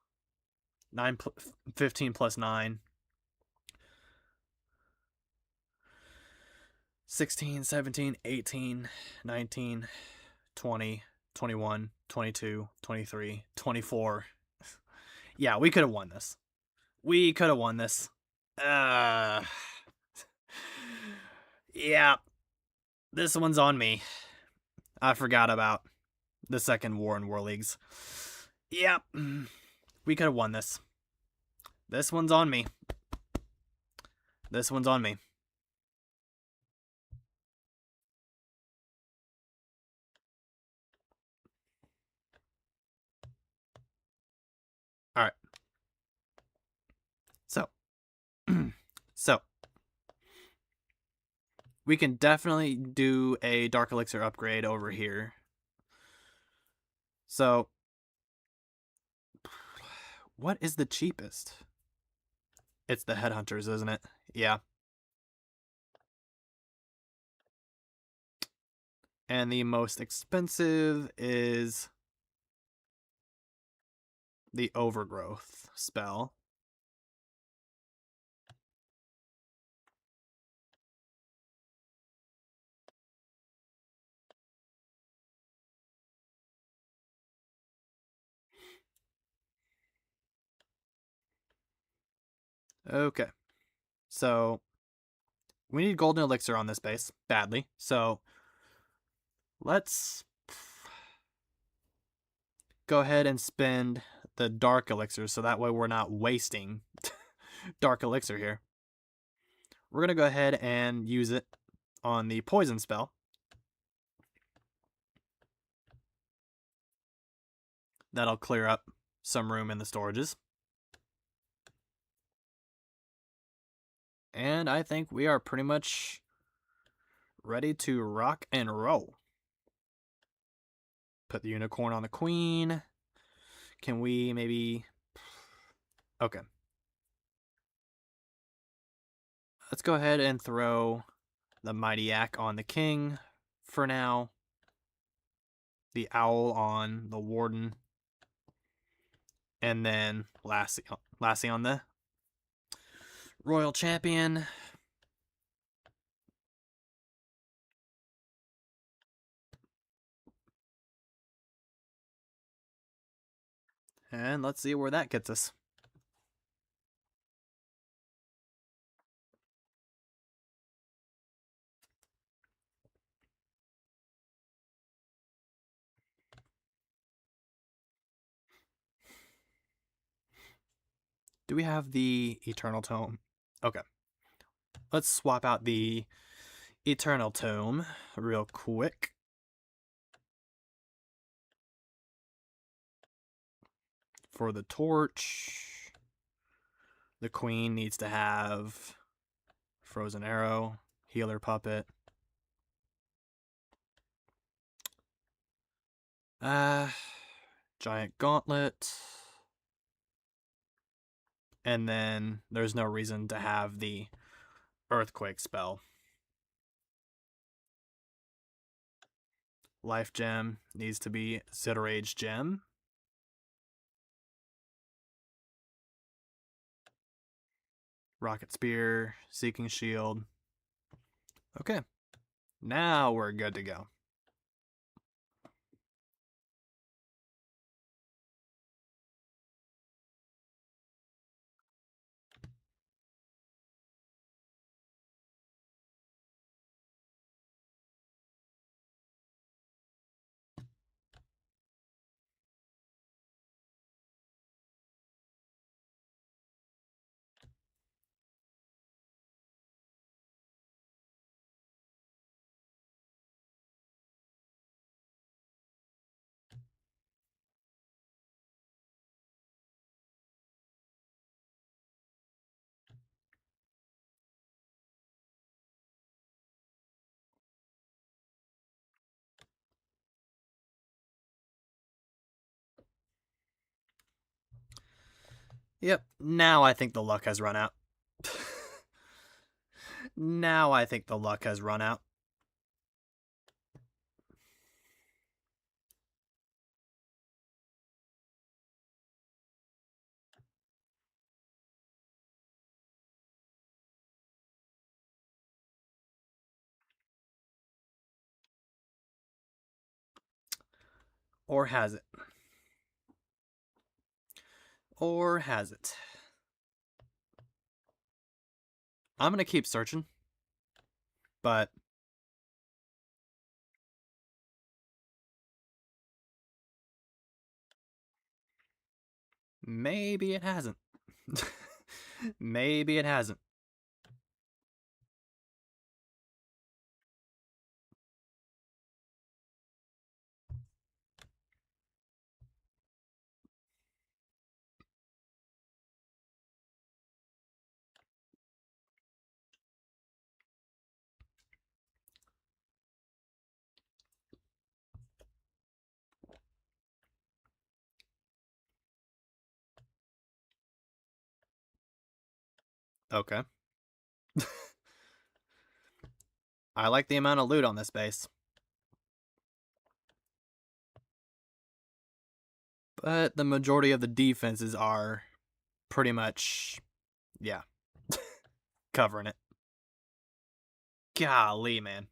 15 plus 9. 16, 17, 18, 19, 20, 21, 22, 23, 24. Yeah, we could have won this. We could have won this. Yeah. This one's on me. I forgot about the second war in War Leagues. Yep. We could have won this. This one's on me. This one's on me. All right. So we can definitely do a Dark Elixir upgrade over here. So what is the cheapest? It's the Headhunters, isn't it? Yeah. And the most expensive is the Overgrowth spell. Okay. So we need Golden Elixir on this base badly. So let's go ahead and spend the Dark Elixir so that way we're not wasting Dark Elixir here. We're going to go ahead and use it on the Poison spell. That'll clear up some room in the storages. And I think we are pretty much ready to rock and roll. Put the Unicorn on the Queen. Can we maybe... Okay. Let's go ahead and throw the Mighty Yak on the King for now. The Owl on the Warden. And then Lassie on the Royal Champion. And let's see where that gets us. Do we have the Eternal Tome? Okay. Let's swap out the Eternal Tome real quick. For the Torch, the Queen needs to have Frozen Arrow, Healer Puppet. Giant Gauntlet. And then there's no reason to have the Earthquake spell. Life Gem needs to be Zitterage Gem. Rocket Spear, Seeking Shield. Okay. Now we're good to go. Yep, now I think the luck has run out. Now I think the luck has run out. Or has it? Or has it? I'm gonna keep searching. But maybe it hasn't. Maybe it hasn't. Okay. I like the amount of loot on this base. But the majority of the defenses are pretty much, yeah, covering it. Golly, man.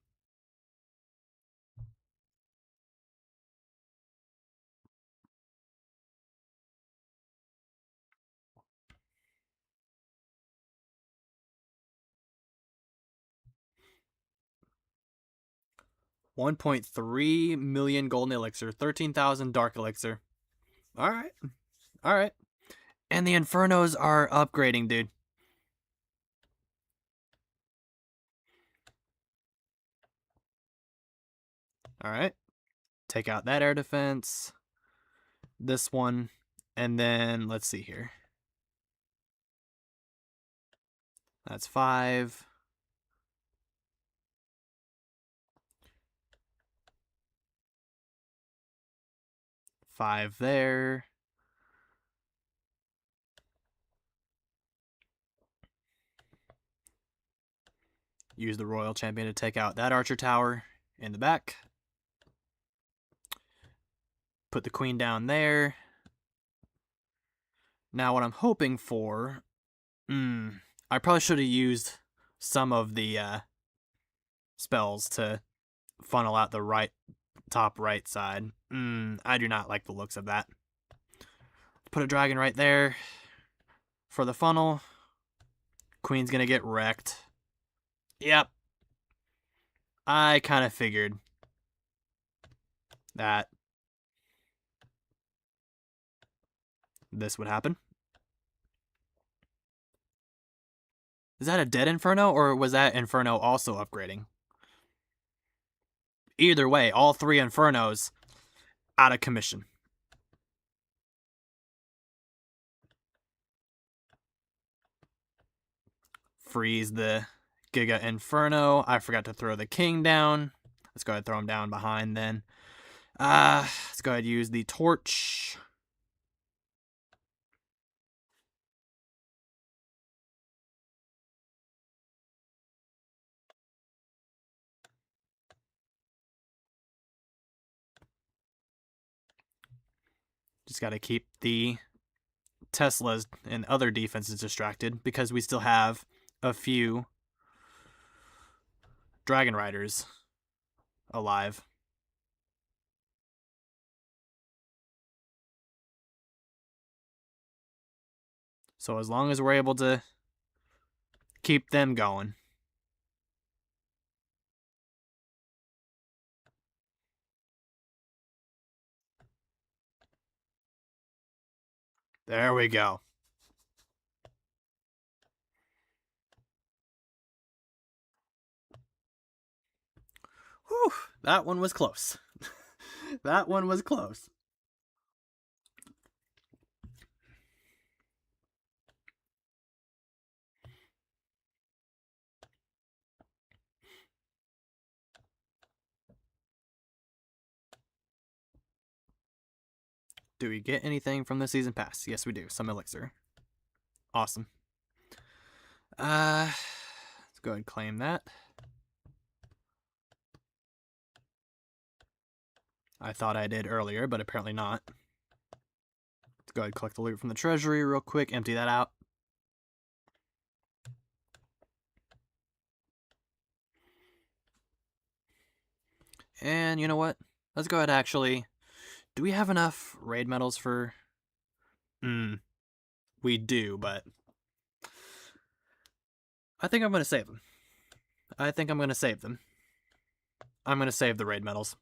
$1.3 million golden elixir, 13,000 dark elixir. All right. All right. And the Infernos are upgrading, dude. All right. Take out that air defense. This one. And then let's see here. That's 5. Five there. Use the Royal Champion to take out that archer tower in the back. Put the queen down there. Now what I'm hoping for... I probably should have used some of the spells to funnel out the top right side. I do not like the looks of that. Put a dragon right there for the funnel. Queen's gonna get wrecked. Yep. I kind of figured that this would happen. Is that a dead Inferno, or was that Inferno also upgrading? Either way, all 3 Infernos out of commission. Freeze the Giga Inferno. I forgot to throw the king down. Let's go ahead and throw him down behind then. Let's go ahead and use the torch. Just got to keep the Teslas and other defenses distracted because we still have a few Dragon Riders alive. So as long as we're able to keep them going. There we go. Whew, that one was close. That one was close. Do we get anything from the season pass? Yes, we do. Some elixir. Awesome. Let's go ahead and claim that. I thought I did earlier, but apparently not. Let's go ahead and collect the loot from the treasury real quick. Empty that out. And you know what? Let's go ahead and actually Do we have enough raid medals for... We do, but... I think I'm going to save them. I'm going to save the raid medals.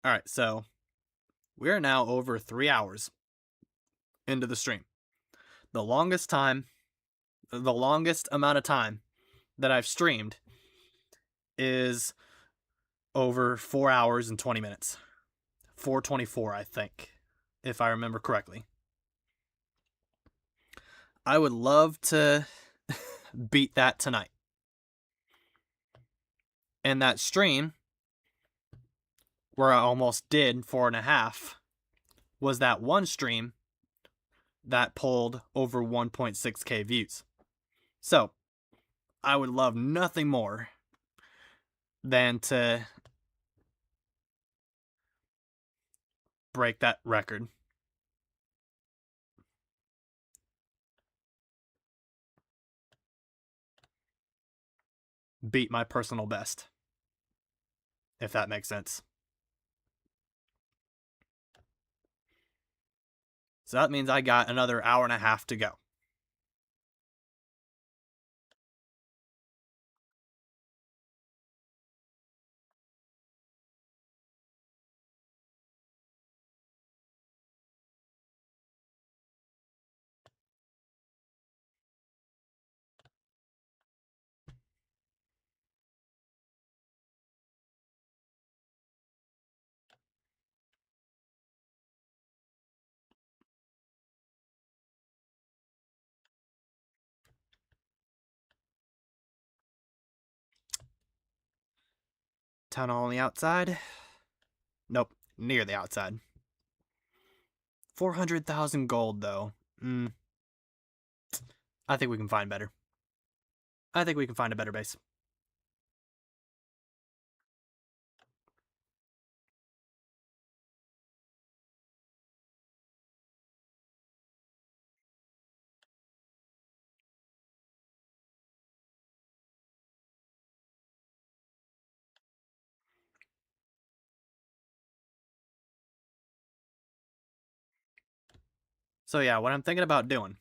Alright, so... we're now over 3 hours into the stream. The longest amount of time that I've streamed is over 4 hours and 20 minutes. 4:24, I think, if I remember correctly. I would love to beat that tonight. And that stream, where I almost did 4.5, was that one stream that pulled over 1.6k views. So, I would love nothing more than to break that record. Beat my personal best, if that makes sense. So that means I got another hour and a half to go. Town hall on the outside. Nope, near the outside. 400,000 gold, though. I think we can find better. I think we can find a better base. So yeah, what I'm thinking about doing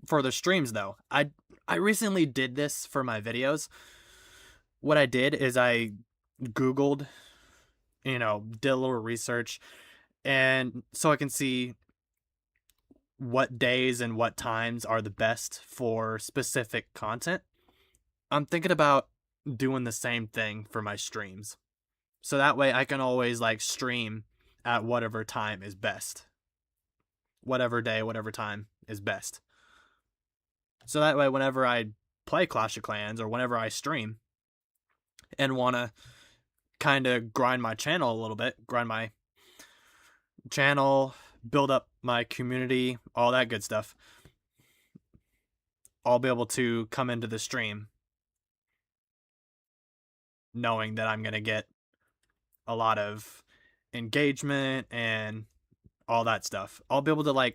for the streams, though, I recently did this for my videos. What I did is I Googled, did a little research, and so I can see what days and what times are the best for specific content. I'm thinking about doing the same thing for my streams. So that way I can always stream at whatever time is best. Whatever day, whatever time is best. So that way whenever I play Clash of Clans or whenever I stream and want to kind of grind my channel a little bit, build up my community, all that good stuff, I'll be able to come into the stream knowing that I'm going to get a lot of engagement and all that stuff. I'll be able to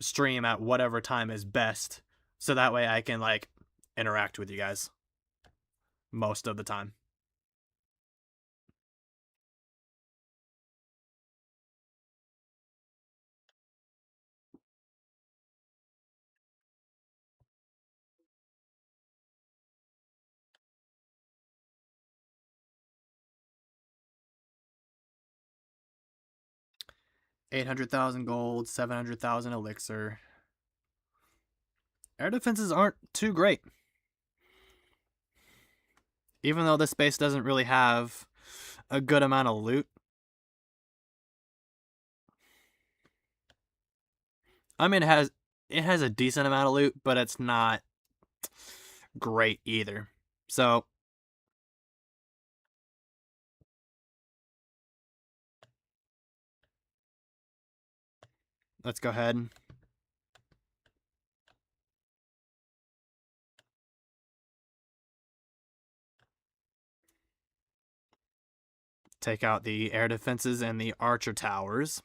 stream at whatever time is best, so that way I can interact with you guys most of the time. $800,000 gold, 700,000 elixir. Air defenses aren't too great. Even though this base doesn't really have a good amount of loot. I mean, it has a decent amount of loot, but it's not great either. So let's go ahead. Take out the air defenses and the archer towers.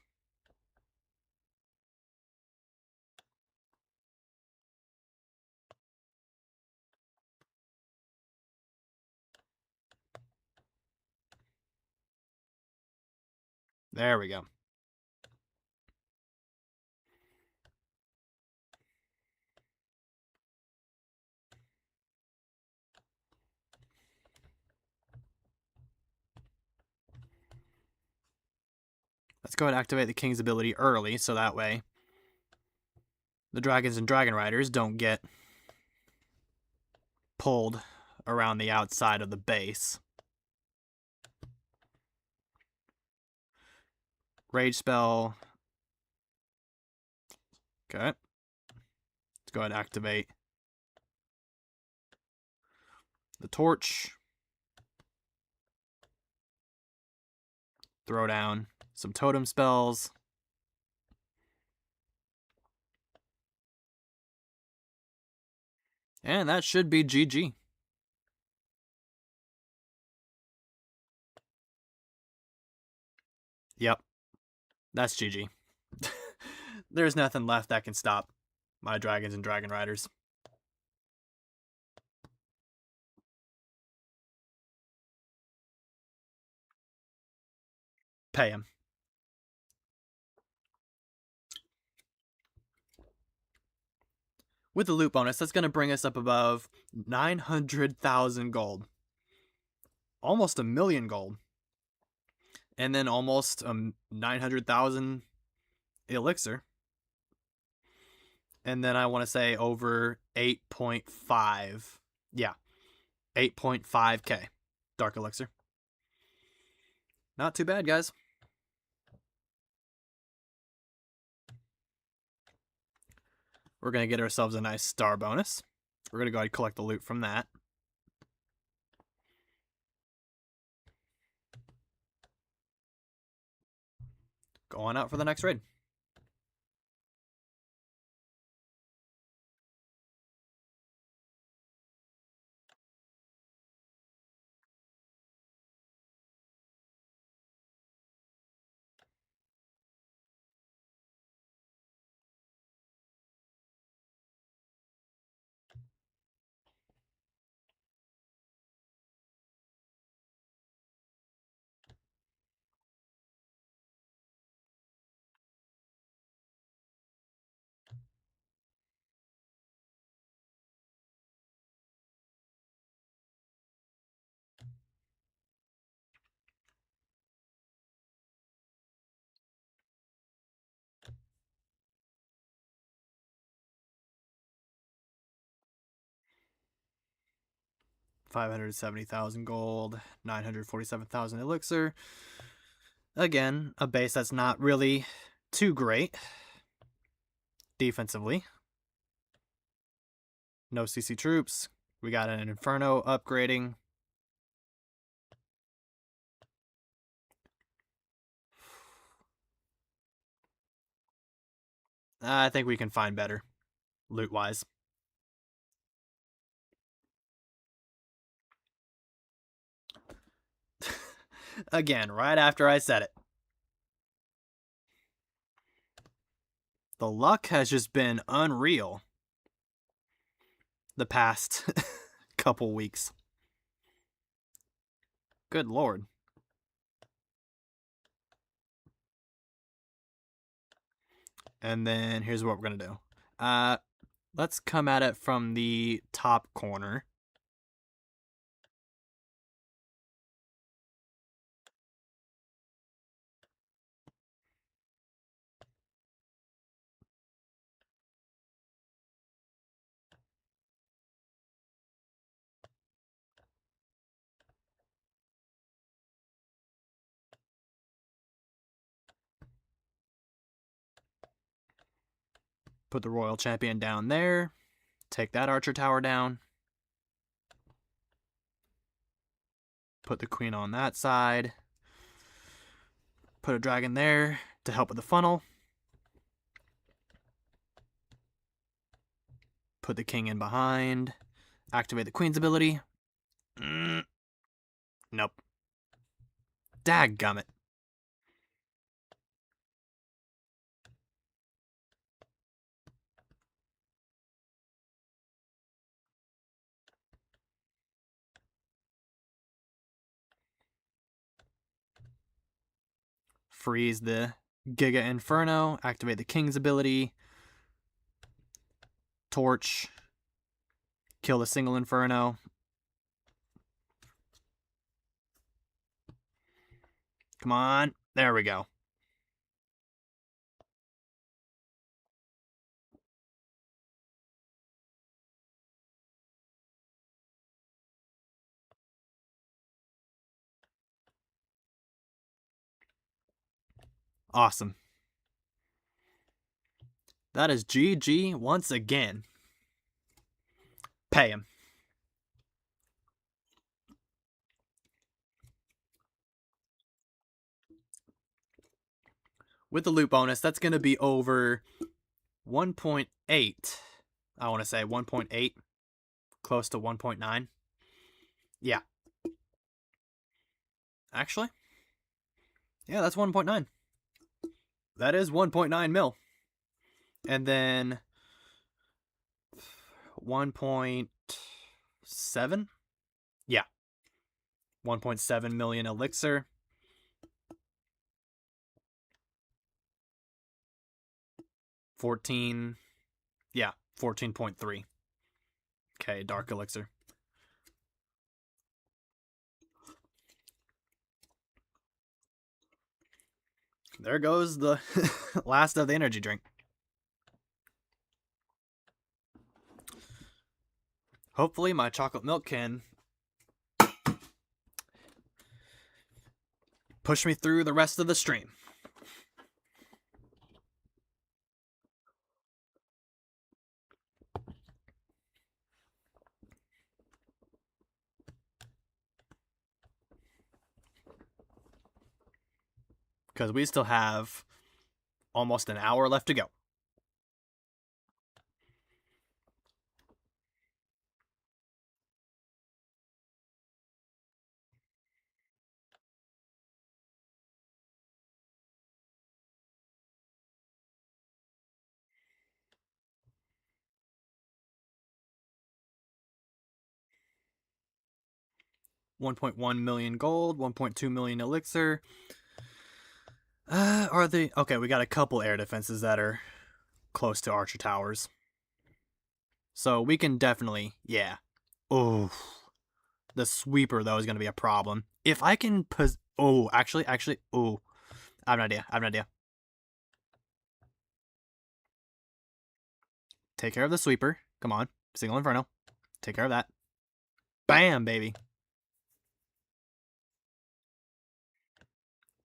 There we go. Let's go ahead and activate the King's ability early, so that way the Dragons and Dragon Riders don't get pulled around the outside of the base. Rage spell. Okay. Let's go ahead and activate the torch. Throw down some totem spells. And that should be GG. Yep. That's GG. There's nothing left that can stop my Dragons and Dragon Riders. Pay him. With the loot bonus, that's going to bring us up above 900,000 gold. Almost 1,000,000 gold. And then almost 900,000 elixir. And then I want to say over 8.5. Yeah. 8.5k dark elixir. Not too bad, guys. We're going to get ourselves a nice star bonus. We're going to go ahead and collect the loot from that. Go on out for the next raid. $570,000 gold, 947,000 elixir. Again, a base that's not really too great defensively. No CC troops. We got an Inferno upgrading. I think we can find better, loot-wise. Again, right after I said it. The luck has just been unreal the past couple weeks. Good lord. And then here's what we're going to do. Let's come at it from the top corner. Put the Royal Champion down there. Take that Archer Tower down. Put the Queen on that side. Put a dragon there to help with the funnel. Put the King in behind. Activate the Queen's ability. Nope. Dadgummit. freeze the Giga Inferno, activate the King's ability, torch, kill the single Inferno. Come on. There we go. Awesome. That is GG once again. Pay him. With the loot bonus, that's going to be over 1.8. I want to say 1.8. Close to 1.9. Yeah. Actually, yeah, that's 1.9. That is 1.9 mil. And then 1.7? Yeah. 1.7 million elixir. 14. Yeah, 14.3. Okay, dark elixir. There goes the last of the energy drink. Hopefully my chocolate milk can push me through the rest of the stream. Because we still have almost an hour left to go. $1.1 million gold, 1.2 million elixir. Are they okay? We got a couple air defenses that are close to Archer Towers, so we can definitely, yeah. Oh, the sweeper though is gonna be a problem. If I can actually, oh, I have an idea. Take care of the sweeper. Come on, single Inferno. Take care of that. Bam, baby.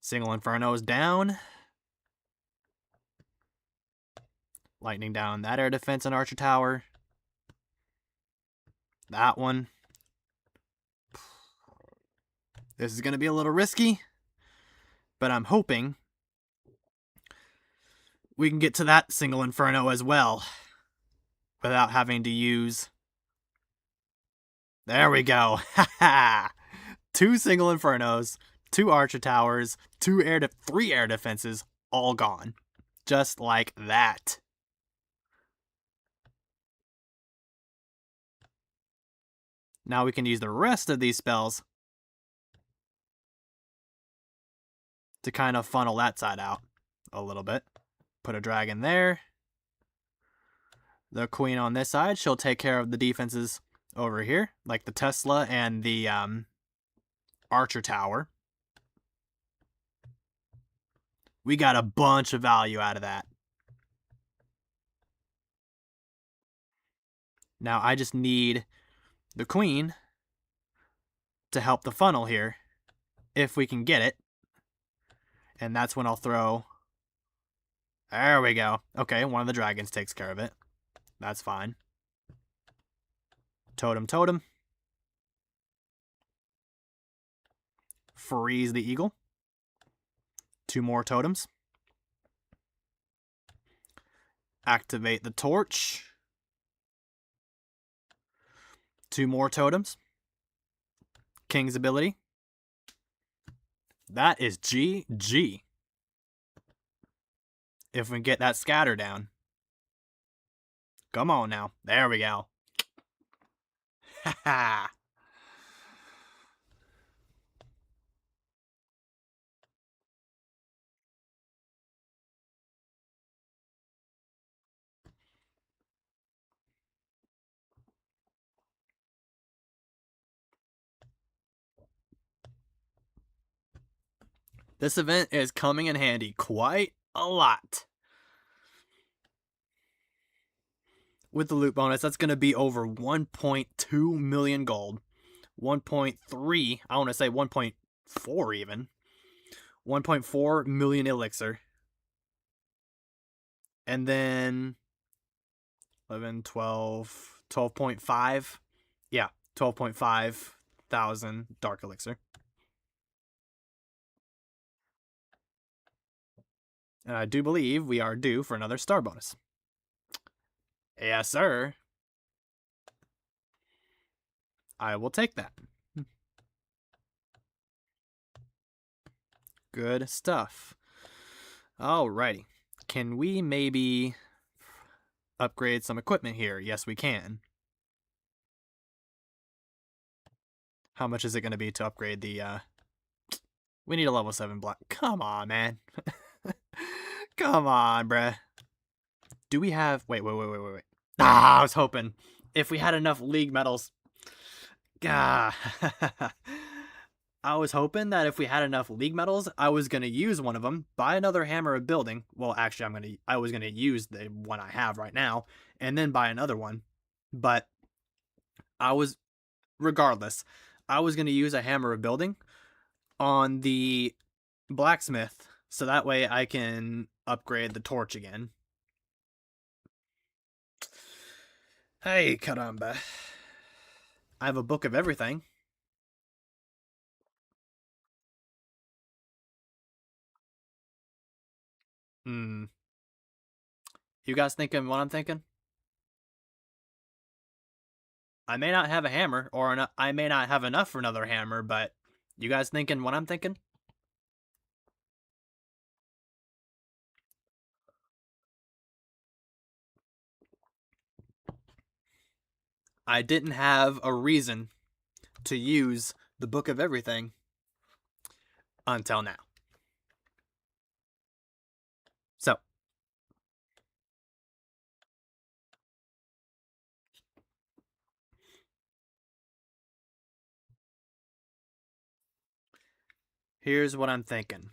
Single Inferno is down. Lightning down that air defense on Archer Tower. That one. This is going to be a little risky, but I'm hoping we can get to that single Inferno as well without having to use... There we go. Ha 2 single Infernos, 2 Archer Towers, 3 air defenses, all gone. Just like that. Now we can use the rest of these spells to kind of funnel that side out a little bit. Put a dragon there. The queen on this side, she'll take care of the defenses over here, like the Tesla and the Archer Tower. We got a bunch of value out of that. Now I just need the queen to help the funnel here, if we can get it. And that's when I'll throw... There we go. Okay, one of the dragons takes care of it. That's fine. Totem. Freeze the eagle. 2 more totems. Activate the torch. 2 more totems. King's ability. That is GG. If we can get that scatter down. Come on now. There we go. Ha ha. This event is coming in handy quite a lot. With the loot bonus, that's going to be over 1.2 million gold. 1.3, I want to say 1.4 even. 1.4 million elixir. And then 11, 12, 12.5. Yeah, 12.5 thousand dark elixir. And I do believe we are due for another star bonus. Yes, sir. I will take that. Good stuff. Alrighty. Can we maybe upgrade some equipment here? Yes, we can. How much is it going to be to upgrade the, We need a level 7 block. Come on, man. Come on, bruh. Do we have... Wait. Ah, I was hoping. If we had enough league medals... Gah. I was hoping that if we had enough league medals, I was going to use one of them, buy another hammer of building. Well, actually, I was going to use the one I have right now, and then buy another one. But regardless, I was going to use a hammer of building on the blacksmith, so that way I can upgrade the torch again. Hey, caramba. I have a book of everything. You guys thinking what I'm thinking? I may not have a hammer, or I may not have enough for another hammer, but you guys thinking what I'm thinking? I didn't have a reason to use the book of everything until now. So, here's what I'm thinking.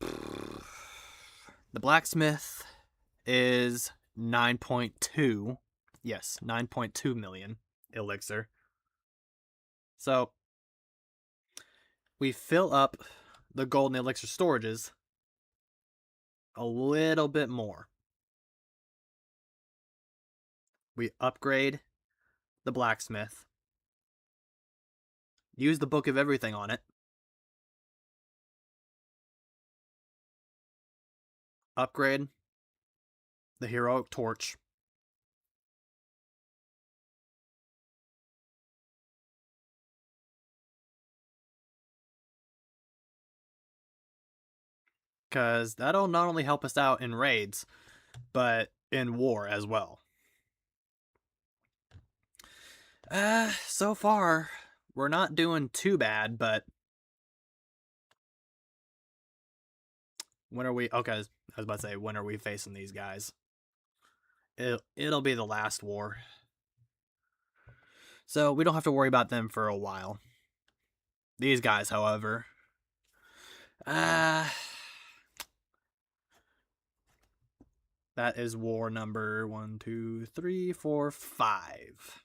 The blacksmith is 9.2. Yes, 9.2 million elixir. So, we fill up the golden elixir storages a little bit more. We upgrade the blacksmith. Use the book of everything on it. Upgrade the heroic torch. Because that'll not only help us out in raids, but in war as well. So far, we're not doing too bad, but... When are we... Okay, I was about to say, when are we facing these guys? It'll be the last war. So we don't have to worry about them for a while. These guys, however... that is war number 1, 2, 3, 4, 5.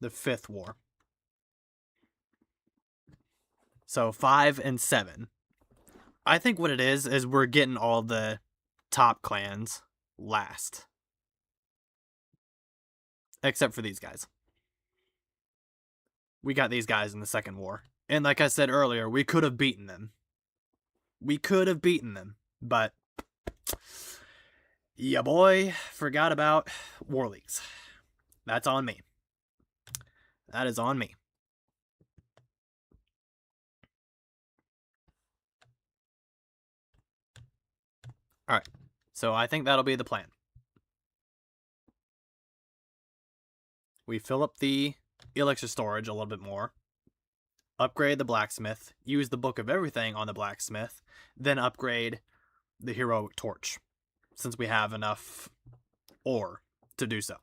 The 5th war. So 5 and 7. I think what it is we're getting all the top clans last. Except for these guys. We got these guys in the 2nd war. And like I said earlier, we could have beaten them. But... yeah, boy, forgot about war leagues. That's on me. That is on me. Alright, so I think that'll be the plan. We fill up the elixir storage a little bit more. Upgrade the blacksmith. Use the book of everything on the blacksmith. Then upgrade the heroic torch, since we have enough ore to do so.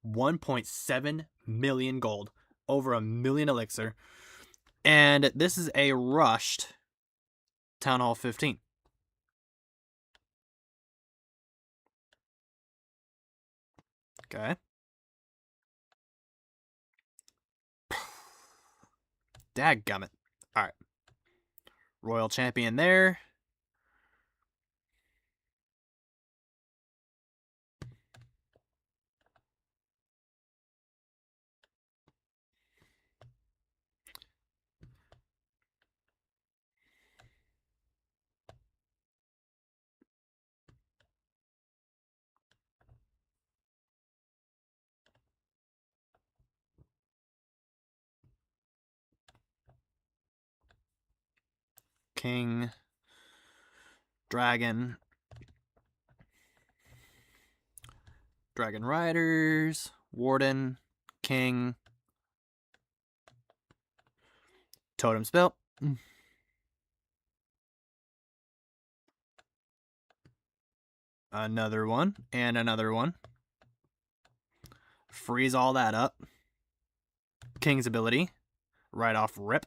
1.7 million gold. over 1 million elixir. And this is a rushed Town Hall 15. Okay. Dadgummit. Alright. Royal Champion there. King. Dragon. Dragon Riders. Warden. King. Totem Spell. Another one. And another one. Freeze all that up. King's ability. Right off rip.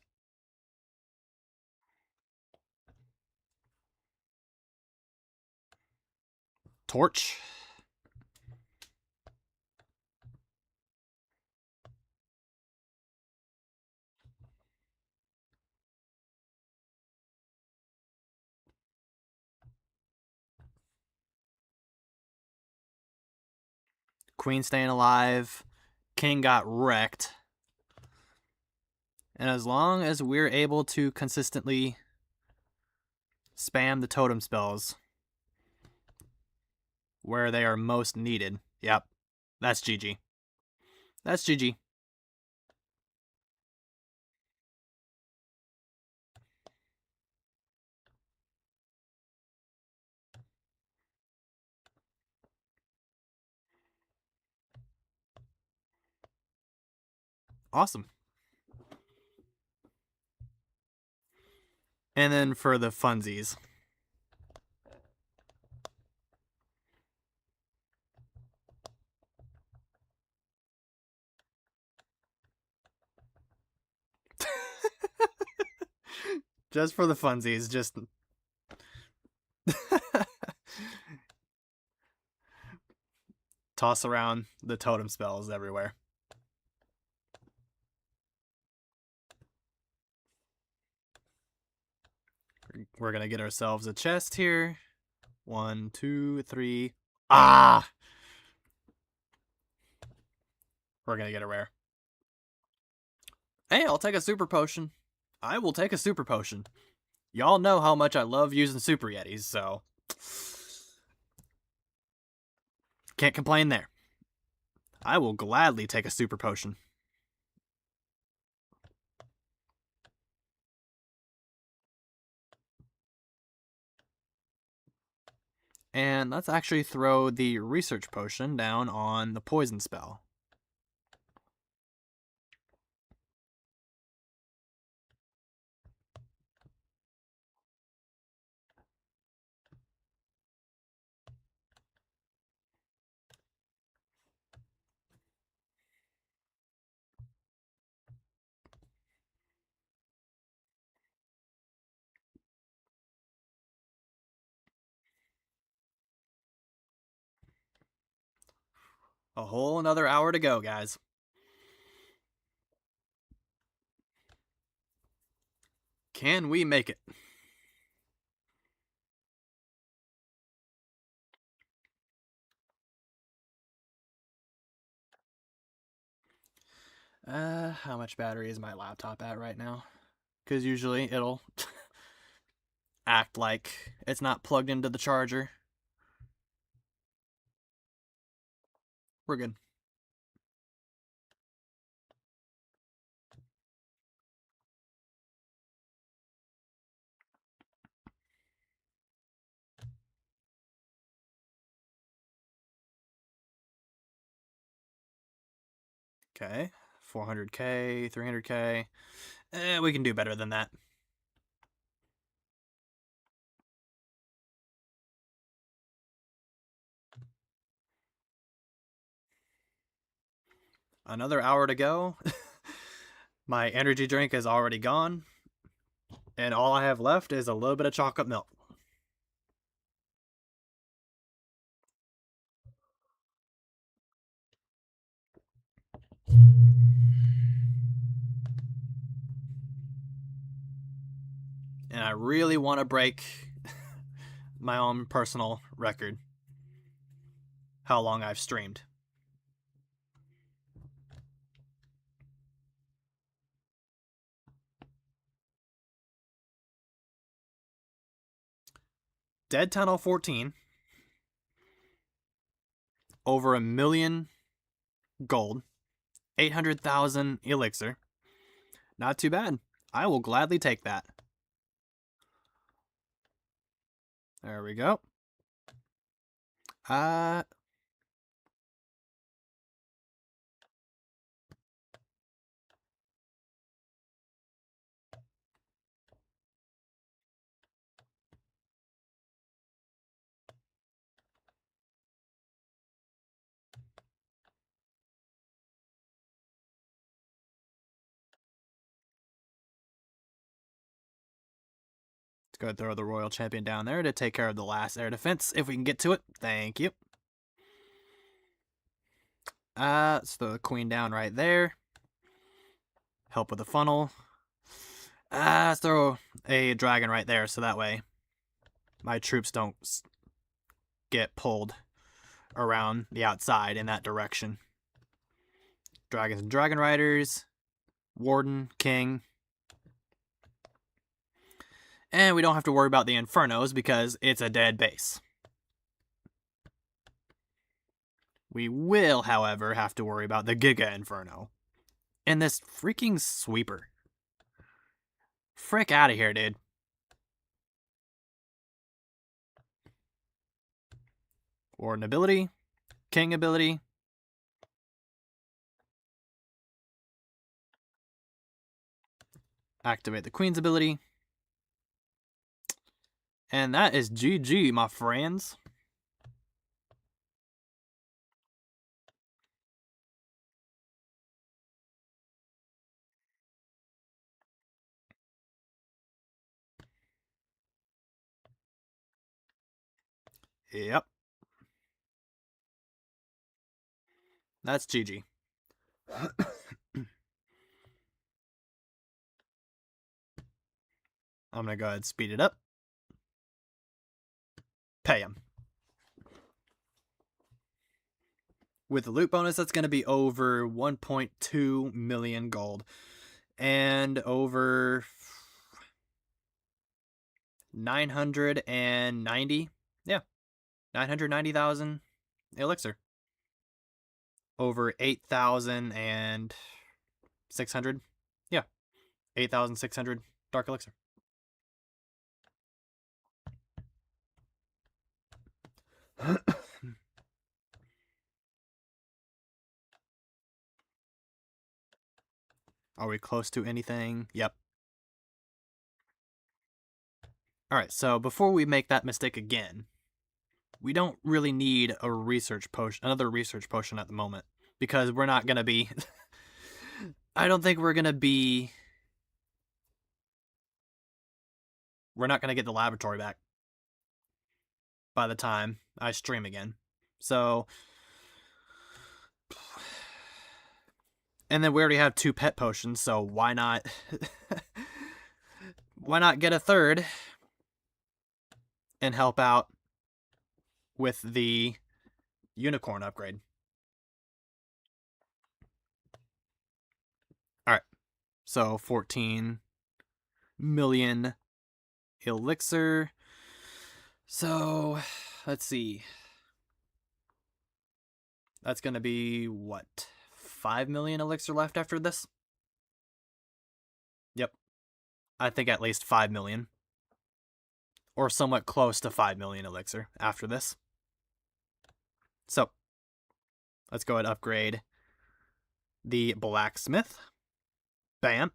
Torch. Queen staying alive. King got wrecked. And as long as we're able to consistently spam the totem spells where they are most needed, yep, that's GG. That's GG. Awesome. And then for the funsies. Just for the funsies, just toss around the totem spells everywhere. We're gonna get ourselves a chest here. 1, 2, 3. Ah! We're gonna get a rare. Hey, I'll take a super potion. I will take a super potion. Y'all know how much I love using super yetis, so can't complain there. I will gladly take a super potion. And let's actually throw the research potion down on the poison spell. A whole another hour to go, guys. Can we make it? How much battery is my laptop at right now? Because usually it'll act like it's not plugged into the charger. We're good. Okay, 400k, 300k. We can do better than that. Another hour to go. My energy drink is already gone. And all I have left is a little bit of chocolate milk. And I really want to break my own personal record. How long I've streamed. Dead Tunnel 14. Over 1 million gold. 800,000 elixir. Not too bad. I will gladly take that. There we go. Let's go ahead and throw the Royal Champion down there to take care of the last air defense, if we can get to it. Thank you. Let's throw the Queen down right there. Help with the funnel. Let's throw a dragon right there, so that way my troops don't get pulled around the outside in that direction. Dragons and dragon riders. Warden, king. And we don't have to worry about the Infernos because it's a dead base. We will, however, have to worry about the Giga Inferno. And this freaking sweeper. Frick out of here, dude. Warden ability. King ability. Activate the Queen's ability. And that is GG, my friends. Yep. That's GG. I'm going to go ahead and speed it up. Pay him. With the loot bonus, that's going to be over 1.2 million gold. And over 990. Yeah. 990,000 elixir. Over 8,600. Yeah. 8,600 dark elixir. Are we close to anything? Yep. Alright, so before we make that mistake again, we don't really need a research potion, another research potion at the moment, because we're not going to be... I don't think we're going to be... We're not going to get the laboratory back by the time I stream again. So... And then we already have 2 pet potions, so why not... why not get a third and help out with the unicorn upgrade? Alright, so 14 million elixir. So, let's see. That's going to be, what, 5 million elixir left after this? Yep. I think at least 5 million. Or somewhat close to 5 million elixir after this. So, let's go ahead and upgrade the blacksmith. Bam.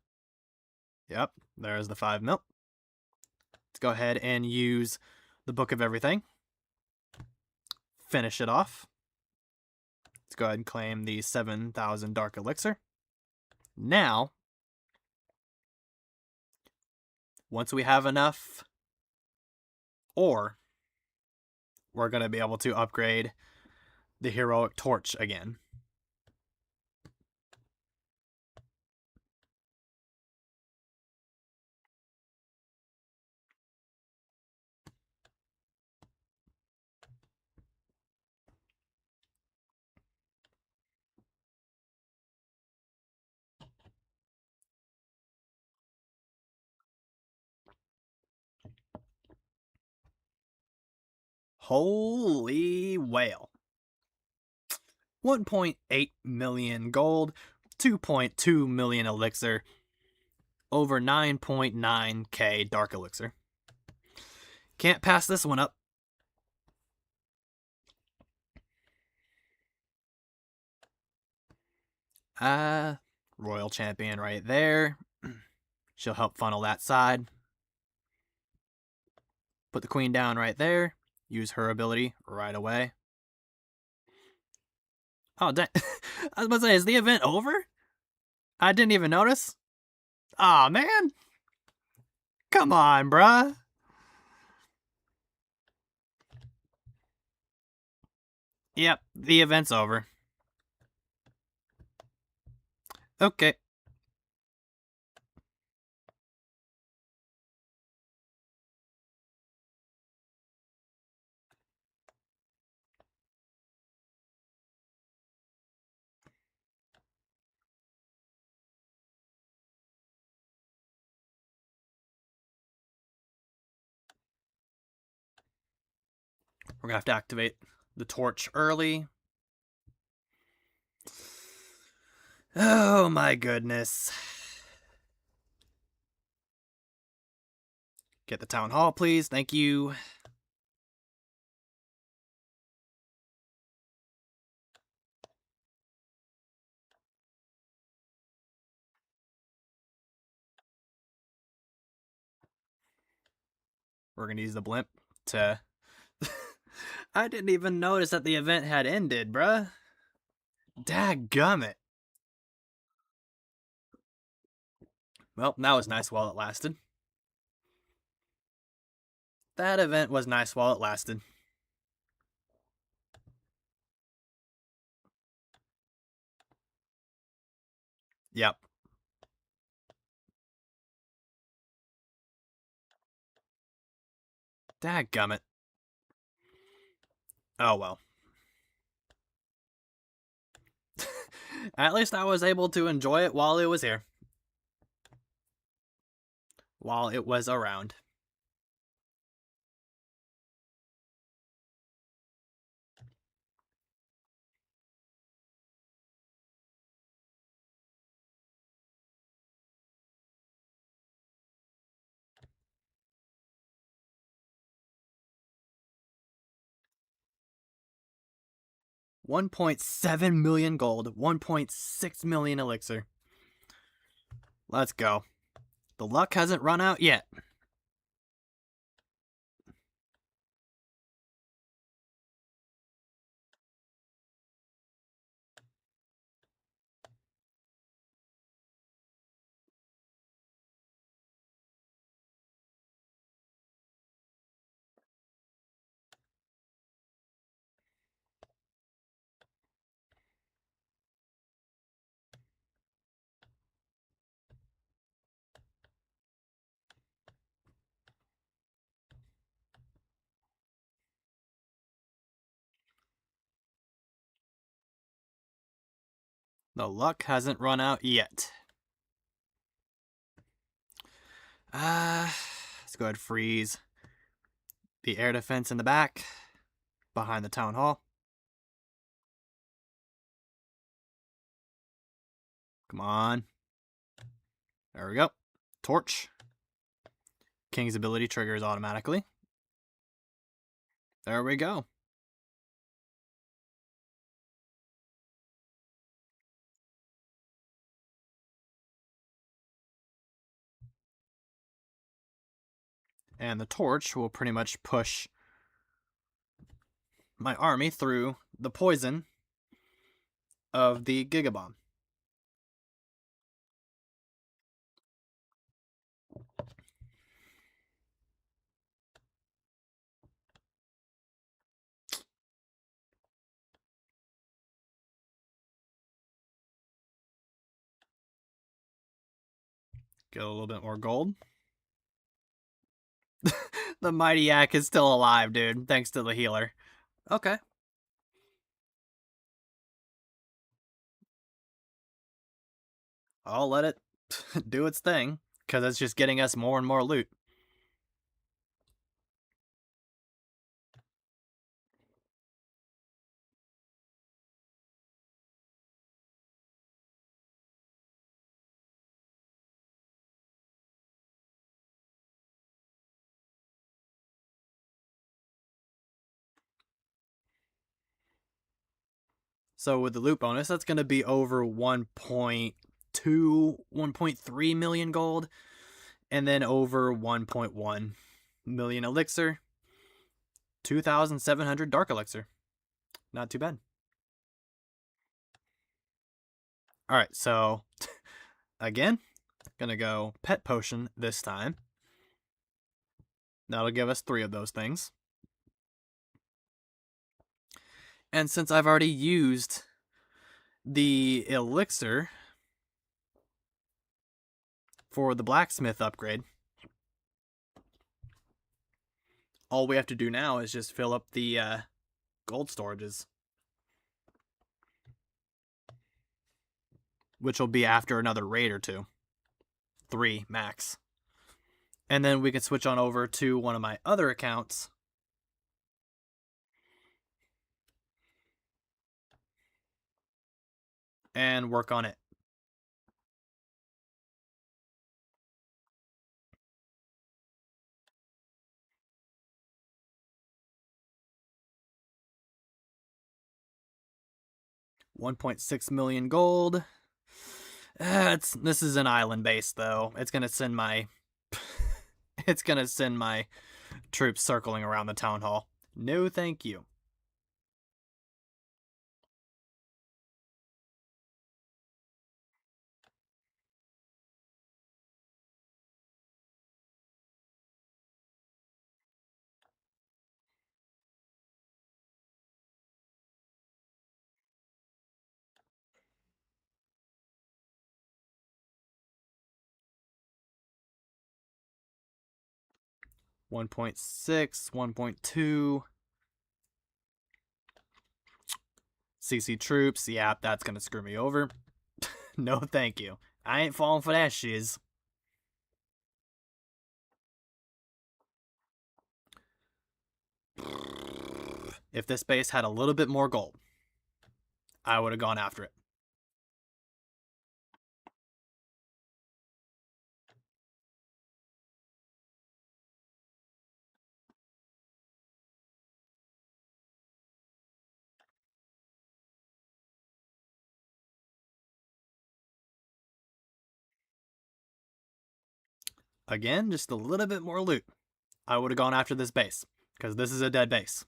Yep, there's the 5 mil. Let's go ahead and use the Book of Everything. Finish it off. Let's go ahead and claim the 7,000 dark elixir. Now, once we have enough, or we're going to be able to upgrade the heroic torch again. Holy whale. 1.8 million gold, 2.2 million elixir, over 9.9k dark elixir. Can't pass this one up. Royal champion right there. She'll help funnel that side. Put the queen down right there. Use her ability right away. Oh, dang. I was about to say, is the event over? I didn't even notice. Aw, man. Come on, bruh. Yep, the event's over. Okay. We're gonna have to activate the torch early. Oh my goodness. Get the town hall, please. Thank you. We're gonna use the blimp to... I didn't even notice that the event had ended, bruh. Dadgummit. Well, that was nice while it lasted. That event was nice while it lasted. Yep. Dadgummit. Oh well. At least I was able to enjoy it while it was here. While it was around. $1.7 million gold, 1.6 million elixir. Let's go. The luck hasn't run out yet. The luck hasn't run out yet. Let's go ahead and freeze the air defense in the back, behind the town hall. Come on. There we go. Torch. King's ability triggers automatically. There we go. And the torch will pretty much push my army through the poison of the Gigabomb. Get a little bit more gold. The Mighty Yak is still alive, dude, thanks to the healer. Okay. I'll let it do its thing, because it's just getting us more and more loot. So with the loot bonus, that's going to be over 1.2, 1.3 million gold, and then over 1.1 million elixir, 2,700 dark elixir. Not too bad. All right, so again, gonna go pet potion this time. That'll give us 3 of those things. And since I've already used the elixir for the blacksmith upgrade, all we have to do now is just fill up the gold storages, which will be after another raid or 2. 3 max. And then we can switch on over to one of my other accounts and work on it. $1.6 million gold. This is an island base though. It's gonna send my troops circling around the town hall. No, thank you. $1.6, 1.2. CC troops. Yeah, that's gonna screw me over. No, thank you. I ain't falling for that shiz. If this base had a little bit more gold, I would have gone after it. Again, just a little bit more loot. I would have gone after this base, because this is a dead base.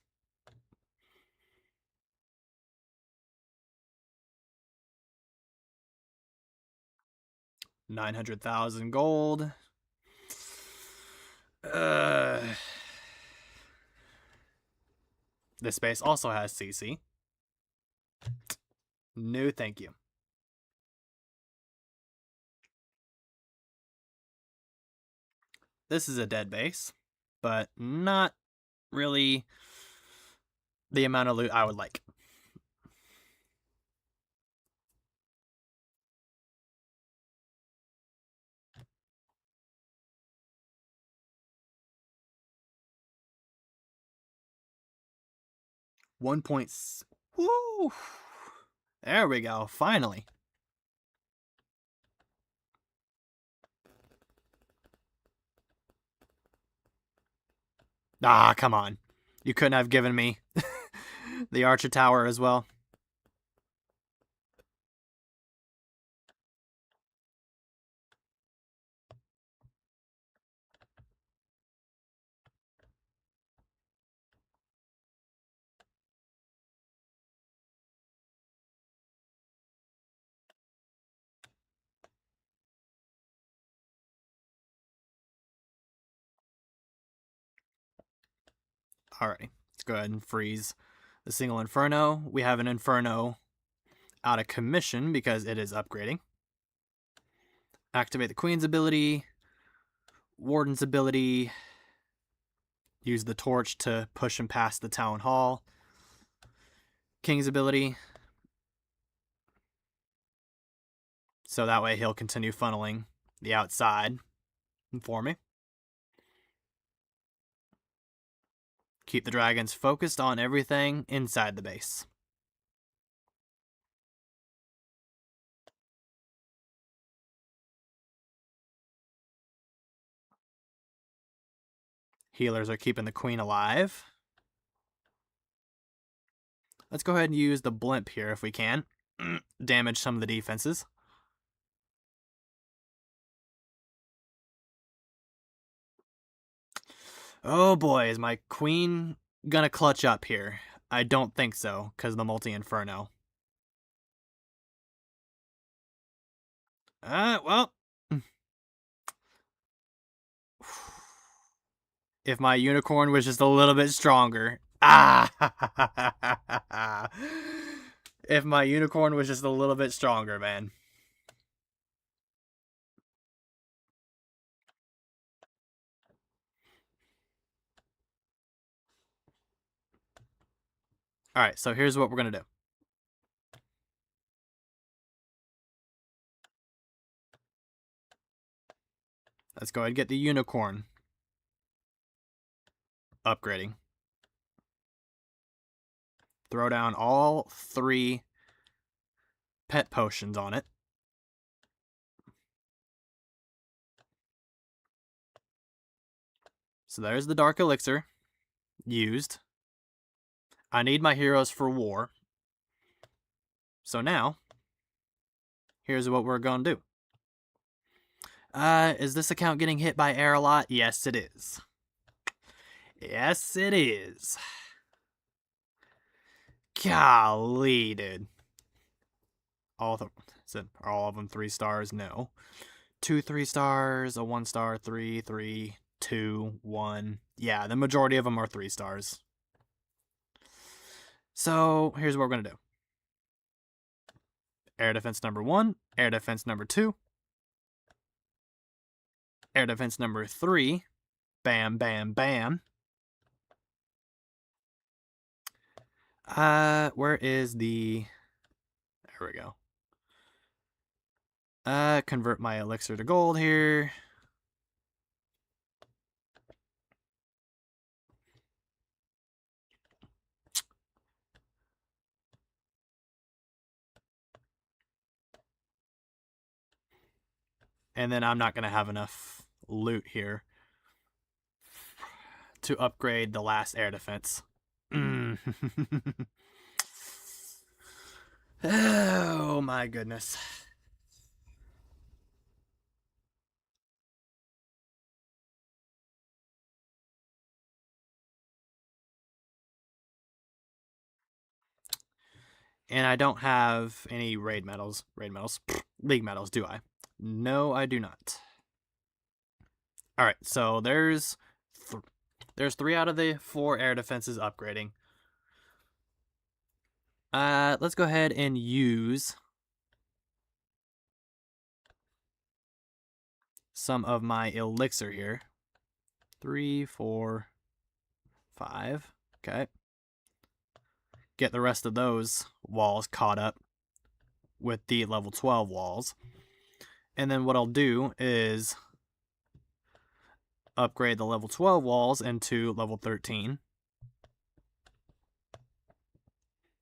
$900,000 gold. This base also has CC. No, thank you. This is a dead base, but not really the amount of loot I would like. Woo! There we go, finally. Ah, come on. You couldn't have given me the Archer Tower as well. Alrighty, let's go ahead and freeze the single Inferno. We have an Inferno out of commission because it is upgrading. Activate the Queen's ability, Warden's ability, use the torch to push him past the Town Hall, King's ability, so that way he'll continue funneling the outside for me. Keep the dragons focused on everything inside the base. Healers are keeping the Queen alive. Let's go ahead and use the blimp here if we can. Damage some of the defenses. Oh boy, is my Queen gonna clutch up here? I don't think so, because of the multi-inferno. Well. If my unicorn was just a little bit stronger. If my unicorn was just a little bit stronger, man. Alright, so here's what we're going to do. Let's go ahead and get the unicorn upgrading. Throw down all 3 pet potions on it. So there's the Dark Elixir used. I need my heroes for war. So now, here's what we're going to do. Is this account getting hit by air a lot? Yes, it is. Yes, it is. Golly, dude. Are all of them 3 stars? No. 2 3 stars, a 1 star, 3 3 2 1. Yeah, the majority of them are 3 stars. So here's what we're gonna do. Air defense number 1, air defense number 2, air defense number 3. Bam, bam, bam. Where is the... There we go. Convert my elixir to gold here. And then I'm not going to have enough loot here to upgrade the last air defense. Oh my goodness. And I don't have any raid medals. League medals, do I? No, I do not. Alright, so there's 3 out of the 4 air defenses upgrading. Let's go ahead and use some of my elixir here. 3, 4, 5. Okay. Get the rest of those walls caught up with the level 12 walls. And then what I'll do is upgrade the level 12 walls into level 13.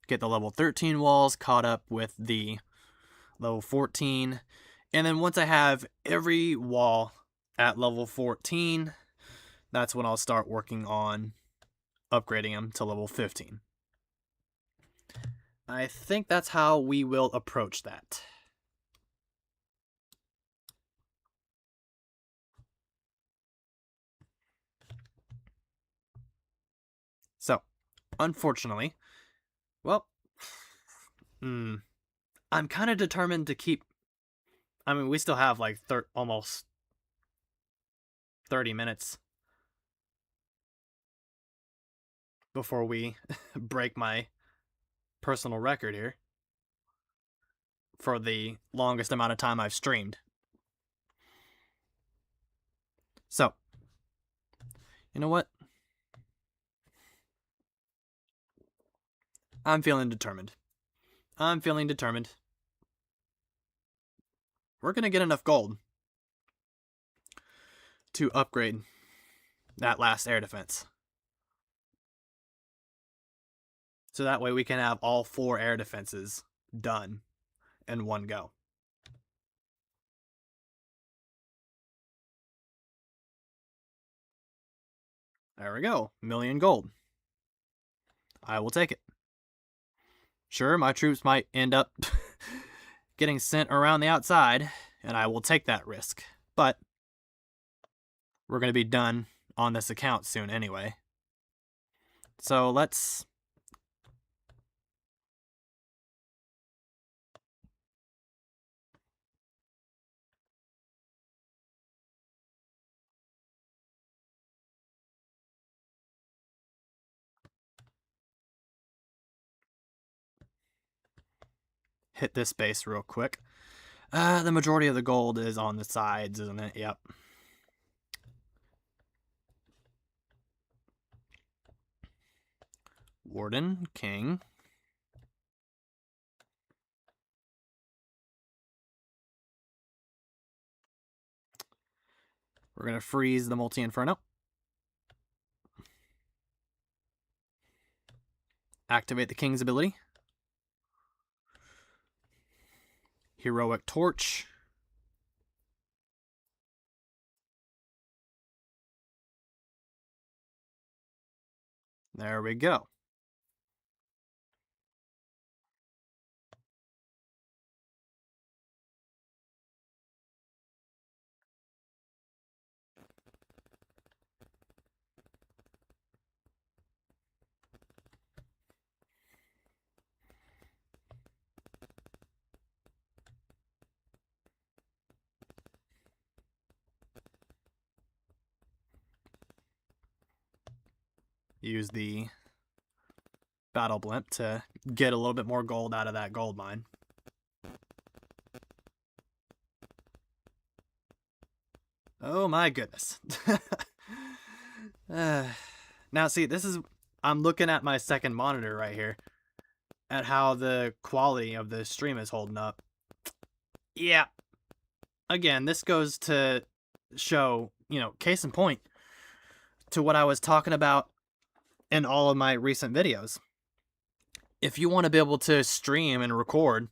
Get the level 13 walls caught up with the level 14. And then once I have every wall at level 14, that's when I'll start working on upgrading them to level 15. I think that's how we will approach that. So, unfortunately, well, I'm kind of determined to keep... I mean, we still have like almost 30 minutes before we break my personal record here for the longest amount of time I've streamed. So, you know what? I'm feeling determined. I'm feeling determined. We're going to get enough gold to upgrade that last air defense. So that way we can have all 4 air defenses done in one go. There we go. 1,000,000 gold. I will take it. Sure, my troops might end up getting sent around the outside, and I will take that risk. But we're going to be done on this account soon anyway. So let's... hit this base real quick. The majority of the gold is on the sides, isn't it? Yep. Warden, King. We're going to freeze the Multi-Inferno. Activate the King's ability. Heroic Torch. There we go. Use the battle blimp to get a little bit more gold out of that gold mine. Oh my goodness. Now see, this is... I'm looking at my second monitor right here at how the quality of the stream is holding up. Yeah. Again, this goes to show, you know, case in point to what I was talking about in all of my recent videos. If you want to be able to stream and record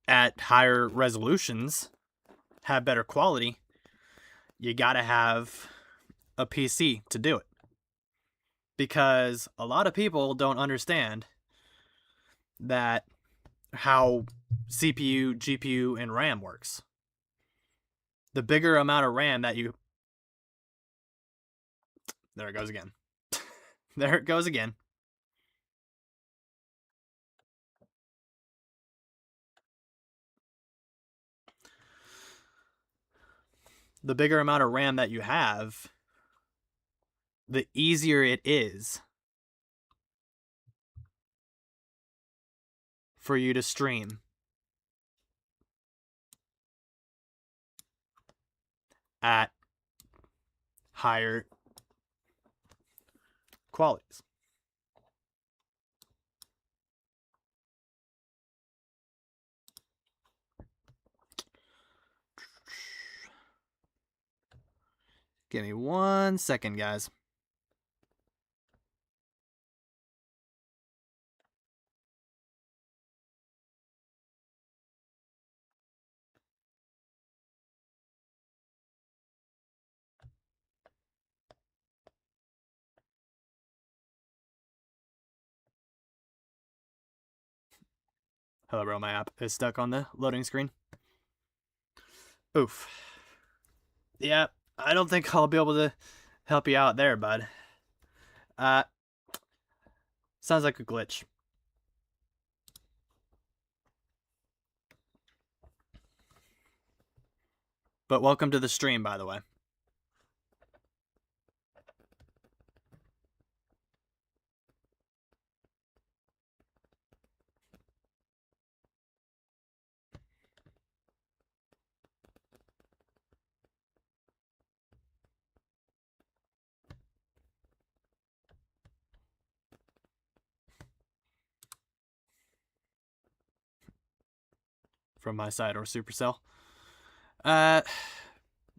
at higher resolutions, have better quality, you gotta have a PC to do it. Because a lot of people don't understand that how CPU, GPU, and RAM works. The bigger amount of RAM that you... There it goes again. There it goes again. The bigger amount of RAM that you have, the easier it is for you to stream at higher qualities. Give me 1 second, guys. Hello, bro. My app is stuck on the loading screen. Oof. Yeah, I don't think I'll be able to help you out there, bud. Sounds like a glitch. But welcome to the stream, by the way. from my side or Supercell.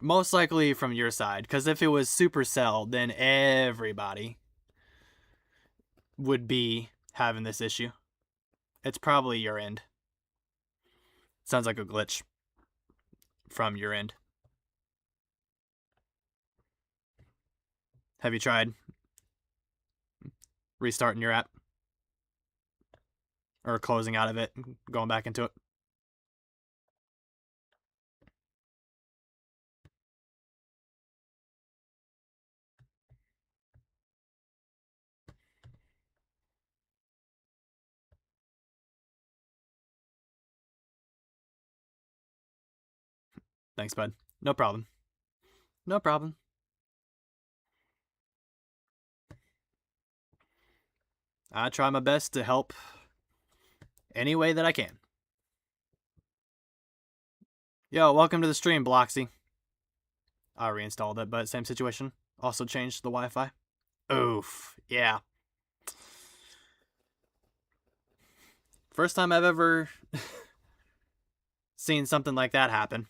Most likely from your side, because if it was Supercell, then everybody would be having this issue. It's probably your end. Sounds like a glitch from your end. Have you tried restarting your app? Or closing out of it, going back into it? Thanks, bud. No problem. No problem. I try my best to help any way that I can. Yo, welcome to the stream, Bloxy. I reinstalled it, but same situation. Also changed the Wi-Fi. Oof. Yeah. First time I've ever seen something like that happen.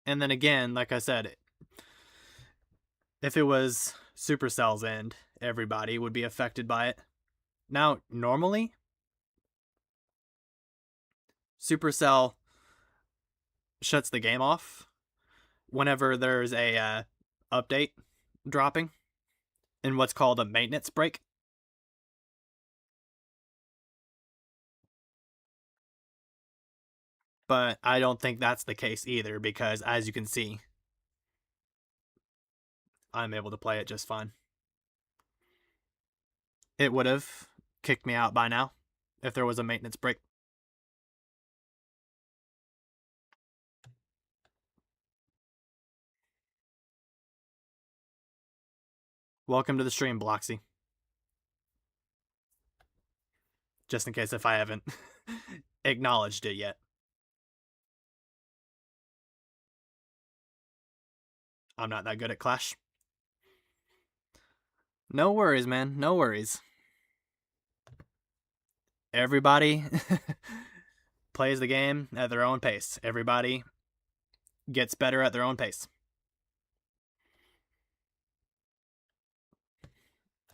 And then again, like I said, if it was Supercell's end, everybody would be affected by it. Now, normally, Supercell shuts the game off whenever there's a update dropping in what's called a maintenance break. But I don't think that's the case either, because as you can see, I'm able to play it just fine. It would have kicked me out by now if there was a maintenance break. Welcome to the stream, Bloxy. Just in case if I haven't acknowledged it yet. I'm not that good at Clash. No worries, man. No worries. Everybody plays the game at their own pace. Everybody gets better at their own pace.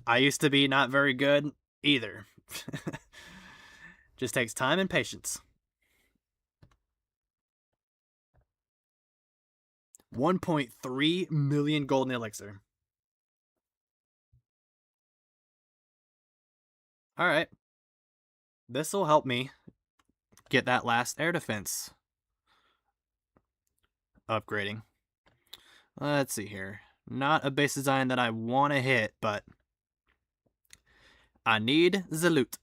I used to be not very good either. Just takes time and patience. 1.3 million golden elixir. Alright. This will help me get that last air defense upgrading. Let's see here. Not a base design that I want to hit, but I need the loot.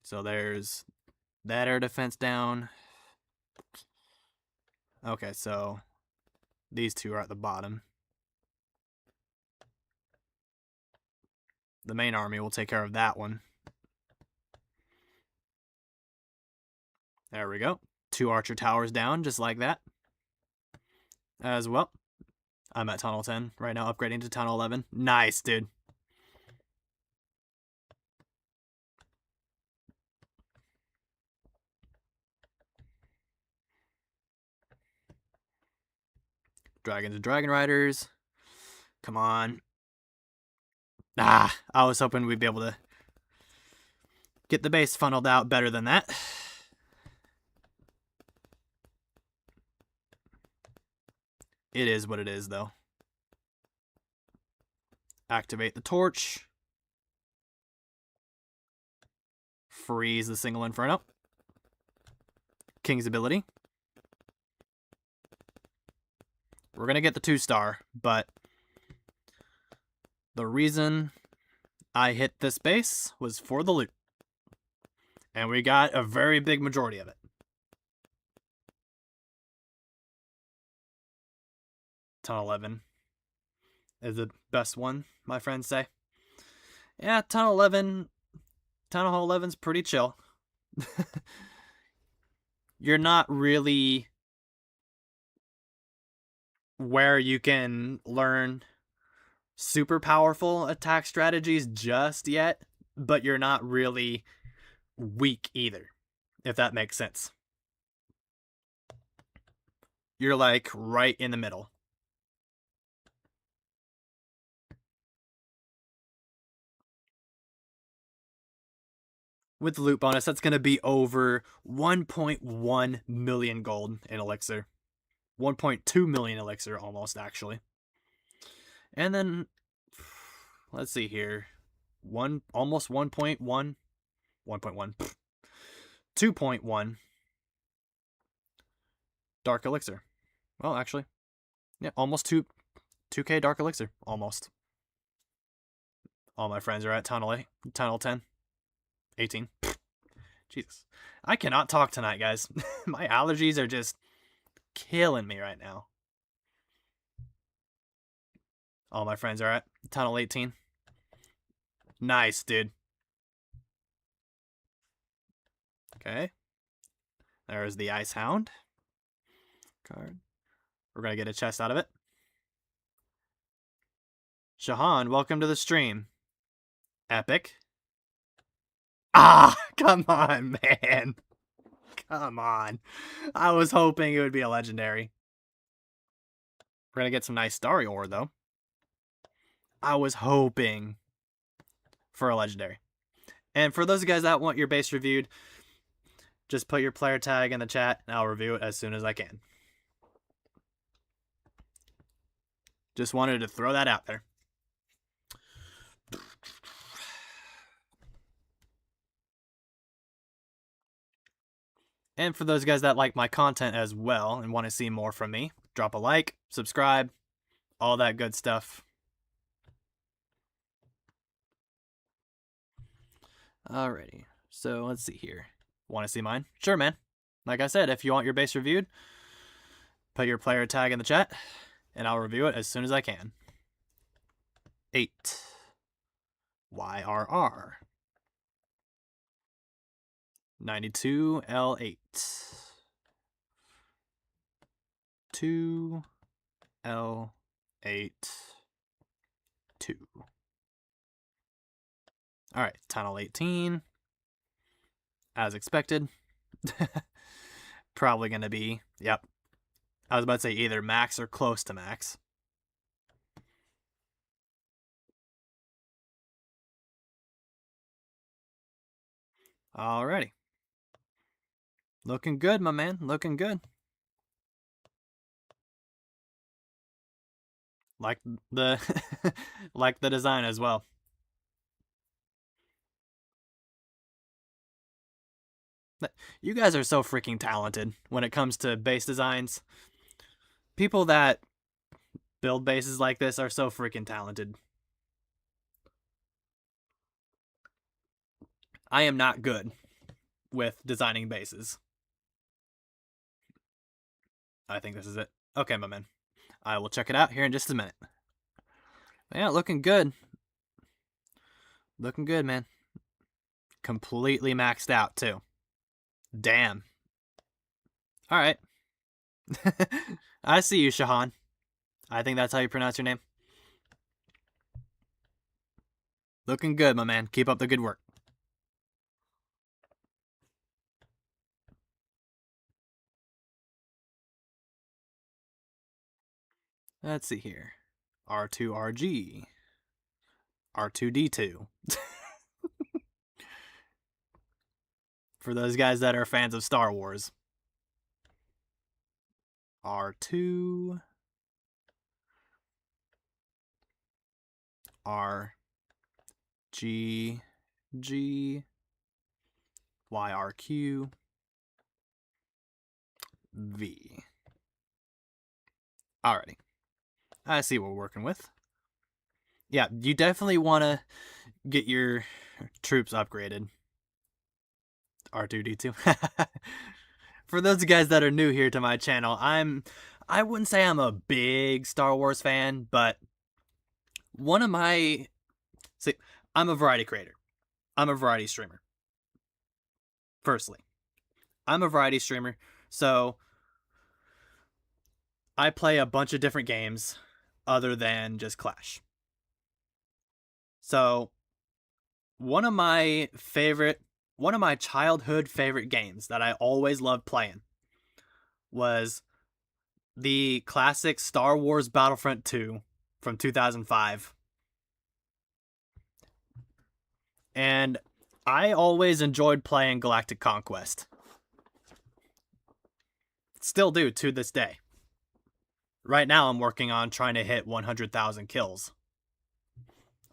So there's that air defense down. Okay, so these two are at the bottom. The main army will take care of that one. There we go. 2 archer towers down, just like that. As well. I'm at tunnel 10 right now, upgrading to tunnel 11. Nice, dude. Dragons and Dragon Riders. Come on. I was hoping we'd be able to get the base funneled out better than that. It is what it is, though. Activate the torch. Freeze the single inferno. King's ability. We're going to get the 2-star, but the reason I hit this base was for the loot. And we got a very big majority of it. Tunnel 11 is the best one, my friends say. Yeah, Tunnel 11's pretty chill. You're not really where you can learn super powerful attack strategies just yet, but you're not really weak either, if that makes sense. You're like right in the middle. With the loot bonus, that's going to be over 1.1 million gold in elixir. 1.2 million elixir almost, actually. And then, let's see here. Almost 1.1. 1.1. 2.1 dark elixir. Well, actually, yeah, almost 2k dark elixir. Almost. All my friends are at tunnel 10. 18. Jesus. I cannot talk tonight, guys. My allergies are just killing me right now. All my friends are at tunnel 18. Nice, dude. Okay. There's the Ice Hound card. We're going to get a chest out of it. Shahan, welcome to the stream. Epic. Ah, come on, man. Come on. I was hoping it would be a legendary. We're going to get some nice starry ore, though. I was hoping for a legendary. And for those guys that want your base reviewed, just put your player tag in the chat, and I'll review it as soon as I can. Just wanted to throw that out there. And for those guys that like my content as well and want to see more from me, drop a like, subscribe, all that good stuff. Alrighty, so let's see here. Want to see mine? Sure, man. Like I said, if you want your base reviewed, put your player tag in the chat, and I'll review it as soon as I can. 8. YRR. 92 L8. 2 L8 2. Alright, tunnel 18. As expected. Probably gonna be, yep. I was about to say either max or close to max. Alrighty. Looking good, my man. Looking good. Like the like the design as well. You guys are so freaking talented when it comes to base designs. People that build bases like this are so freaking talented. I am not good with designing bases. I think this is it. Okay, my man. I will check it out here in just a minute. Yeah, looking good. Looking good, man. Completely maxed out, too. Damn. Alright. I see you, Shahan. I think that's how you pronounce your name. Looking good, my man. Keep up the good work. Let's see here. R2RG. R2D2. For those guys that are fans of Star Wars. R2. RG. G. YRQ. V. Alrighty. I see what we're working with. Yeah, you definitely want to get your troops upgraded. R2D2. For those guys that are new here to my channel, I'm I wouldn't say I'm a big Star Wars fan, but one of my see, I'm a variety creator. I'm a variety streamer. Firstly, I'm a variety streamer, so I play a bunch of different games other than just Clash. So, one of my childhood favorite games that I always loved playing was the classic Star Wars Battlefront 2 from 2005. And I always enjoyed playing Galactic Conquest. Still do to this day. Right now I'm working on trying to hit 100,000 kills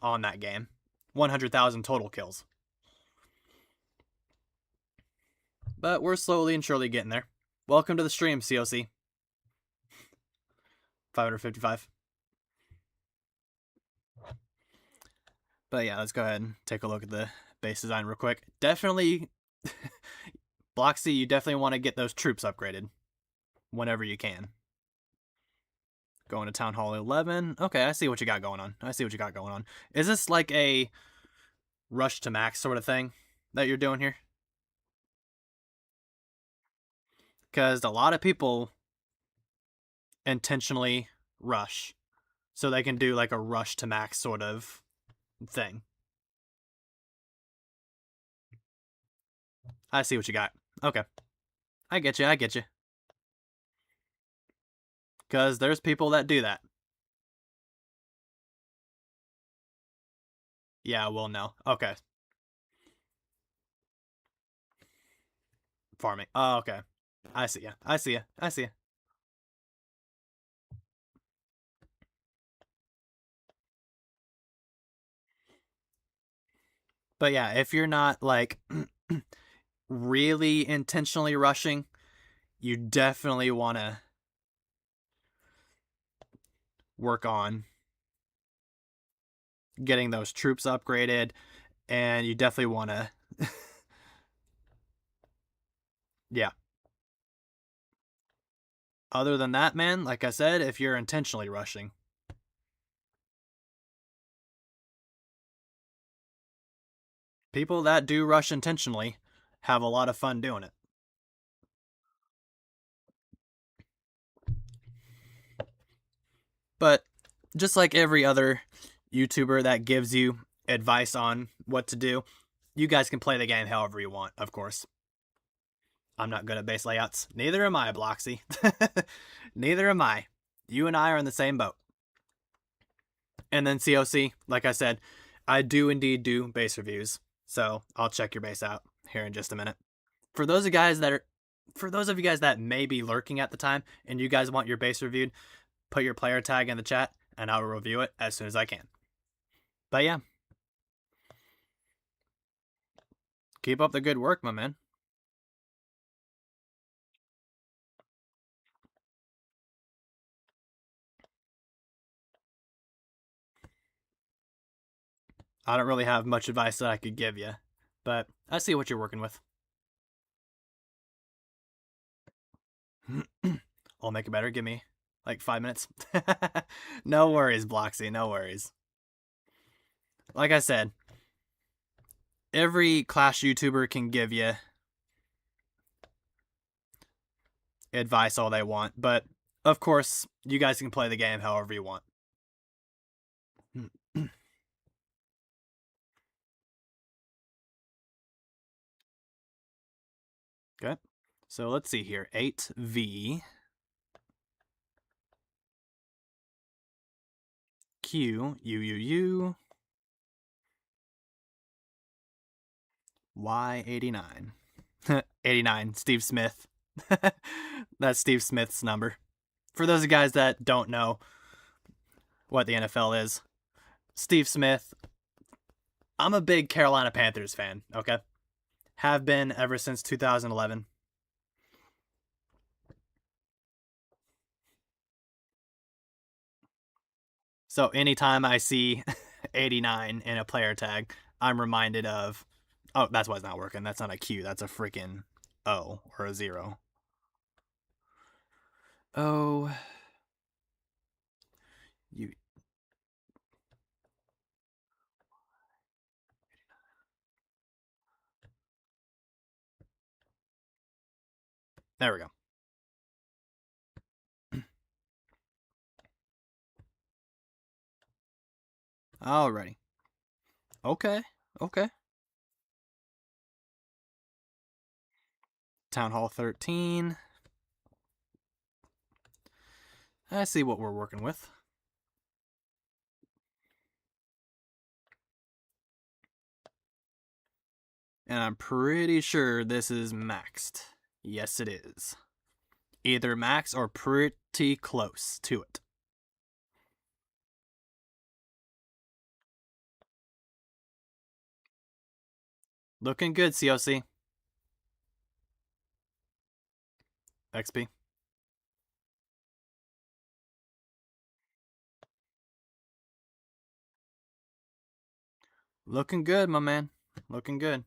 on that game. 100,000 total kills. But we're slowly and surely getting there. Welcome to the stream, COC. 555. But yeah, let's go ahead and take a look at the base design real quick. Definitely, Bloxy, you definitely want to get those troops upgraded whenever you can. Going to Town Hall 11. Okay, I see what you got going on. Is this like a rush to max sort of thing that you're doing here? Because a lot of people intentionally rush so they can do like a rush to max sort of thing. I see what you got. Okay. I get you. Because there's people that do that. Yeah, well, no. Okay. Farming. Oh, okay. I see ya. But yeah, if you're not like really intentionally rushing, you definitely want to work on getting those troops upgraded, and you definitely want to yeah. Other than that, man, like I said, if you're intentionally rushing, people that do rush intentionally have a lot of fun doing it. But just like every other YouTuber that gives you advice on what to do, you guys can play the game however you want, of course. I'm not good at base layouts. Neither am I, Bloxy. Neither am I. You and I are in the same boat. And then COC, like I said, I do indeed do base reviews. So I'll check your base out here in just a minute. For those of you guys that may be lurking at the time and you guys want your base reviewed, put your player tag in the chat and I'll review it as soon as I can. But yeah. Keep up the good work, my man. I don't really have much advice that I could give you, but I see what you're working with. I'll make it better. Give me like 5 minutes. No worries, Bloxy. No worries. Like I said, every Clash YouTuber can give you advice all they want, but of course, you guys can play the game however you want. Okay, so let's see here. 8V Q U Y89. 89, Steve Smith. That's Steve Smith's number. For those guys that don't know what the NFL is, Steve Smith, I'm a big Carolina Panthers fan, okay? Have been ever since 2011. So anytime I see 89 in a player tag, I'm reminded of, oh, that's why it's not working. That's not a Q. That's a freaking O or a 0. Oh, you. There we go. Alrighty. Okay. Okay. Town Hall 13. I see what we're working with. And I'm pretty sure this is maxed. Yes, it is. Either max or pretty close to it. Looking good, COC. XP. Looking good, my man. Looking good.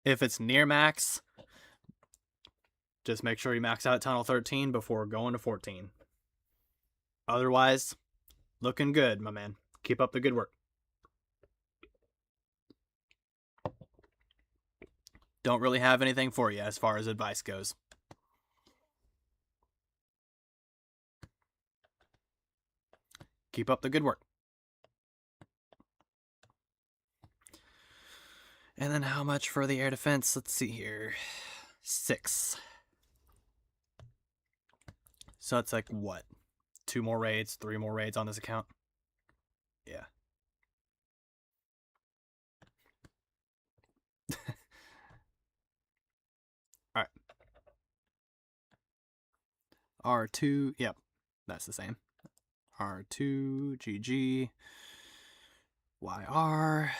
If it's near max, just make sure you max out Tunnel 13 before going to 14. Otherwise, looking good, my man. Keep up the good work. Don't really have anything for you as far as advice goes. Keep up the good work. And then how much for the air defense? Let's see here. 6. So it's like what? 2 more raids, 3 more raids on this account? Yeah. Alright. R2, yep. That's the same. R2, GG, YR,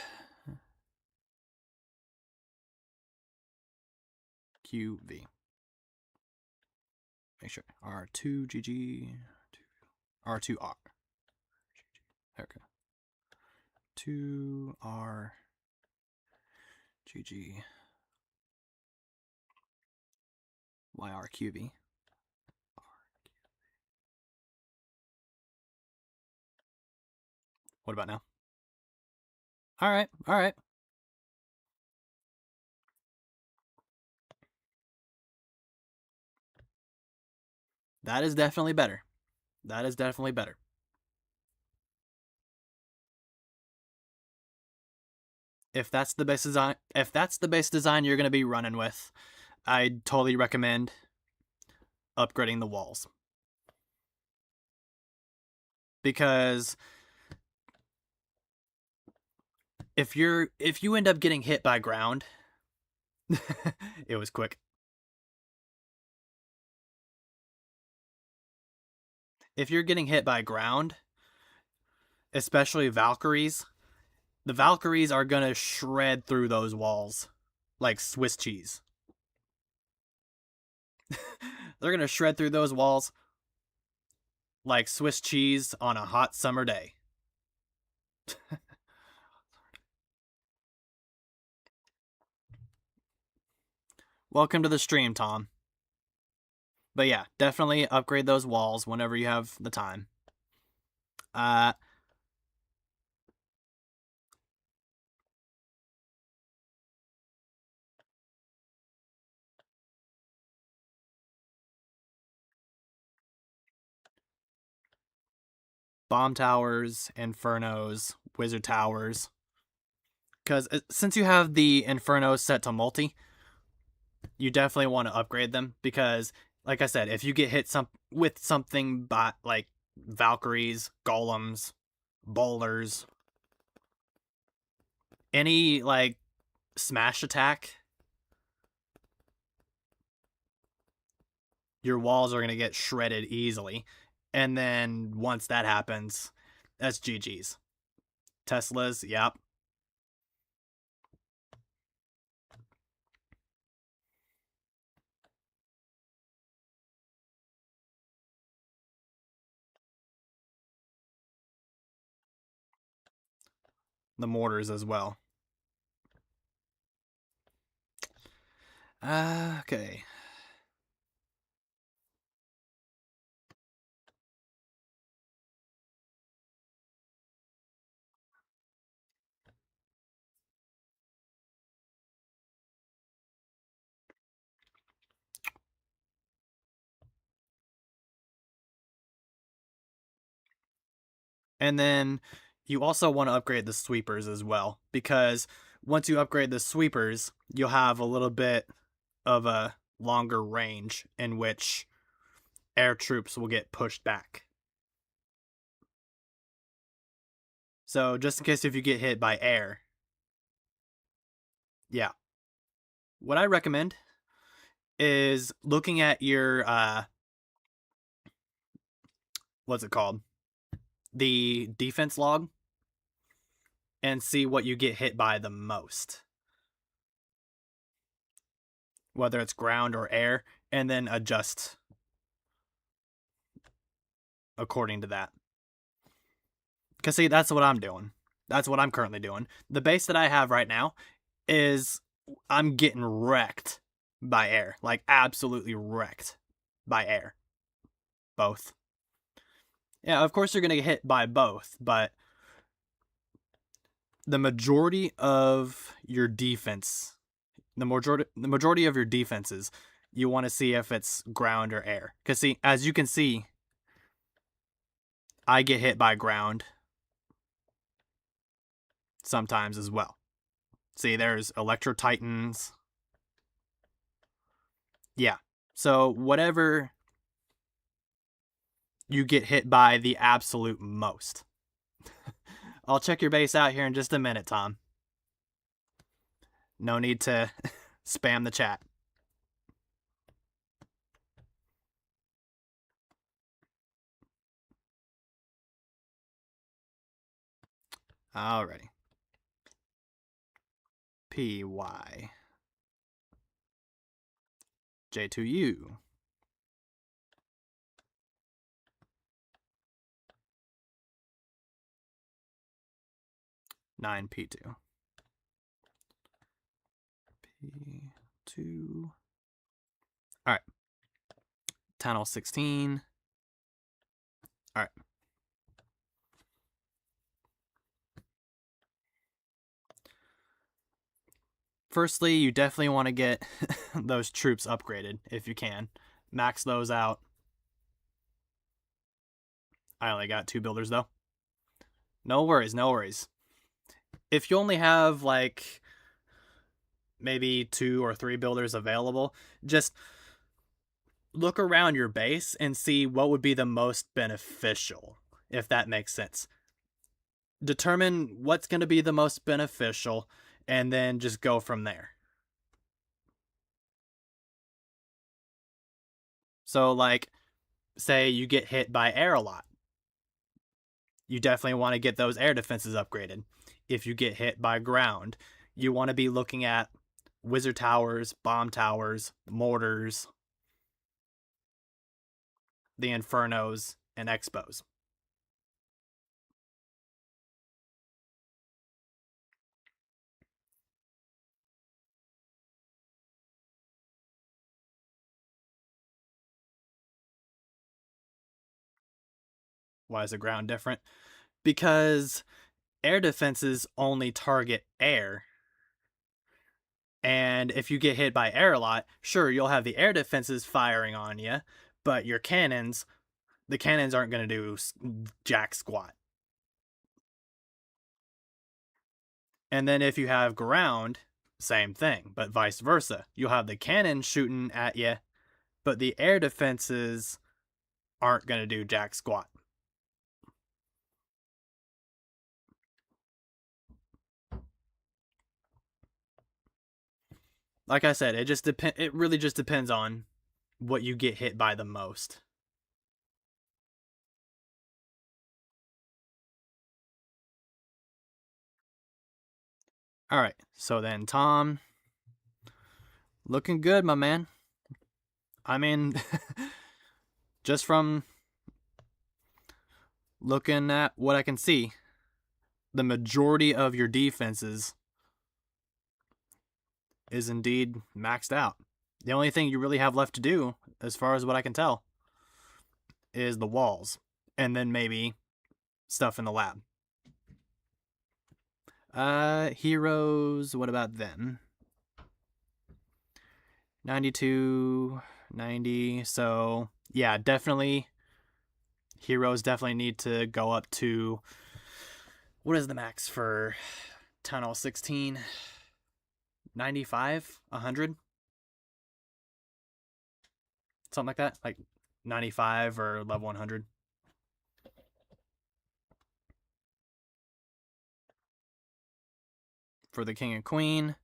QV. Make sure. R2, GG, R2R. There we go. 2R, GG, YR, QV. What about now? Alright, alright. That is definitely better. That is definitely better. If that's the base design you're going to be running with, I'd totally recommend upgrading the walls. Because if you end up getting hit by ground, it was quick. If you're getting hit by ground, especially Valkyries, the Valkyries are gonna shred through those walls like Swiss cheese. They're gonna shred through those walls like Swiss cheese on a hot summer day. Welcome to the stream, Tom. But yeah, definitely upgrade those walls whenever you have the time. Bomb towers, infernos, wizard towers. Because since you have the infernos set to multi, you definitely want to upgrade them. Because, like I said, if you get hit with something like Valkyries, golems, bowlers, any like smash attack, your walls are going to get shredded easily. And then once that happens, that's GG's. Teslas, yep. The mortars as well. Okay. And then you also want to upgrade the sweepers as well, because once you upgrade the sweepers, you'll have a little bit of a longer range in which air troops will get pushed back. So just in case if you get hit by air. Yeah. What I recommend is looking at your what's it called? The defense log, and see what you get hit by the most. Whether it's ground or air, and then adjust according to that. Because, see, that's what I'm doing. That's what I'm currently doing. The base that I have right now is I'm getting wrecked by air. Like, absolutely wrecked by air. Both. Yeah, of course you're going to get hit by both, but the majority of your defense, the majority of your defenses, you want to see if it's ground or air. Because, see, as you can see, I get hit by ground sometimes as well. See, there's Electro Titans. Yeah. So whatever you get hit by the absolute most. I'll check your base out here in just a minute, Tom. No need to spam the chat. Alrighty. PY J2U 9P2 P2. Alright. Tunnel 16. Alright. Firstly, you definitely want to get those troops upgraded if you can. Max those out. I only got 2 builders though. No worries, no worries. If you only have like maybe 2 or 3 builders available, just look around your base and see what would be the most beneficial, if that makes sense. Determine what's going to be the most beneficial and then just go from there. So, like, say you get hit by air a lot. You definitely want to get those air defenses upgraded. If you get hit by ground, you want to be looking at wizard towers, bomb towers, mortars, the infernos, and expos. Why is the ground different? Because air defenses only target air. And if you get hit by air a lot, sure, you'll have the air defenses firing on you, but your cannons, the cannons aren't going to do jack squat. And then if you have ground, same thing, but vice versa. You'll have the cannon shooting at you, but the air defenses aren't going to do jack squat. Like I said, it really just depends on what you get hit by the most. All right, so then Tom, looking good, my man. I mean, just from looking at what I can see, the majority of your defenses is indeed maxed out. The only thing you really have left to do, as far as what I can tell, is the walls. And then maybe stuff in the lab. Heroes, what about them? 92, 90. So, yeah, definitely. Heroes definitely need to go up to. What is the max for Town Hall 16? 95? 100? Something like that? Like 95 or level 100. For the King and Queen.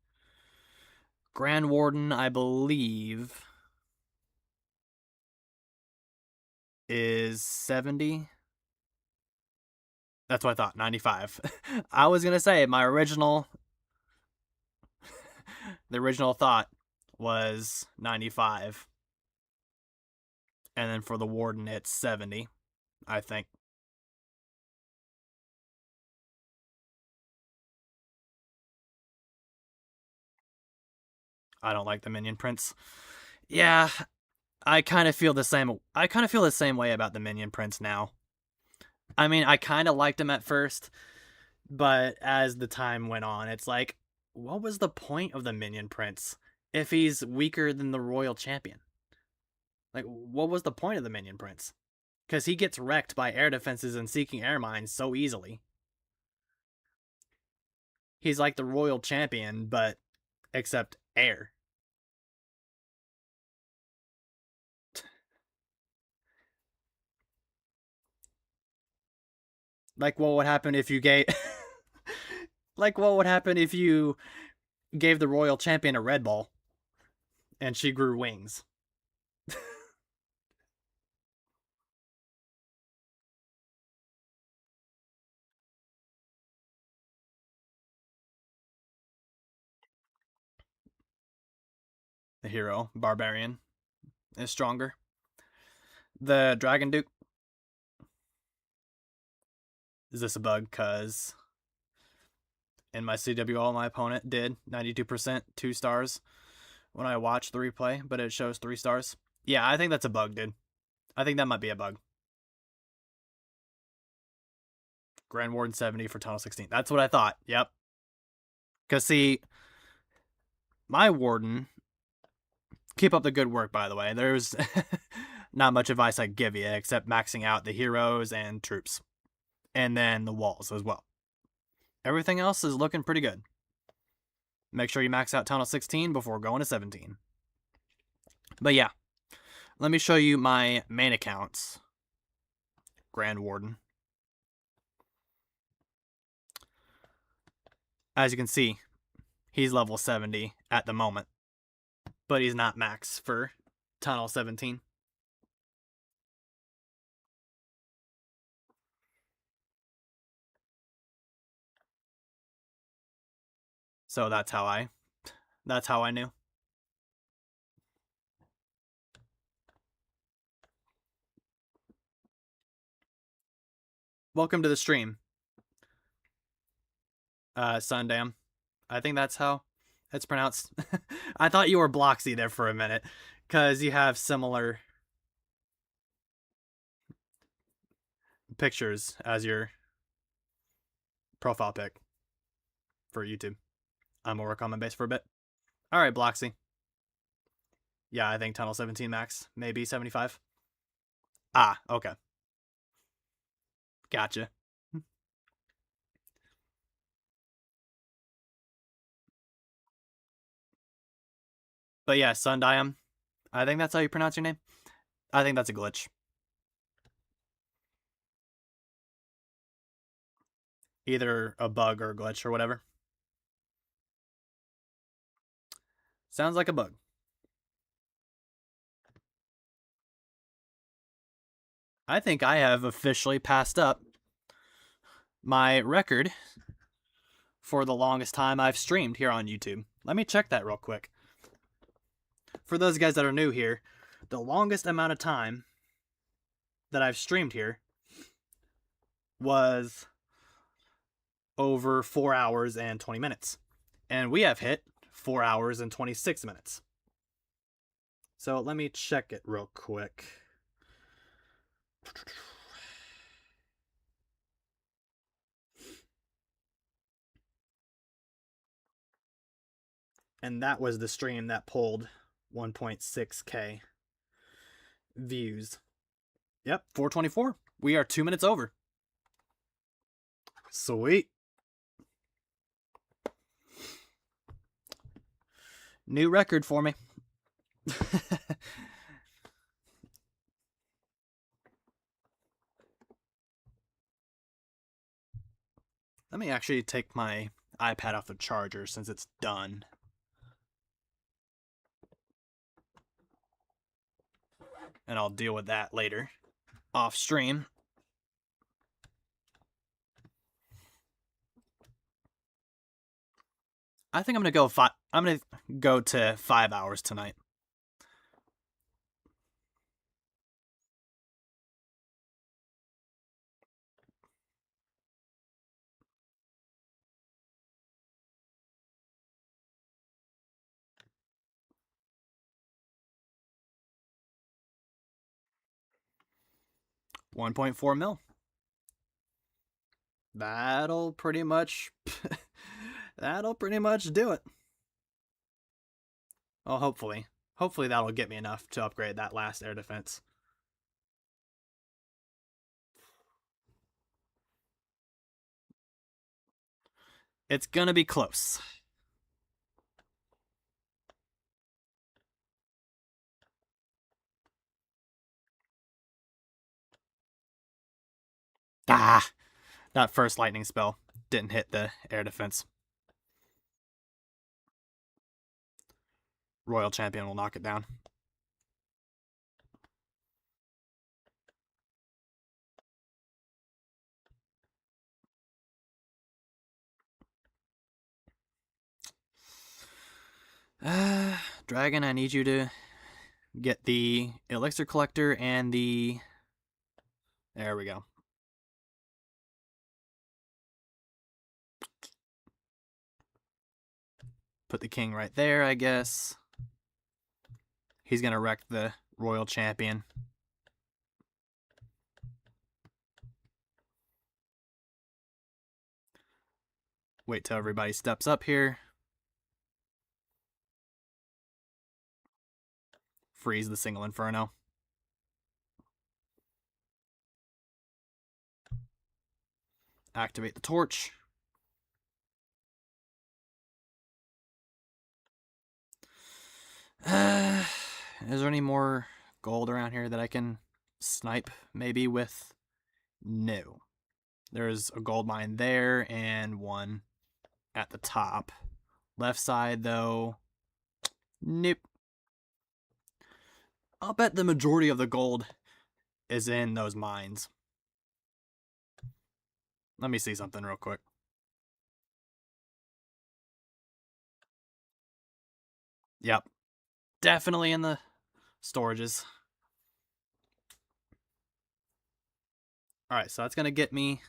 Grand Warden, I believe, is 70. That's what I thought, 95. I was going to say my original the original thought was 95. And then for the Warden it's 70, I think. I don't like the minion prints. Yeah, I kind of feel the same way about the minion prints now. I mean, I kind of liked him at first, but as the time went on, it's like, what was the point of the minion prince if he's weaker than the royal champion? Like, what was the point of the minion prince? Because he gets wrecked by air defenses and seeking air mines so easily. He's like the royal champion, but except air. Like, what would happen if you gave. Like, what would happen if you gave the royal champion a red ball and she grew wings? The hero, barbarian, is stronger. The Dragon Duke. Is this a bug? Because in my CWL, my opponent did 92%, 2 stars when I watched the replay, but it shows 3 stars. Yeah, I think that's a bug, dude. I think that might be a bug. Grand Warden 70 for Tunnel 16. That's what I thought. Yep. Because, see, my Warden. Keep up the good work, by the way. There's not much advice I give you except maxing out the heroes and troops. And then the walls as well. Everything else is looking pretty good. Make sure you max out Tunnel 16 before going to 17. But yeah, let me show you my main accounts. Grand Warden. As you can see, he's level 70 at the moment. But he's not max for Tunnel 17. So that's how I knew. Welcome to the stream. Sundam. I think that's how it's pronounced. I thought you were Bloxy there for a minute, because you have similar pictures as your profile pic for YouTube. I'm gonna work on my base for a bit. Alright, Bloxy. Yeah, I think Tunnel 17 max, maybe 75. Ah, okay. Gotcha. But yeah, Sundiam. I think that's how you pronounce your name. I think that's a glitch. Either a bug or a glitch or whatever. Sounds like a bug. I think I have officially passed up my record for the longest time I've streamed here on YouTube. Let me check that real quick. For those guys that are new here, the longest amount of time that I've streamed here was over 4 hours and 20 minutes. And we have hit 4 hours and 26 minutes. So let me check it real quick. And that was the stream that pulled 1.6K views. Yep, 424. We are 2 minutes over. Sweet. New record for me. Let me actually take my iPad off the charger since it's done. And I'll deal with that later off stream. I think I'm gonna go to 5 hours tonight. $1.4 million. That'll pretty much do it. Well, hopefully that'll get me enough to upgrade that last air defense. It's gonna be close. Ah, that first lightning spell didn't hit the air defense. Royal Champion will knock it down. Dragon, I need you to get the elixir collector and the... There we go. Put the king right there, I guess. He's gonna wreck the Royal Champion. Wait till everybody steps up here. Freeze the single Inferno. Activate the torch. Is there any more gold around here that I can snipe maybe with? No. There's a gold mine there and one at the top. Left side though, nope. I'll bet the majority of the gold is in those mines. Let me see something real quick. Yep. Definitely in the storages. Alright, so that's going to get me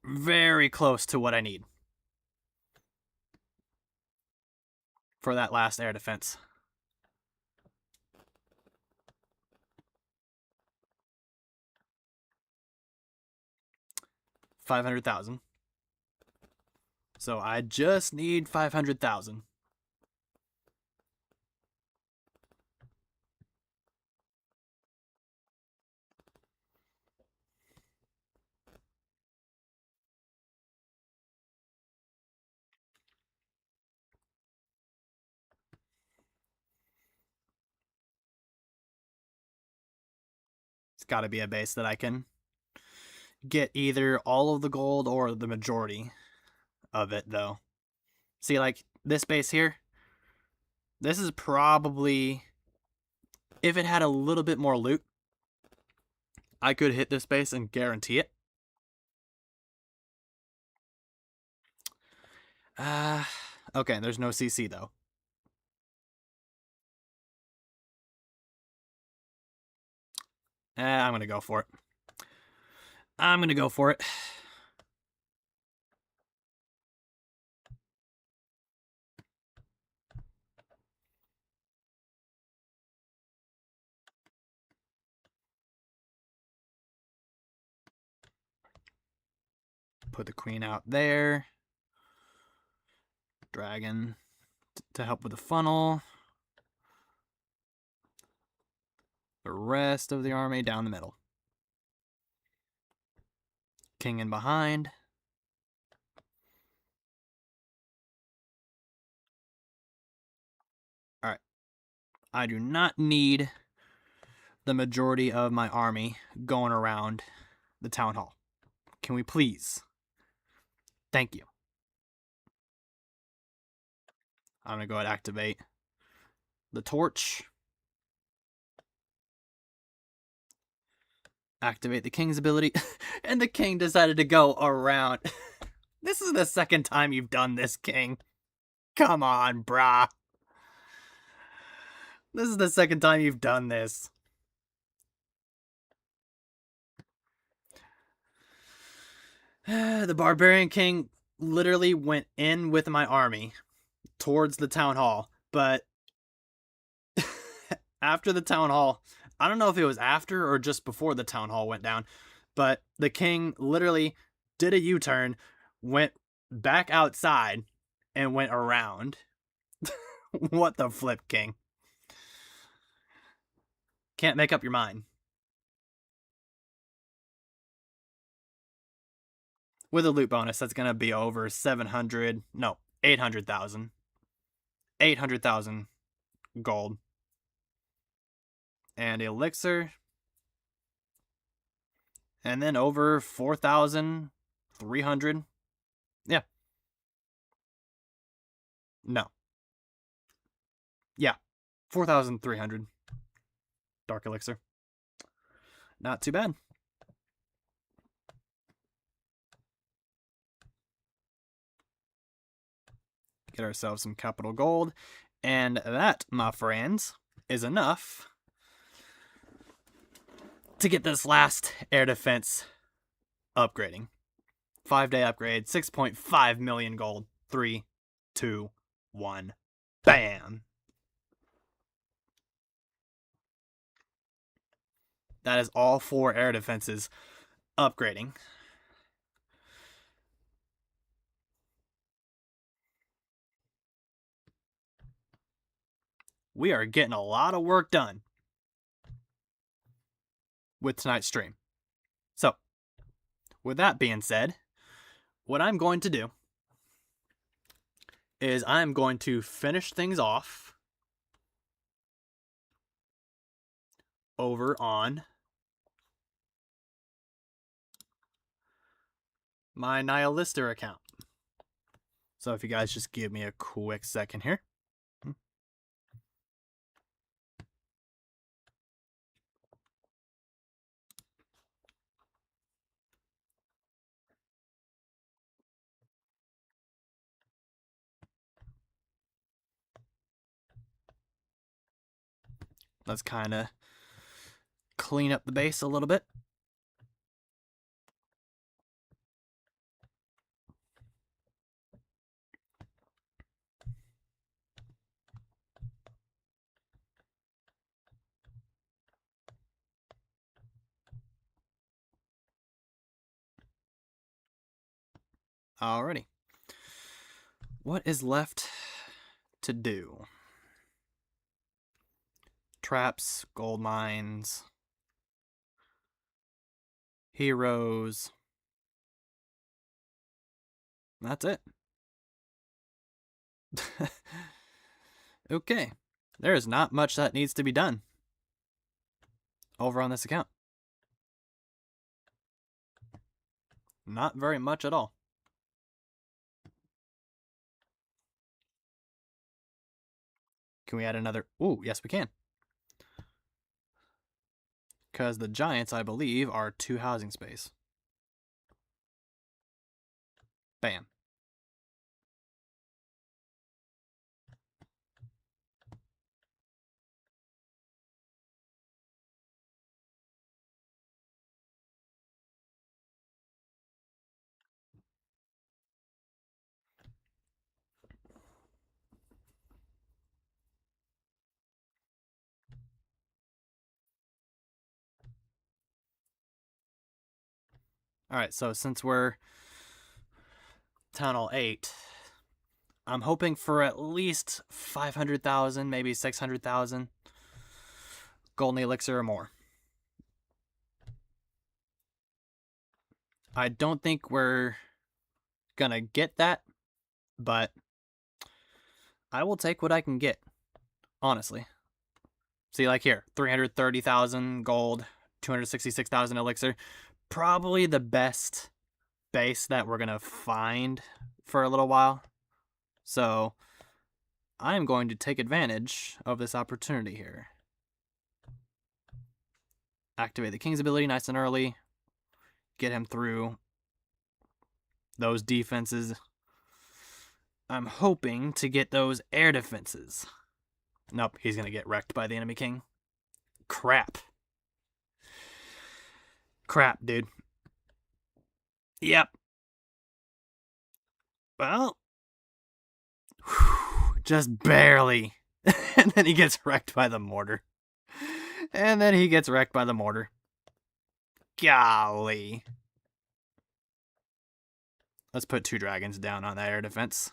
very close to what I need for that last air defense. $500,000. So I just need 500,000. It's got to be a base that I can get either all of the gold or the majority of it, though. See, like, this base here, this is probably, if it had a little bit more loot, I could hit this base and guarantee it. Okay, there's no CC, though. I'm gonna go for it. I'm gonna go for it. Put the queen out there. Dragon to help with the funnel. The rest of the army down the middle. King in behind. Alright. I do not need the majority of my army going around the town hall. Can we please? Thank you. I'm going to go ahead and activate the torch. Activate the king's ability. And the king decided to go around. This is the second time you've done this, king. Come on, brah. This is the second time you've done this. The barbarian king literally went in with my army towards the town hall, but after the town hall, I don't know if it was after or just before the town hall went down, but the king literally did a U-turn, went back outside, and went around. What the flip, king? Can't make up your mind. With a loot bonus, that's going to be over 800,000. 800,000 gold. And elixir. And then over 4,300. Yeah. No. Yeah. 4,300. Dark elixir. Not too bad. Get ourselves some capital gold. And that, my friends, is enough to get this last air defense upgrading. 5-day upgrade, 6.5 million gold. 3, 2, 1. Bam! That is all 4 air defenses upgrading. We are getting a lot of work done with tonight's stream. So, with that being said, what I'm going to do is I'm going to finish things off over on my Nihilister account. So if you guys just give me a quick second here. Let's kind of clean up the base a little bit. Alrighty. What is left to do? Traps, gold mines, heroes. That's it. Okay. There is not much that needs to be done over on this account. Not very much at all. Can we add another? Ooh, yes we can. Because the giants, I believe, are 2 housing space. Bam. Alright, so since we're Town Hall 8. I'm hoping for at least 500,000, maybe 600,000 golden elixir or more. I don't think we're gonna get that, but I will take what I can get, honestly. See, like here, 330,000 gold, 266,000 elixir. Probably the best base that we're gonna find for a little while. So I am going to take advantage of this opportunity here. Activate the king's ability nice and early. Get him through those defenses. I'm hoping to get those air defenses. Nope, he's going to get wrecked by the enemy king. Crap. Crap, dude. Yep. Well, just barely. And then he gets wrecked by the mortar. Golly. Let's put 2 dragons down on that air defense.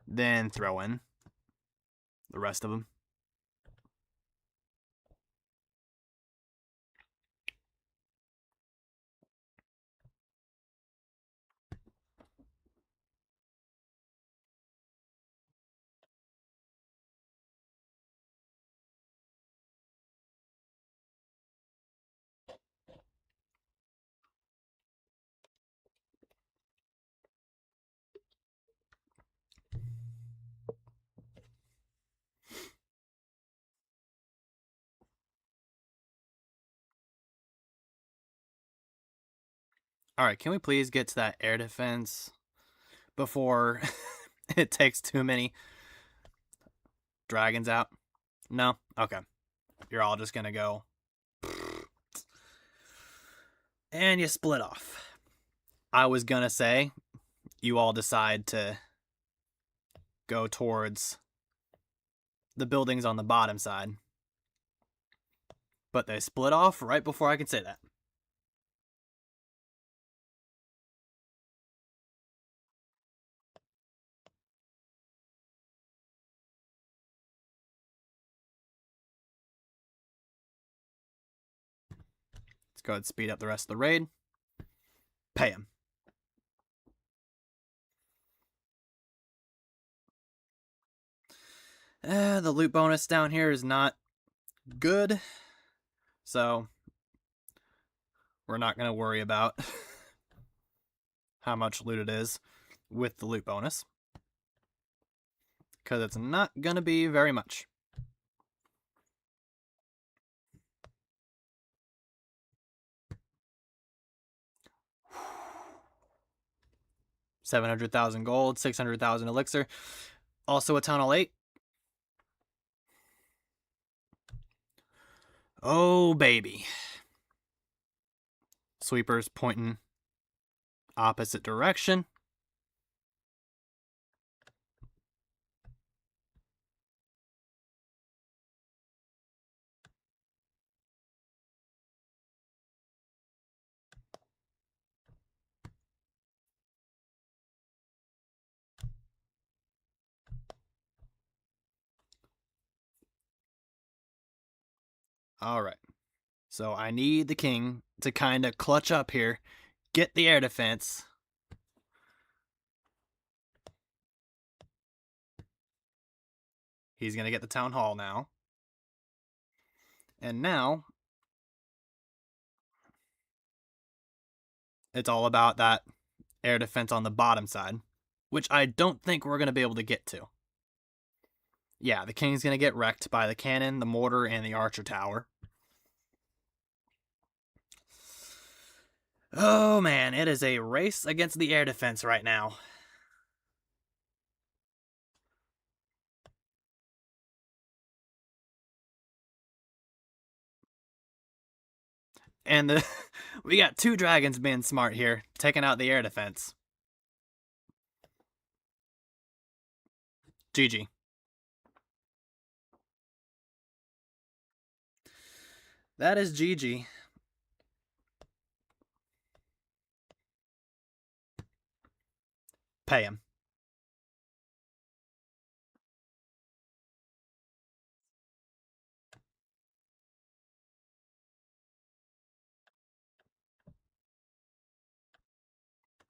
Then throw in the rest of them. Alright, can we please get to that air defense before it takes too many dragons out? No? Okay. You're all just gonna go. And you split off. I was gonna say, you all decide to go towards the buildings on the bottom side. But they split off right before I can say that. Let's go ahead and speed up the rest of the raid. Pay him. The loot bonus down here is not good. So, we're not going to worry about how much loot it is with the loot bonus. Because it's not going to be very much. $700,000 gold, 600,000 elixir. Also a Town Hall 8. Oh, baby. Sweepers pointing opposite direction. All right. So I need the king to kind of clutch up here, get the air defense. He's going to get the town hall now. And now it's all about that air defense on the bottom side, which I don't think we're going to be able to get to. Yeah, the king's going to get wrecked by the cannon, the mortar, and the archer tower. Oh man, it is a race against the air defense right now. And we got 2 dragons being smart here, taking out the air defense. GG. That is GG. pay him.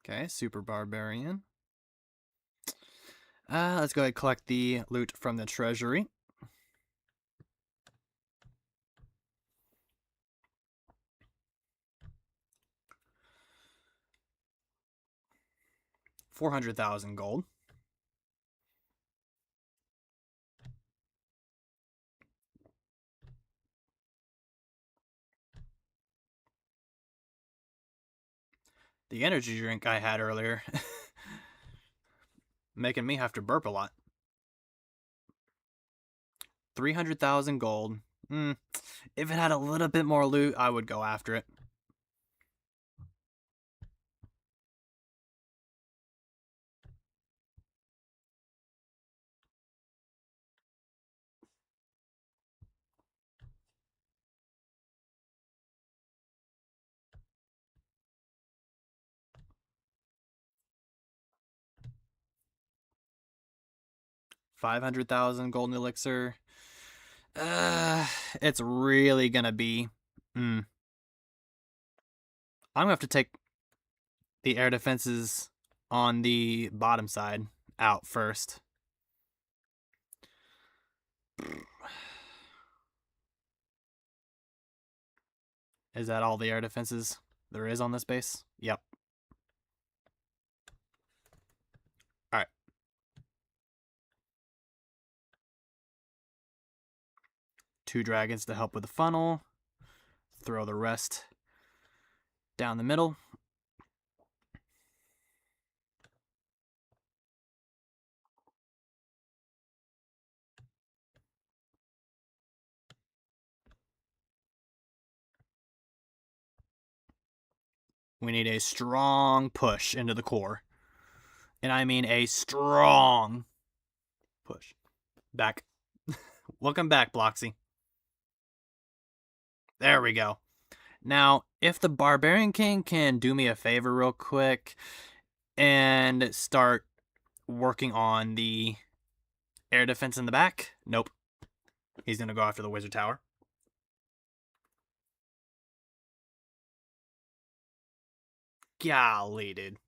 Okay, Super Barbarian. Let's go ahead and collect the loot from the treasury. $400,000 gold. The energy drink I had earlier making me have to burp a lot. 300,000 gold. If it had a little bit more loot, I would go after it. $500,000 golden elixir. It's really gonna be. I'm gonna have to take the air defenses on the bottom side out first. Is that all the air defenses there is on this base? Yep. Alright. Two dragons to help with the funnel. Throw the rest down the middle. We need a strong push into the core. And I mean a strong push. Back. Welcome back, Bloxy. There we go. Now, if the Barbarian King can do me a favor real quick and start working on the air defense in the back. Nope. He's going to go after the Wizard Tower. Golly, dude.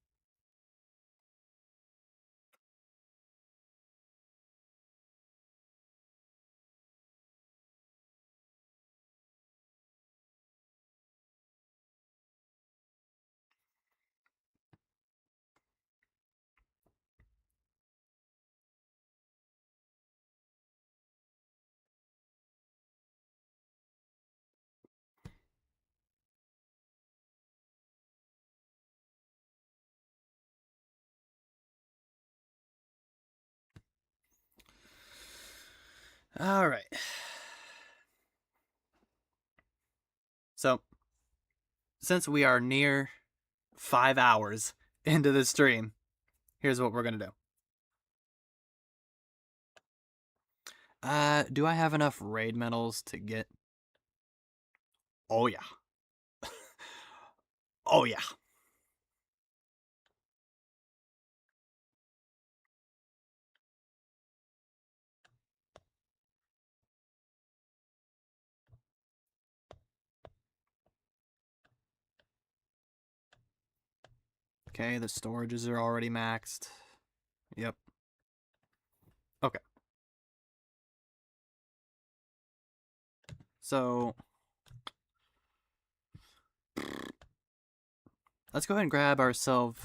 All right. So, since we are near 5 hours into the stream, here's what we're going to do. Do I have enough raid medals to get... Oh, yeah. Oh, yeah. Okay, the storages are already maxed. Yep. Okay. So, let's go ahead and grab ourselves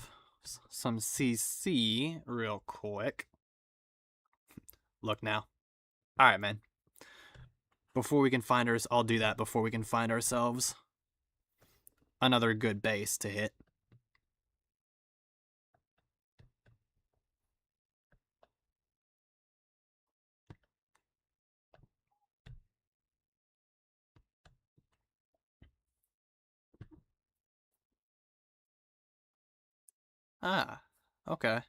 some CC real quick. Look now. Alright, man. Before we can find I'll do that before we can find ourselves another good base to hit. Ah, okay.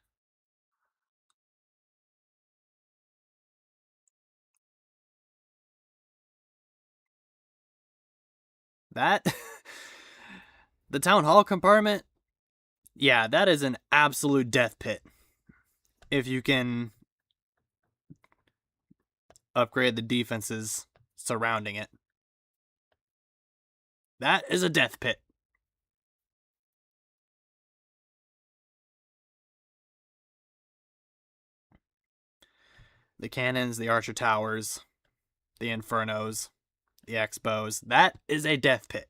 That? The town hall compartment? Yeah, that is an absolute death pit. if you can upgrade the defenses surrounding it. That is a death pit. The cannons, the archer towers, the infernos, the X-bows. That is a death pit.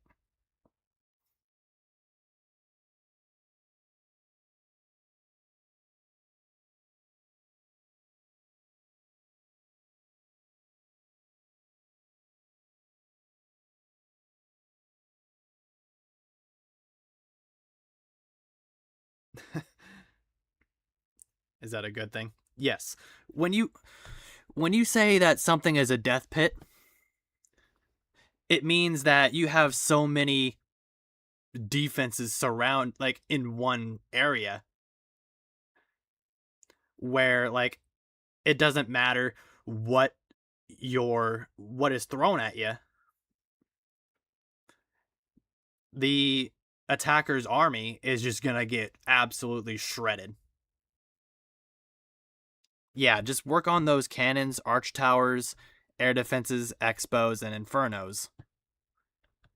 Is that a good thing? Yes. When you say that something is a death pit, it means that you have so many defenses surround like in one area where like it doesn't matter what is thrown at you. The attacker's army is just gonna get absolutely shredded. Yeah, just work on those cannons, arch towers, air defenses, X-bows, and infernos.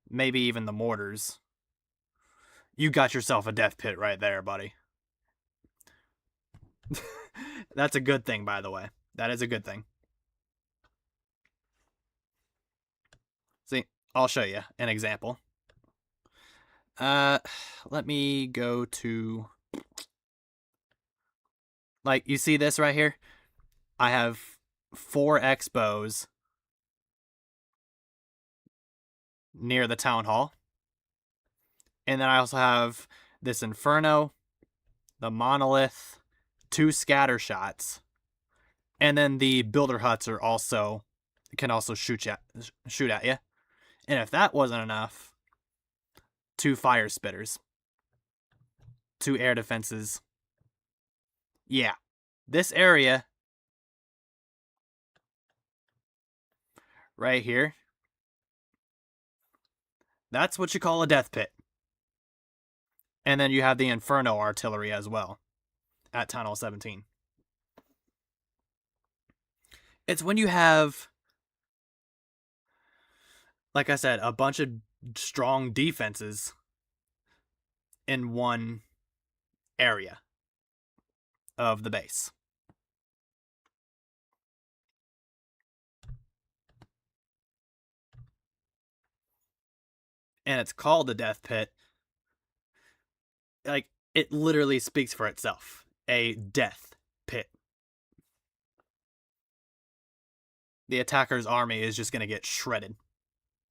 Maybe even the mortars. You got yourself a death pit right there, buddy. That's a good thing, by the way. That is a good thing. See, I'll show you an example. Let me go to... Like, you see this right here? I have 4 X-bows near the town hall. And then I also have this Inferno, the Monolith, 2 scatter shots, and then the builder huts can also shoot at you. And if that wasn't enough, 2 fire spitters, 2 air defenses. Yeah, this area right here, that's what you call a death pit. And then you have the Inferno artillery as well at Tunnel 17. It's when you have, like I said, a bunch of strong defenses in one area of the base. And it's called a death pit. Like, it literally speaks for itself. A death pit. The attacker's army is just going to get shredded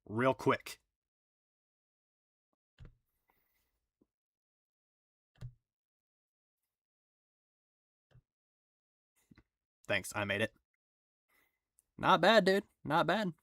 real quick. Thanks, I made it. Not bad, dude. Not bad.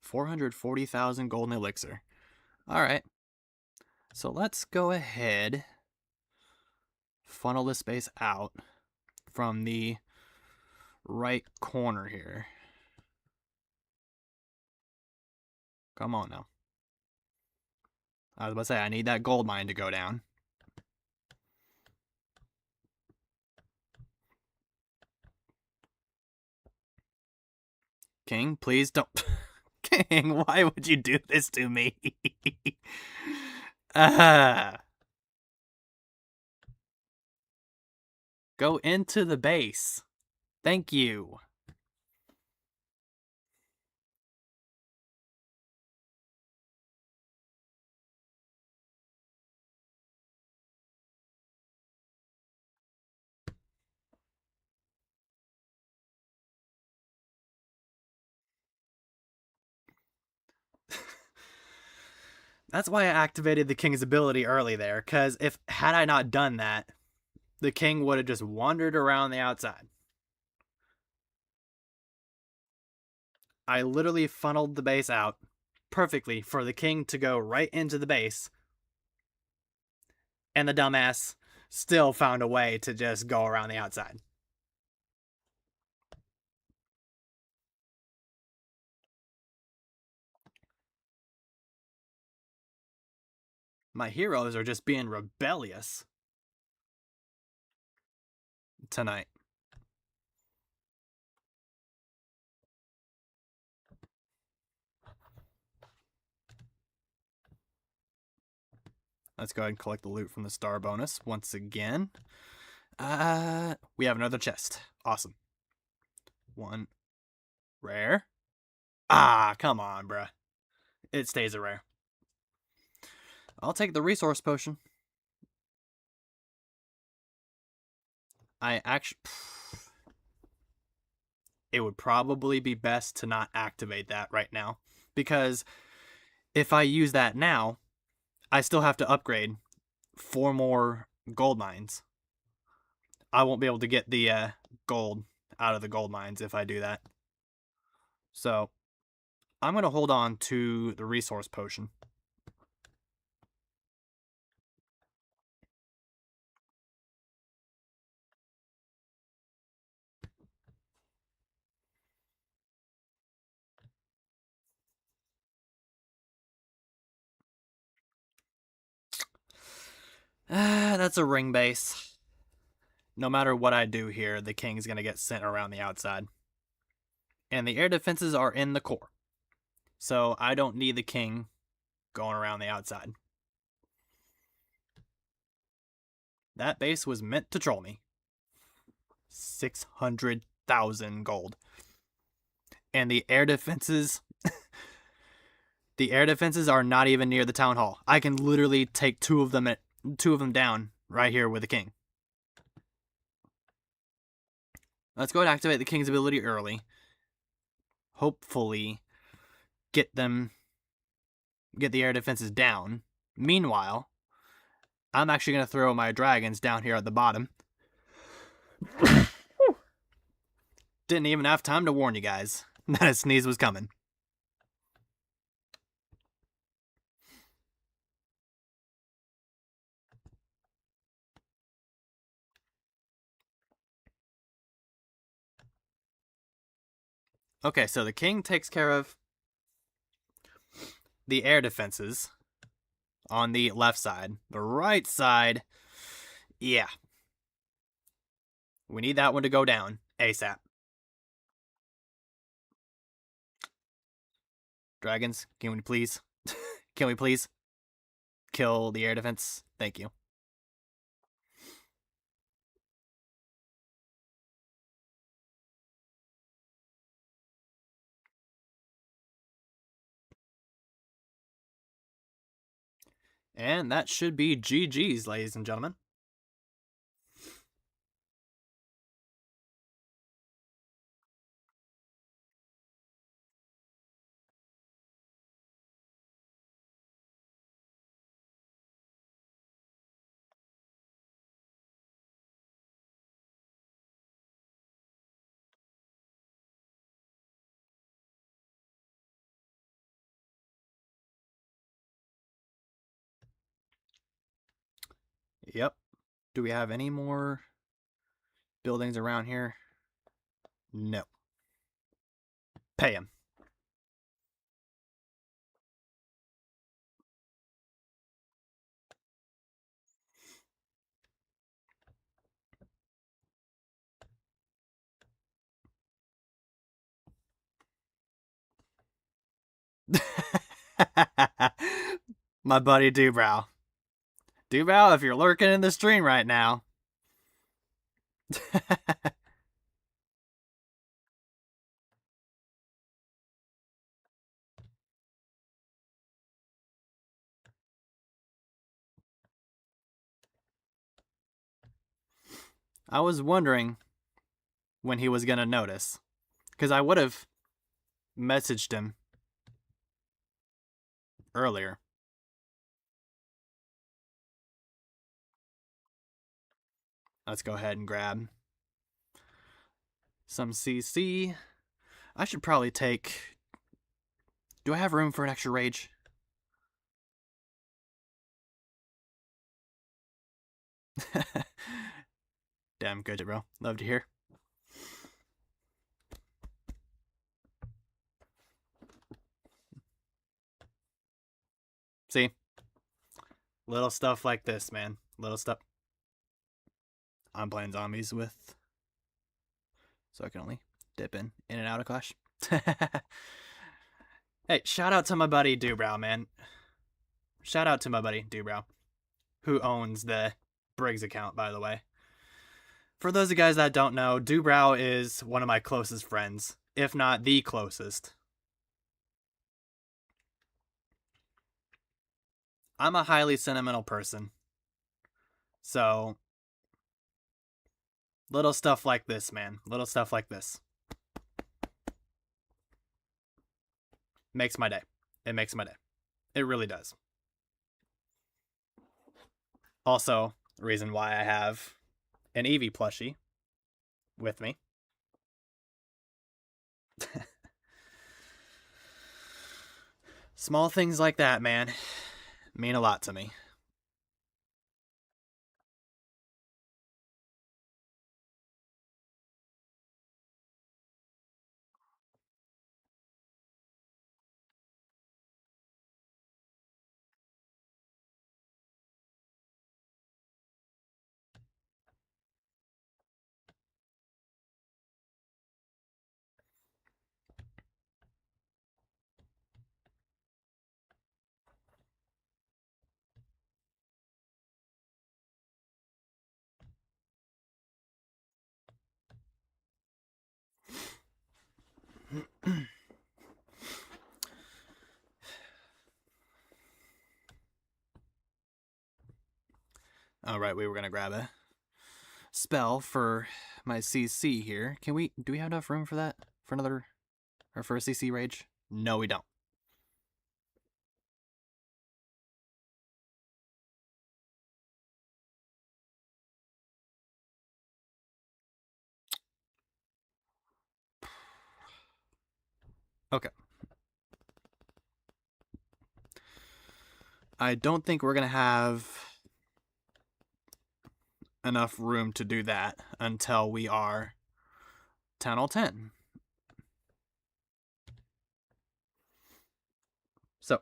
$440,000 golden elixir. All right. So let's go ahead, funnel this space out from the right corner here. Come on now. I was about to say, I need that gold mine to go down. King, please don't... King, why would you do this to me? Go into the base. Thank you. That's why I activated the king's ability early there, because had I not done that, the king would have just wandered around the outside. I literally funneled the base out perfectly for the king to go right into the base, and the dumbass still found a way to just go around the outside. My heroes are just being rebellious tonight. Let's go ahead and collect the loot from the star bonus once again. We have another chest. Awesome. One rare. Ah, come on, bruh. It stays a rare. I'll take the resource potion. I actually... It would probably be best to not activate that right now, because if I use that now, I still have to upgrade 4 more gold mines. I won't be able to get the gold out of the gold mines if I do that. So I'm going to hold on to the resource potion. That's a ring base. No matter what I do here, the king's going to get sent around the outside. And the air defenses are in the core. So I don't need the king going around the outside. That base was meant to troll me. 600,000 gold. And the air defenses... the air defenses are not even near the town hall. I can literally take two of them down right here with the king. Let's go and activate the king's ability early. Hopefully get the air defenses down. Meanwhile, I'm actually going to throw my dragons down here at the bottom. Didn't even have time to warn you guys that a sneeze was coming. Okay, so the king takes care of the air defenses on the left side. The right side, yeah. We need that one to go down ASAP. Dragons, can we please kill the air defense? Thank you. And that should be GG's, ladies and gentlemen. Yep. Do we have any more buildings around here? No. Pay him. My buddy Dubrow. Dubrow, if you're lurking in the stream right now. I was wondering when he was going to notice, because I would have messaged him earlier. Let's go ahead and grab some CC. I should probably take Do I have room for an extra rage? Damn good, bro. Love to hear. See? Little stuff like this, man. Little stuff. I'm playing zombies with, so I can only dip in and out of Clash. Hey, shout out to my buddy Dubrow, man. Shout out to my buddy Dubrow, who owns the Briggs account, by the way. For those of you guys that don't know, Dubrow is one of my closest friends, if not the closest. I'm a highly sentimental person. So, little stuff like this, man. Little stuff like this. Makes my day. It makes my day. It really does. Also, reason why I have an Eevee plushie with me. Small things like that, man, mean a lot to me. All right, we were gonna grab a spell for my CC here. Do we have enough room for that? For another, or for a CC rage? No, we don't. Okay. I don't think we're gonna have enough room to do that until we are 10-10. So,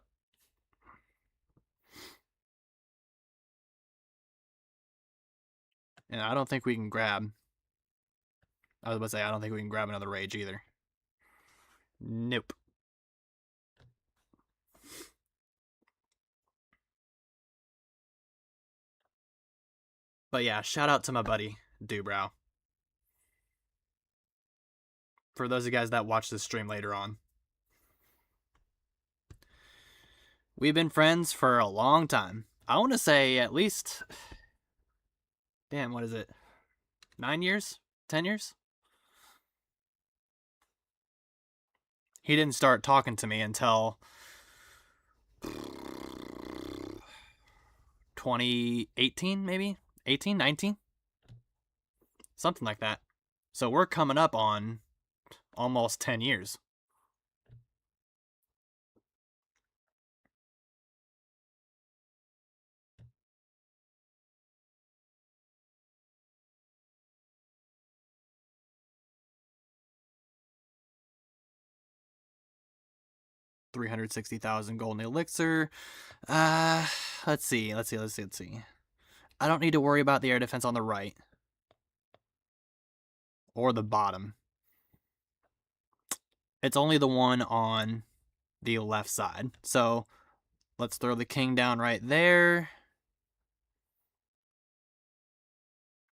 and I don't think we can grab. I was about to say I don't think we can grab another rage either. Nope. But yeah, shout out to my buddy Dubrow. For those of you guys that watch this stream later on. We've been friends for a long time. I want to say at least, damn, what is it? 9 years? 10 years? He didn't start talking to me until 2018, maybe? 18, 19? Something like that. So we're coming up on almost 10 years. $360,000 golden elixir. Let's see. I don't need to worry about the air defense on the right. Or the bottom. It's only the one on the left side. So let's throw the king down right there.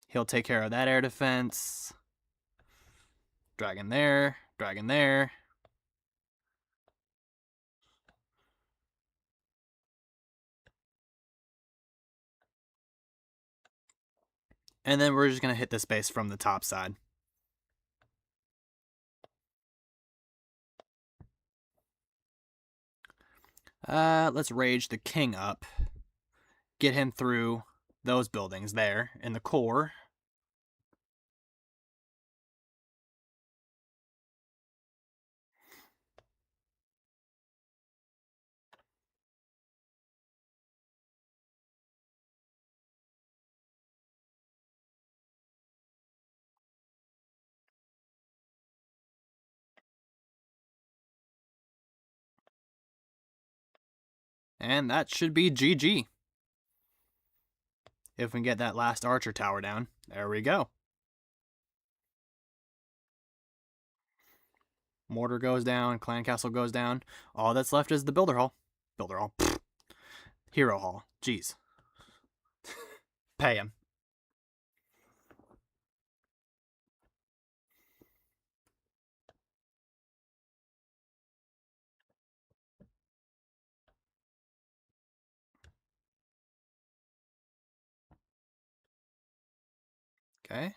He'll take care of that air defense. Dragon there. Dragon there. And then we're just going to hit this base from the top side. Let's rage the king up. Get him through those buildings there in the core. And that should be GG. If we can get that last archer tower down. There we go. Mortar goes down, clan castle goes down. All that's left is the builder hall. Builder hall. Hero hall. Jeez. Pay him. Okay.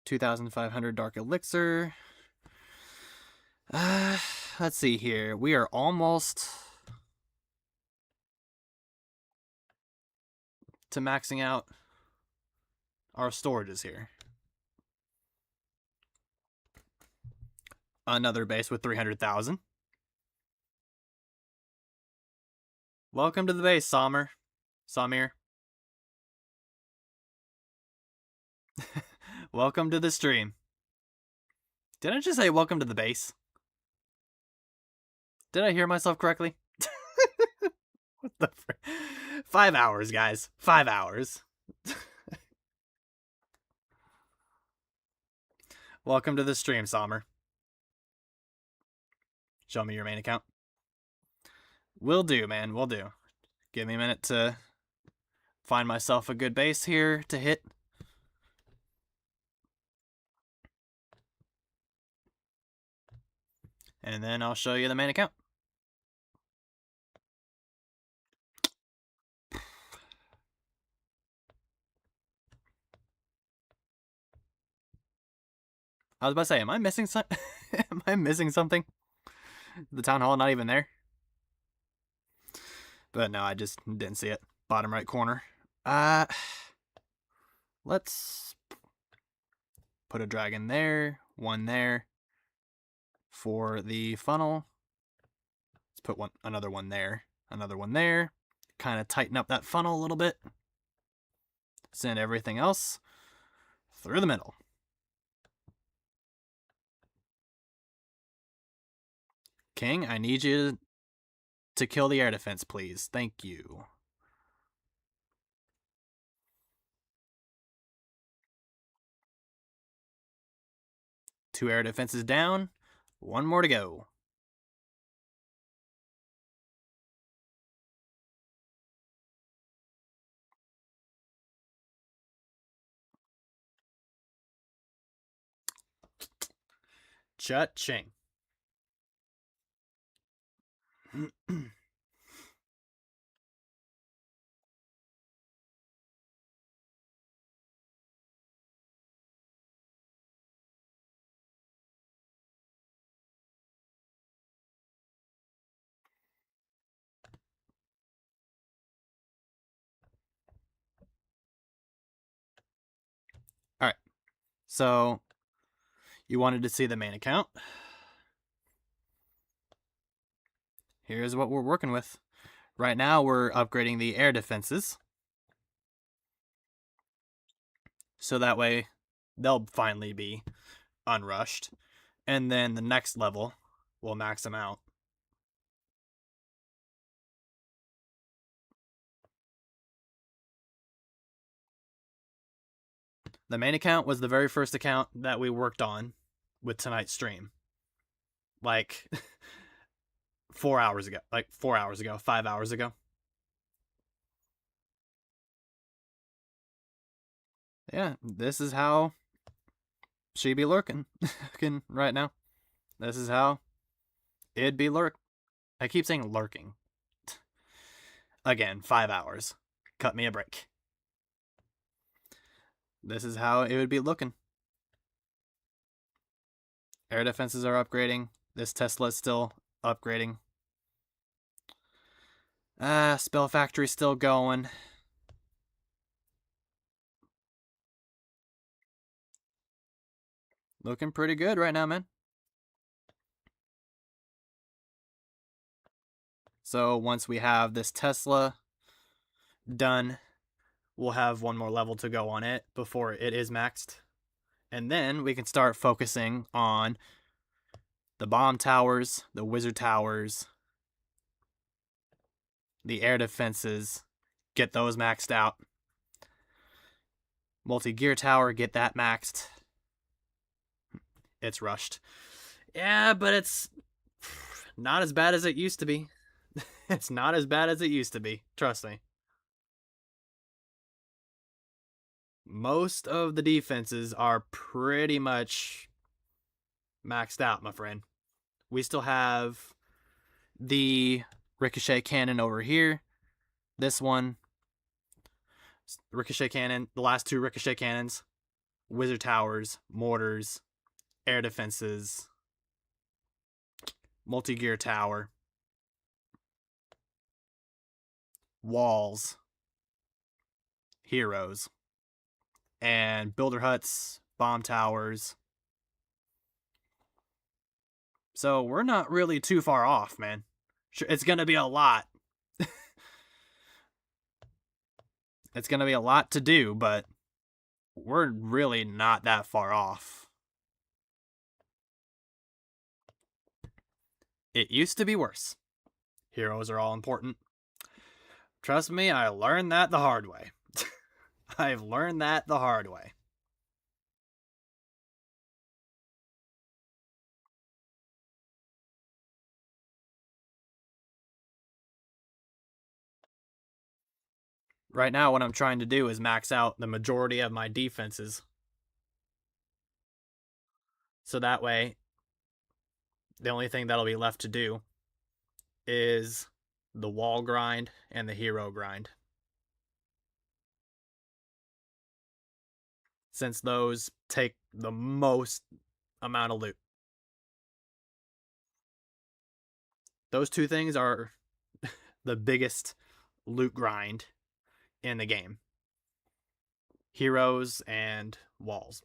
2,500 dark elixir. Let's see here. We are almost to maxing out our storages here. Another base with 300,000. Welcome to the base, Samir. Welcome to the stream. Did I just say welcome to the base? Did I hear myself correctly? What the frick? 5 hours, guys. 5 hours. Welcome to the stream, Samir. Show me your main account. Will do, man. Will do. Give me a minute to find myself a good base here to hit. And then I'll show you the main account. I was about to say, am I missing something? Am I missing something? The town hall not even there? But no, I just didn't see it. Bottom right corner. Let's put a dragon there, one there. For the funnel, let's put another one there, another one there. Kind of tighten up that funnel a little bit. Send everything else through the middle. King, I need you to kill the air defense, please. Thank you. Two air defenses down. One more to go. Cha-ching. All right. So you wanted to see the main account. Here's what we're working with. Right now, we're upgrading the air defenses. So that way, they'll finally be unrushed. And then the next level, we'll max them out. The main account was the very first account that we worked on with tonight's stream. Like 4 hours ago. 5 hours ago. Yeah, this is how she be lurking right now. This is how it'd be lurk. I keep saying lurking. Again, 5 hours. Cut me a break. This is how it would be looking. Air defenses are upgrading. This Tesla is still upgrading. Spell Factory's still going. Looking pretty good right now, man. So once we have this Tesla done, we'll have one more level to go on it before it is maxed. And then we can start focusing on the bomb towers, the wizard towers, the air defenses, get those maxed out. Multi-gear tower, get that maxed. It's rushed. Yeah, but it's not as bad as it used to be. It's not as bad as it used to be. Trust me. Most of the defenses are pretty much maxed out, my friend. We still have the ricochet cannon over here. This one, ricochet cannon, the last two ricochet cannons, wizard towers, mortars, air defenses, multi-gear tower, walls, heroes, and builder huts, bomb towers. So we're not really too far off, man. It's going to be a lot. It's going to be a lot to do, but we're really not that far off. It used to be worse. Heroes are all important. Trust me, I learned that the hard way. I've learned that the hard way. Right now, what I'm trying to do is max out the majority of my defenses. So that way, the only thing that'll be left to do is the wall grind and the hero grind. Since those take the most amount of loot. Those two things are the biggest loot grind in the game. Heroes and walls.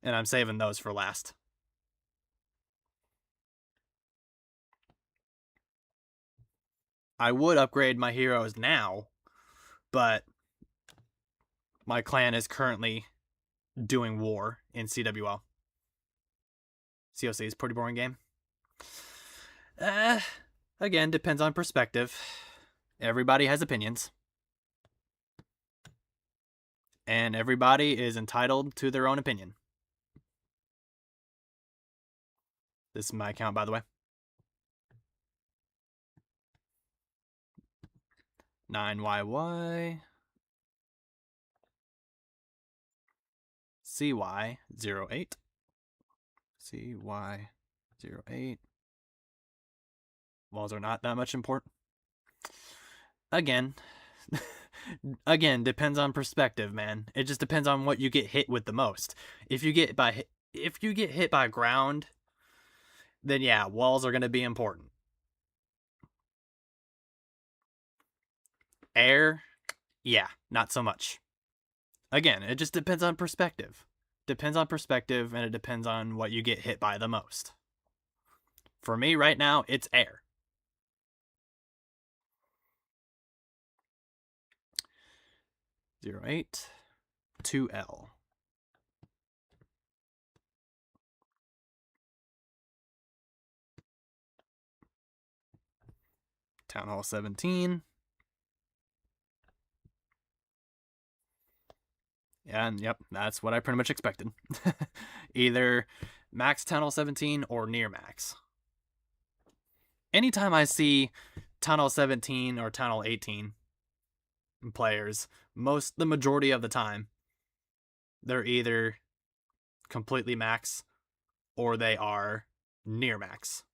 And I'm saving those for last. I would upgrade my heroes now, but my clan is currently doing war in CWL. COC is a pretty boring game. Again, depends on perspective. Everybody has opinions. And everybody is entitled to their own opinion. This is my account, by the way. 9YY CY08 CY08. Walls are not that much important. Again, depends on perspective, man. It just depends on what you get hit with the most. If you get hit by ground, then yeah, walls are going to be important. Air, yeah, not so much. Again, it just depends on perspective. Depends on perspective, and it depends on what you get hit by the most. For me right now, it's air. (08) 2L. Town Hall 17. Yeah, and yep, that's what I pretty much expected. Either max Town Hall 17 or near max. Anytime I see Town Hall 17 or Town Hall 18 players, the majority of the time, they're either completely max or they are near max.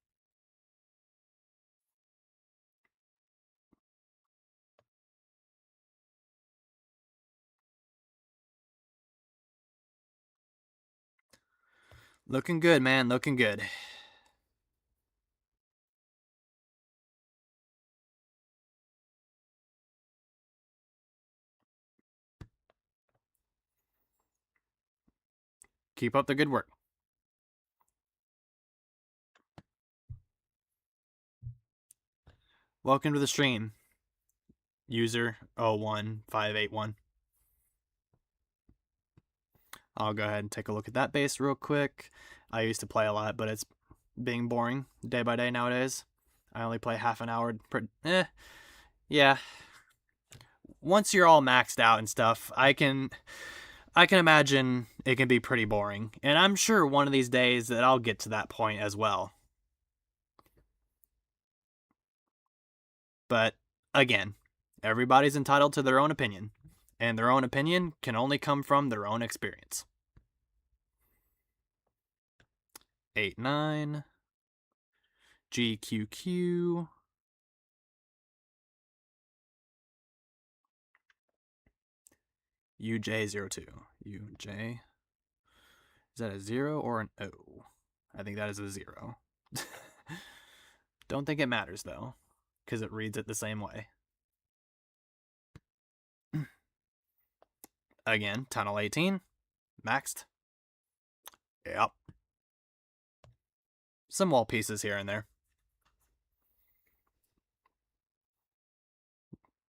Looking good, man. Looking good. Keep up the good work. Welcome to the stream, user 01581. I'll go ahead and take a look at that base real quick. I used to play a lot, but it's being boring day by day nowadays. I only play half an hour per... yeah. Once you're all maxed out and stuff, I can imagine it can be pretty boring. And I'm sure one of these days that I'll get to that point as well. But again, everybody's entitled to their own opinion, and their own opinion can only come from their own experience. 8-9, GQQ, UJ02. UJ. Is that a 0 or an O? I think that is a 0. Don't think it matters though, because it reads it the same way. Again, tunnel 18, maxed. Yep. Some wall pieces here and there.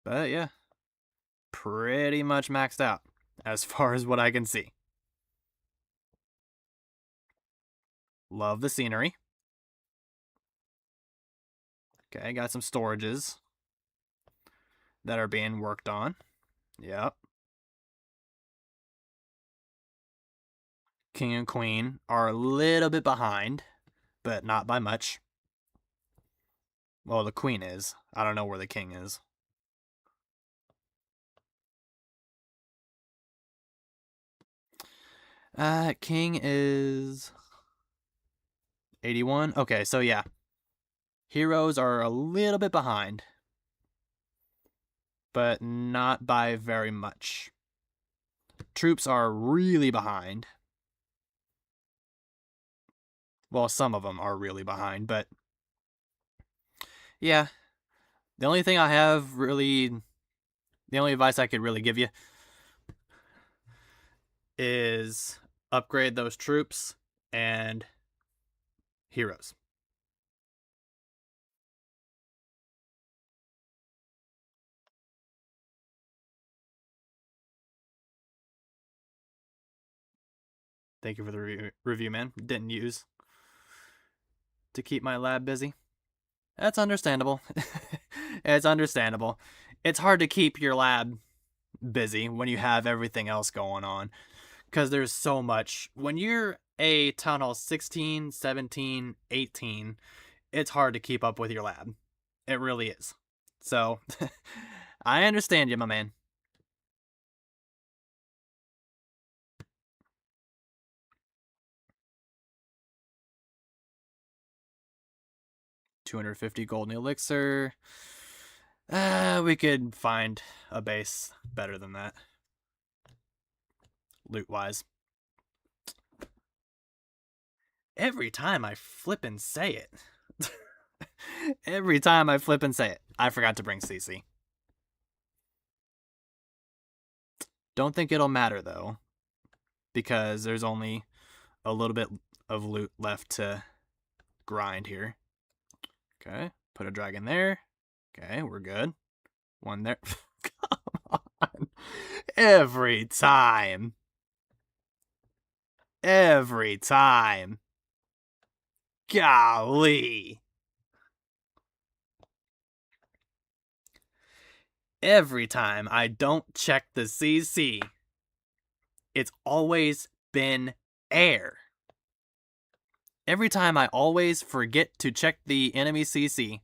But yeah, pretty much maxed out as far as what I can see. Love the scenery. Okay, got some storages that are being worked on. Yep. King and Queen are a little bit behind, but not by much. Well, the Queen is. I don't know where the King is. King is 81. Okay, so yeah. Heroes are a little bit behind, but not by very much. Troops are really behind. Well, some of them are really behind, but yeah. The only thing I have really, the only advice I could really give you is upgrade those troops and heroes. Thank you for the review, man. Didn't use to keep my lab busy. That's understandable. It's understandable. It's hard to keep your lab busy when you have everything else going on, because there's so much. When you're a tunnel 16, 17, 18, it's hard to keep up with your lab. It really is. So, I understand you, my man. $250 golden elixir. We could find a base better than that, loot-wise. Every time I flip and say it. Every time I flip and say it. I forgot to bring CC. Don't think it'll matter, though, because there's only a little bit of loot left to grind here. Okay, put a dragon there. Okay, we're good. One there. Come on. Every time. Every time. Golly. Every time I don't check the CC, it's always been air. Every time I always forget to check the enemy CC,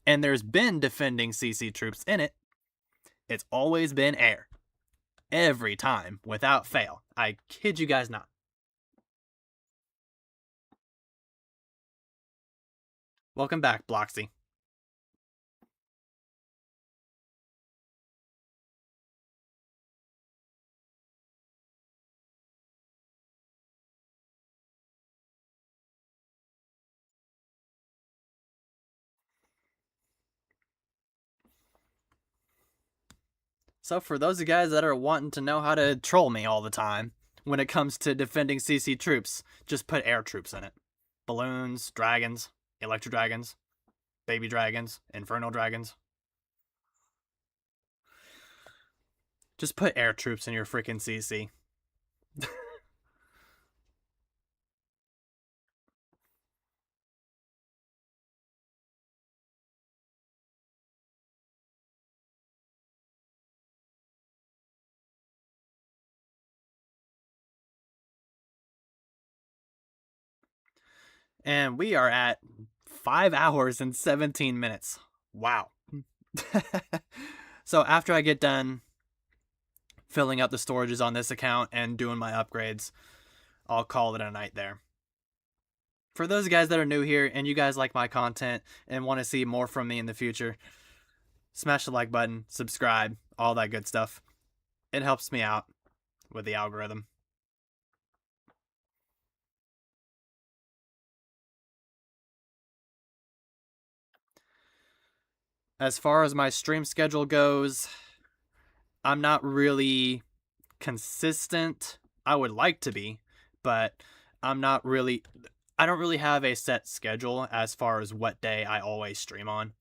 and there's been defending CC troops in it, it's always been air. Every time, without fail. I kid you guys not. Welcome back, Bloxy. So for those of you guys that are wanting to know how to troll me all the time when it comes to defending CC troops, just put air troops in it. Balloons, dragons, electro dragons, baby dragons, infernal dragons. Just put air troops in your freaking CC. And we are at 5 hours and 17 minutes. Wow. So after I get done filling up the storages on this account and doing my upgrades, I'll call it a night there. For those guys that are new here and you guys like my content and want to see more from me in the future, smash the like button, subscribe, all that good stuff. It helps me out with the algorithm. As far as my stream schedule goes, I'm not really consistent. I would like to be, but I don't really have a set schedule as far as what day I always stream on.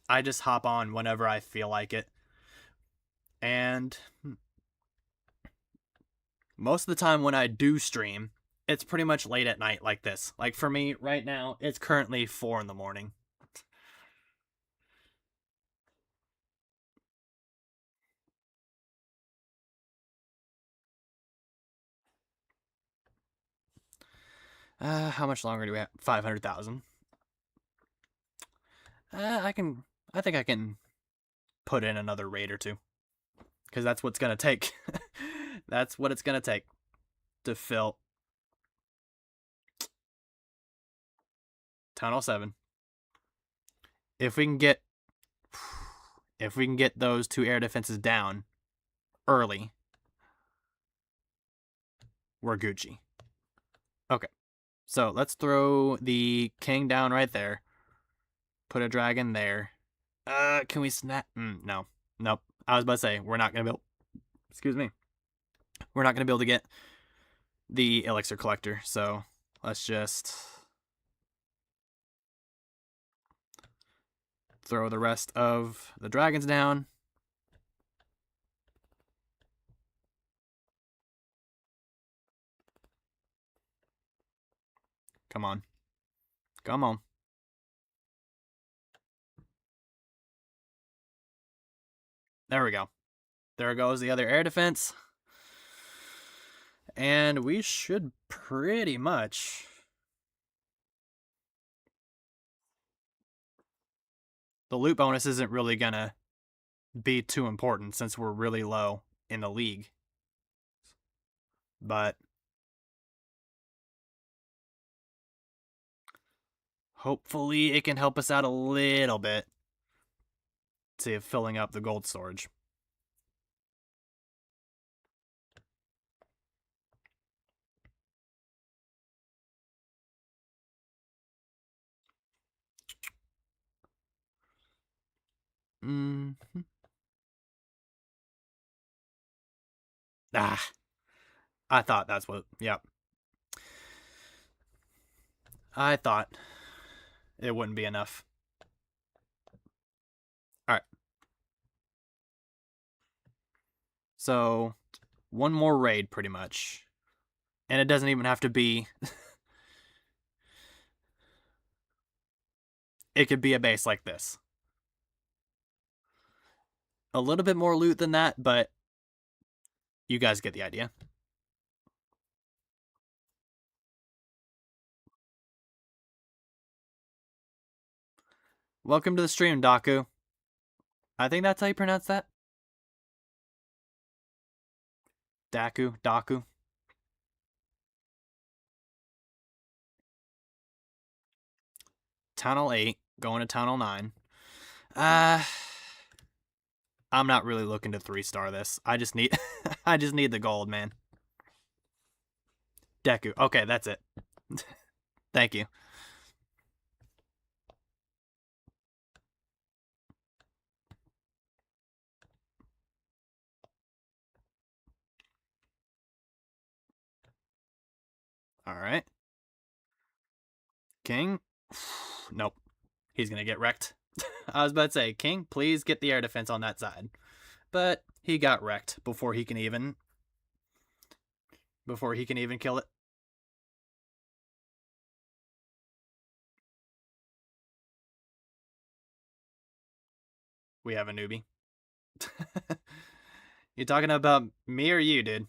I just hop on whenever I feel like it. And most of the time when I do stream, it's pretty much late at night like this. Like for me right now, it's currently 4 in the morning. How much longer do we have? 500,000. I think I can put in another raid or two. Because that's what's going to take. That's what it's going to take to fill Tunnel 7. If we can get those 2 air defenses down early, we're Gucci. Okay. So let's throw the king down right there. Put a dragon there. Can we snap? No. Nope. I was about to say, we're not going to build... Excuse me. We're not going to be able to get the elixir collector, so let's just throw the rest of the dragons down. Come on. Come on. There we go. There goes the other air defense. And we should pretty much... The loot bonus isn't really gonna be too important since we're really low in the league. But hopefully it can help us out a little bit to filling up the gold storage. I thought that's what... Yep. I thought it wouldn't be enough. Alright. So, one more raid, pretty much. And it doesn't even have to be... It could be a base like this. A little bit more loot than that, but you guys get the idea. Welcome to the stream, Daku. I think that's how you pronounce that. Daku. Tunnel 8, going to Tunnel 9. I'm not really looking to 3-star this. I just need I just need the gold, man. Deku. Okay, that's it. Thank you. Alright. King? Nope. He's gonna get wrecked. I was about to say, King, please get the air defense on that side. But he got wrecked before he can even kill it. We have a newbie. You talking about me or you, dude?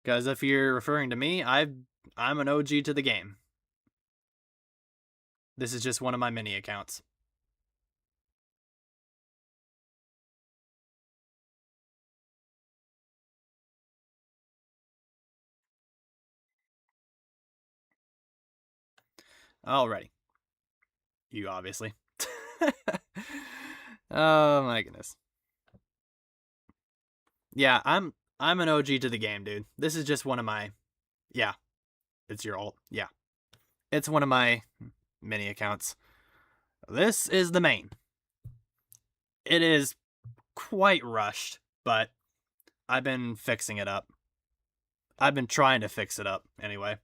Because if you're referring to me, I'm an OG to the game. This is just one of my mini accounts. Alrighty. You, obviously. Oh my goodness. Yeah, I'm an OG to the game, dude. This is just one of my... Yeah, it's your alt. Yeah. It's one of my mini accounts. This is the main. It is quite rushed, but I've been fixing it up. I've been trying to fix it up, anyway.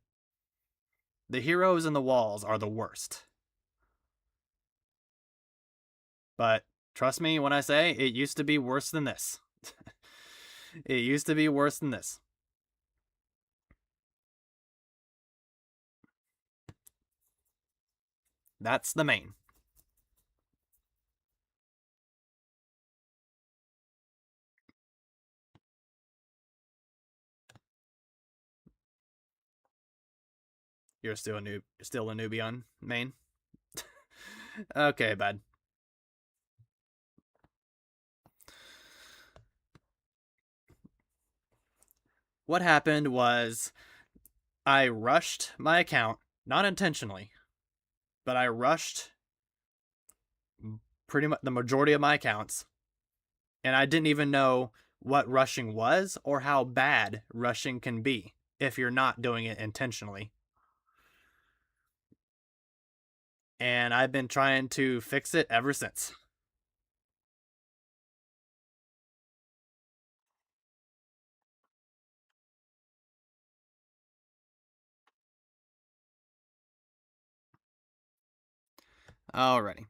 The heroes and the walls are the worst. But trust me when I say it used to be worse than this. It used to be worse than this. That's the main. You're still a newbie on main? Okay, bud. What happened was I rushed my account, not intentionally, but I rushed pretty much the majority of my accounts, and I didn't even know what rushing was or how bad rushing can be if you're not doing it intentionally. And I've been trying to fix it ever since. Alrighty.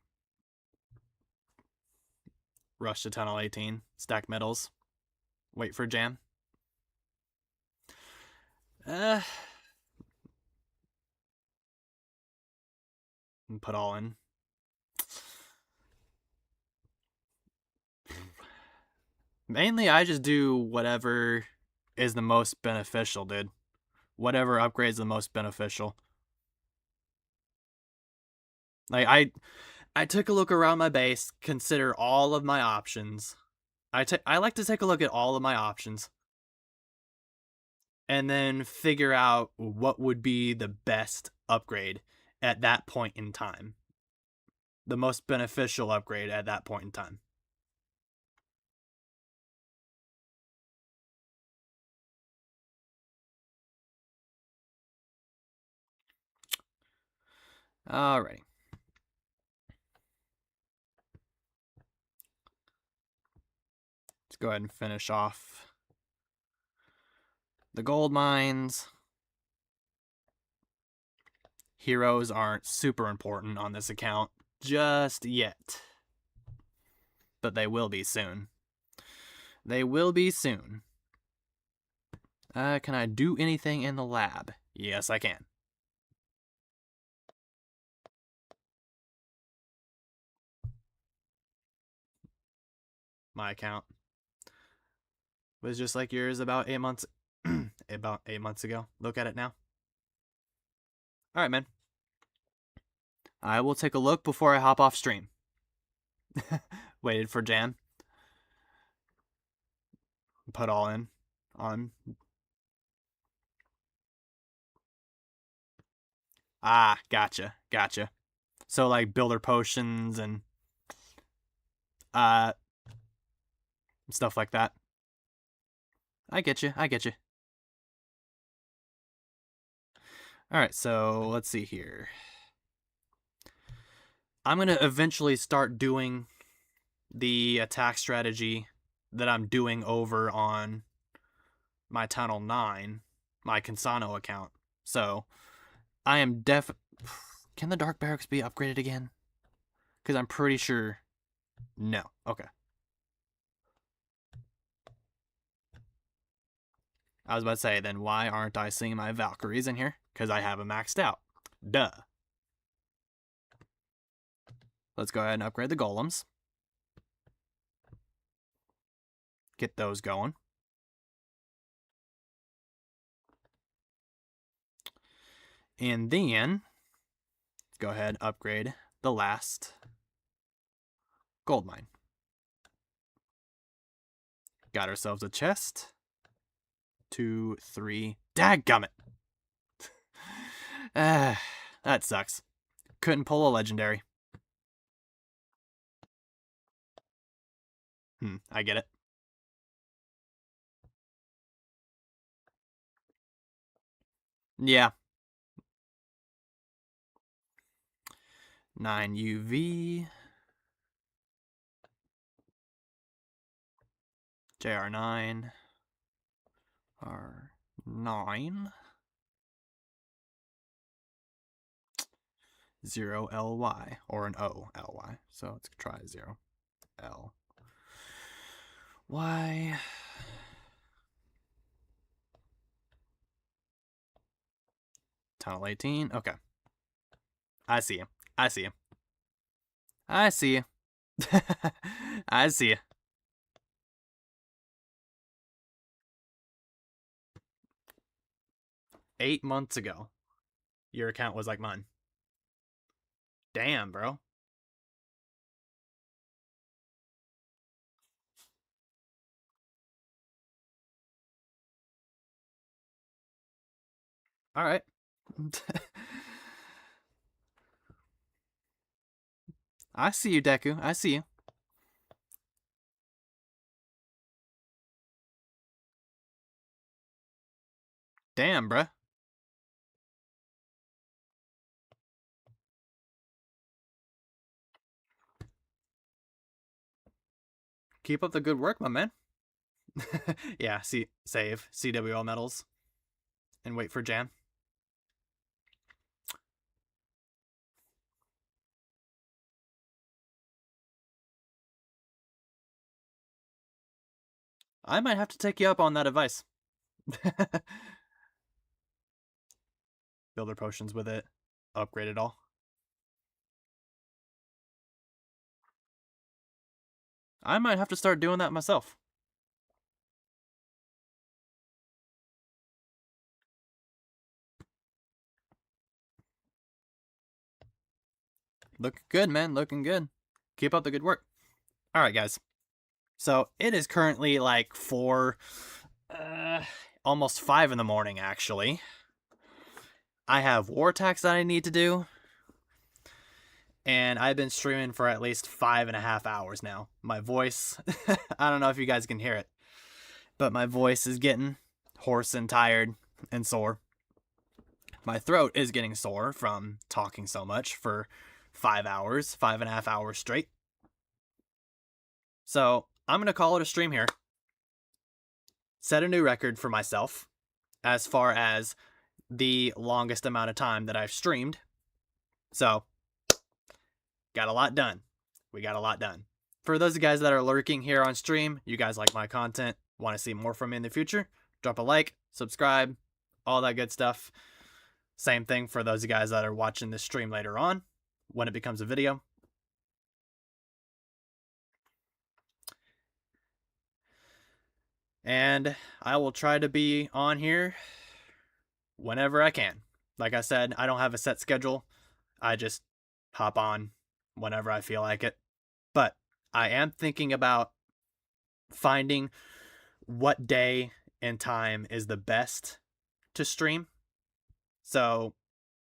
Rush to tunnel 18, stack metals, wait for jam. Put all in. Mainly, I just do whatever is the most beneficial, dude. Whatever upgrade is the most beneficial. Like, I took a look around my base, consider all of my options. I like to take a look at all of my options, and then figure out what would be the best upgrade at that point in time. The most beneficial upgrade at that point in time. Alrighty. Let's go ahead and finish off the gold mines. Heroes aren't super important on this account just yet, but they will be soon. They will be soon. Can I do anything in the lab? Yes, I can. My account was just like yours about 8 months about 8 months ago. Look at it now. All right, man. I will take a look before I hop off stream. Waited for jam. Put all in on. Ah, gotcha. So like builder potions and uh stuff like that. I get you. All right, so let's see here. I'm going to eventually start doing the attack strategy that I'm doing over on my Tunnel 9, my Consano account. So, I am Can the Dark Barracks be upgraded again? Because I'm pretty sure... No. Okay. I was about to say, then why aren't I seeing my Valkyries in here? Because I have them maxed out. Duh. Let's go ahead and upgrade the golems. Get those going. And then, let's go ahead and upgrade the last gold mine. Got ourselves a chest. 2, 3. Dadgummit! That sucks. Couldn't pull a legendary. I get it. Yeah. 9 UV. JR9. R9. 0 LY. Or an O LY. So let's try 0 LY. Tunnel 18. Okay. I see you. I see you. I see you. I see you. $8 months ago, your account was like mine. Damn, bro. All right. I see you, Deku. I see you. Damn, bruh. Keep up the good work, my man. Yeah, save CWL medals and wait for Jan. I might have to take you up on that advice. Builder potions with it. Upgrade it all. I might have to start doing that myself. Looking good, man. Looking good. Keep up the good work. All right, guys. So it is currently like 4, almost 5 in the morning, actually. I have war attacks that I need to do. And I've been streaming for at least 5.5 hours now. My voice, I don't know if you guys can hear it, but my voice is getting hoarse and tired and sore. My throat is getting sore from talking so much for 5 hours, 5.5 hours straight. So I'm going to call it a stream here. Set a new record for myself as far as the longest amount of time that I've streamed. So, got a lot done. We got a lot done. For those of you guys that are lurking here on stream, you guys like my content, want to see more from me in the future, drop a like, subscribe, all that good stuff. Same thing for those of you guys that are watching this stream later on, when it becomes a video. And I will try to be on here whenever I can. Like I said, I don't have a set schedule. I just hop on whenever I feel like it. But I am thinking about finding what day and time is the best to stream. So,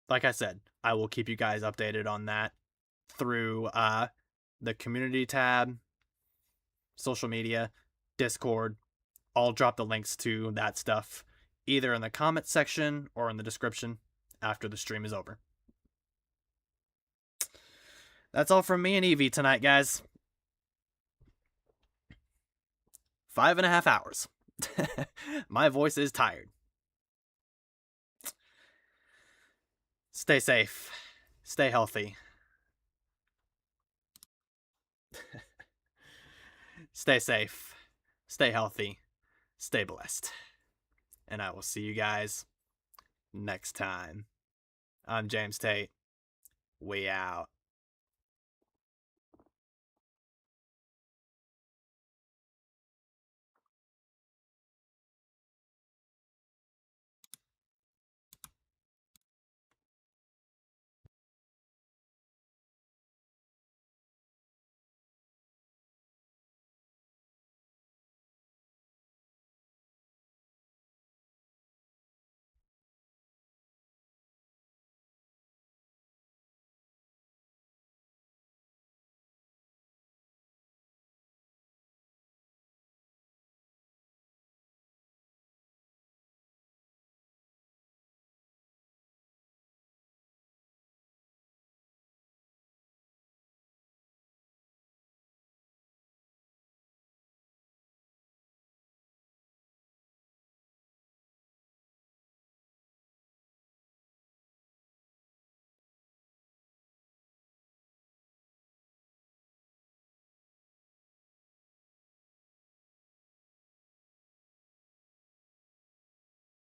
like I said, I will keep you guys updated on that through the community tab, social media, Discord. I'll drop the links to that stuff either in the comment section or in the description after the stream is over. That's all from me and Evie tonight, guys. 5.5 hours. My voice is tired. Stay safe. Stay healthy. Stay safe. Stay healthy. Stay blessed. And I will see you guys next time. I'm James Tate. We out.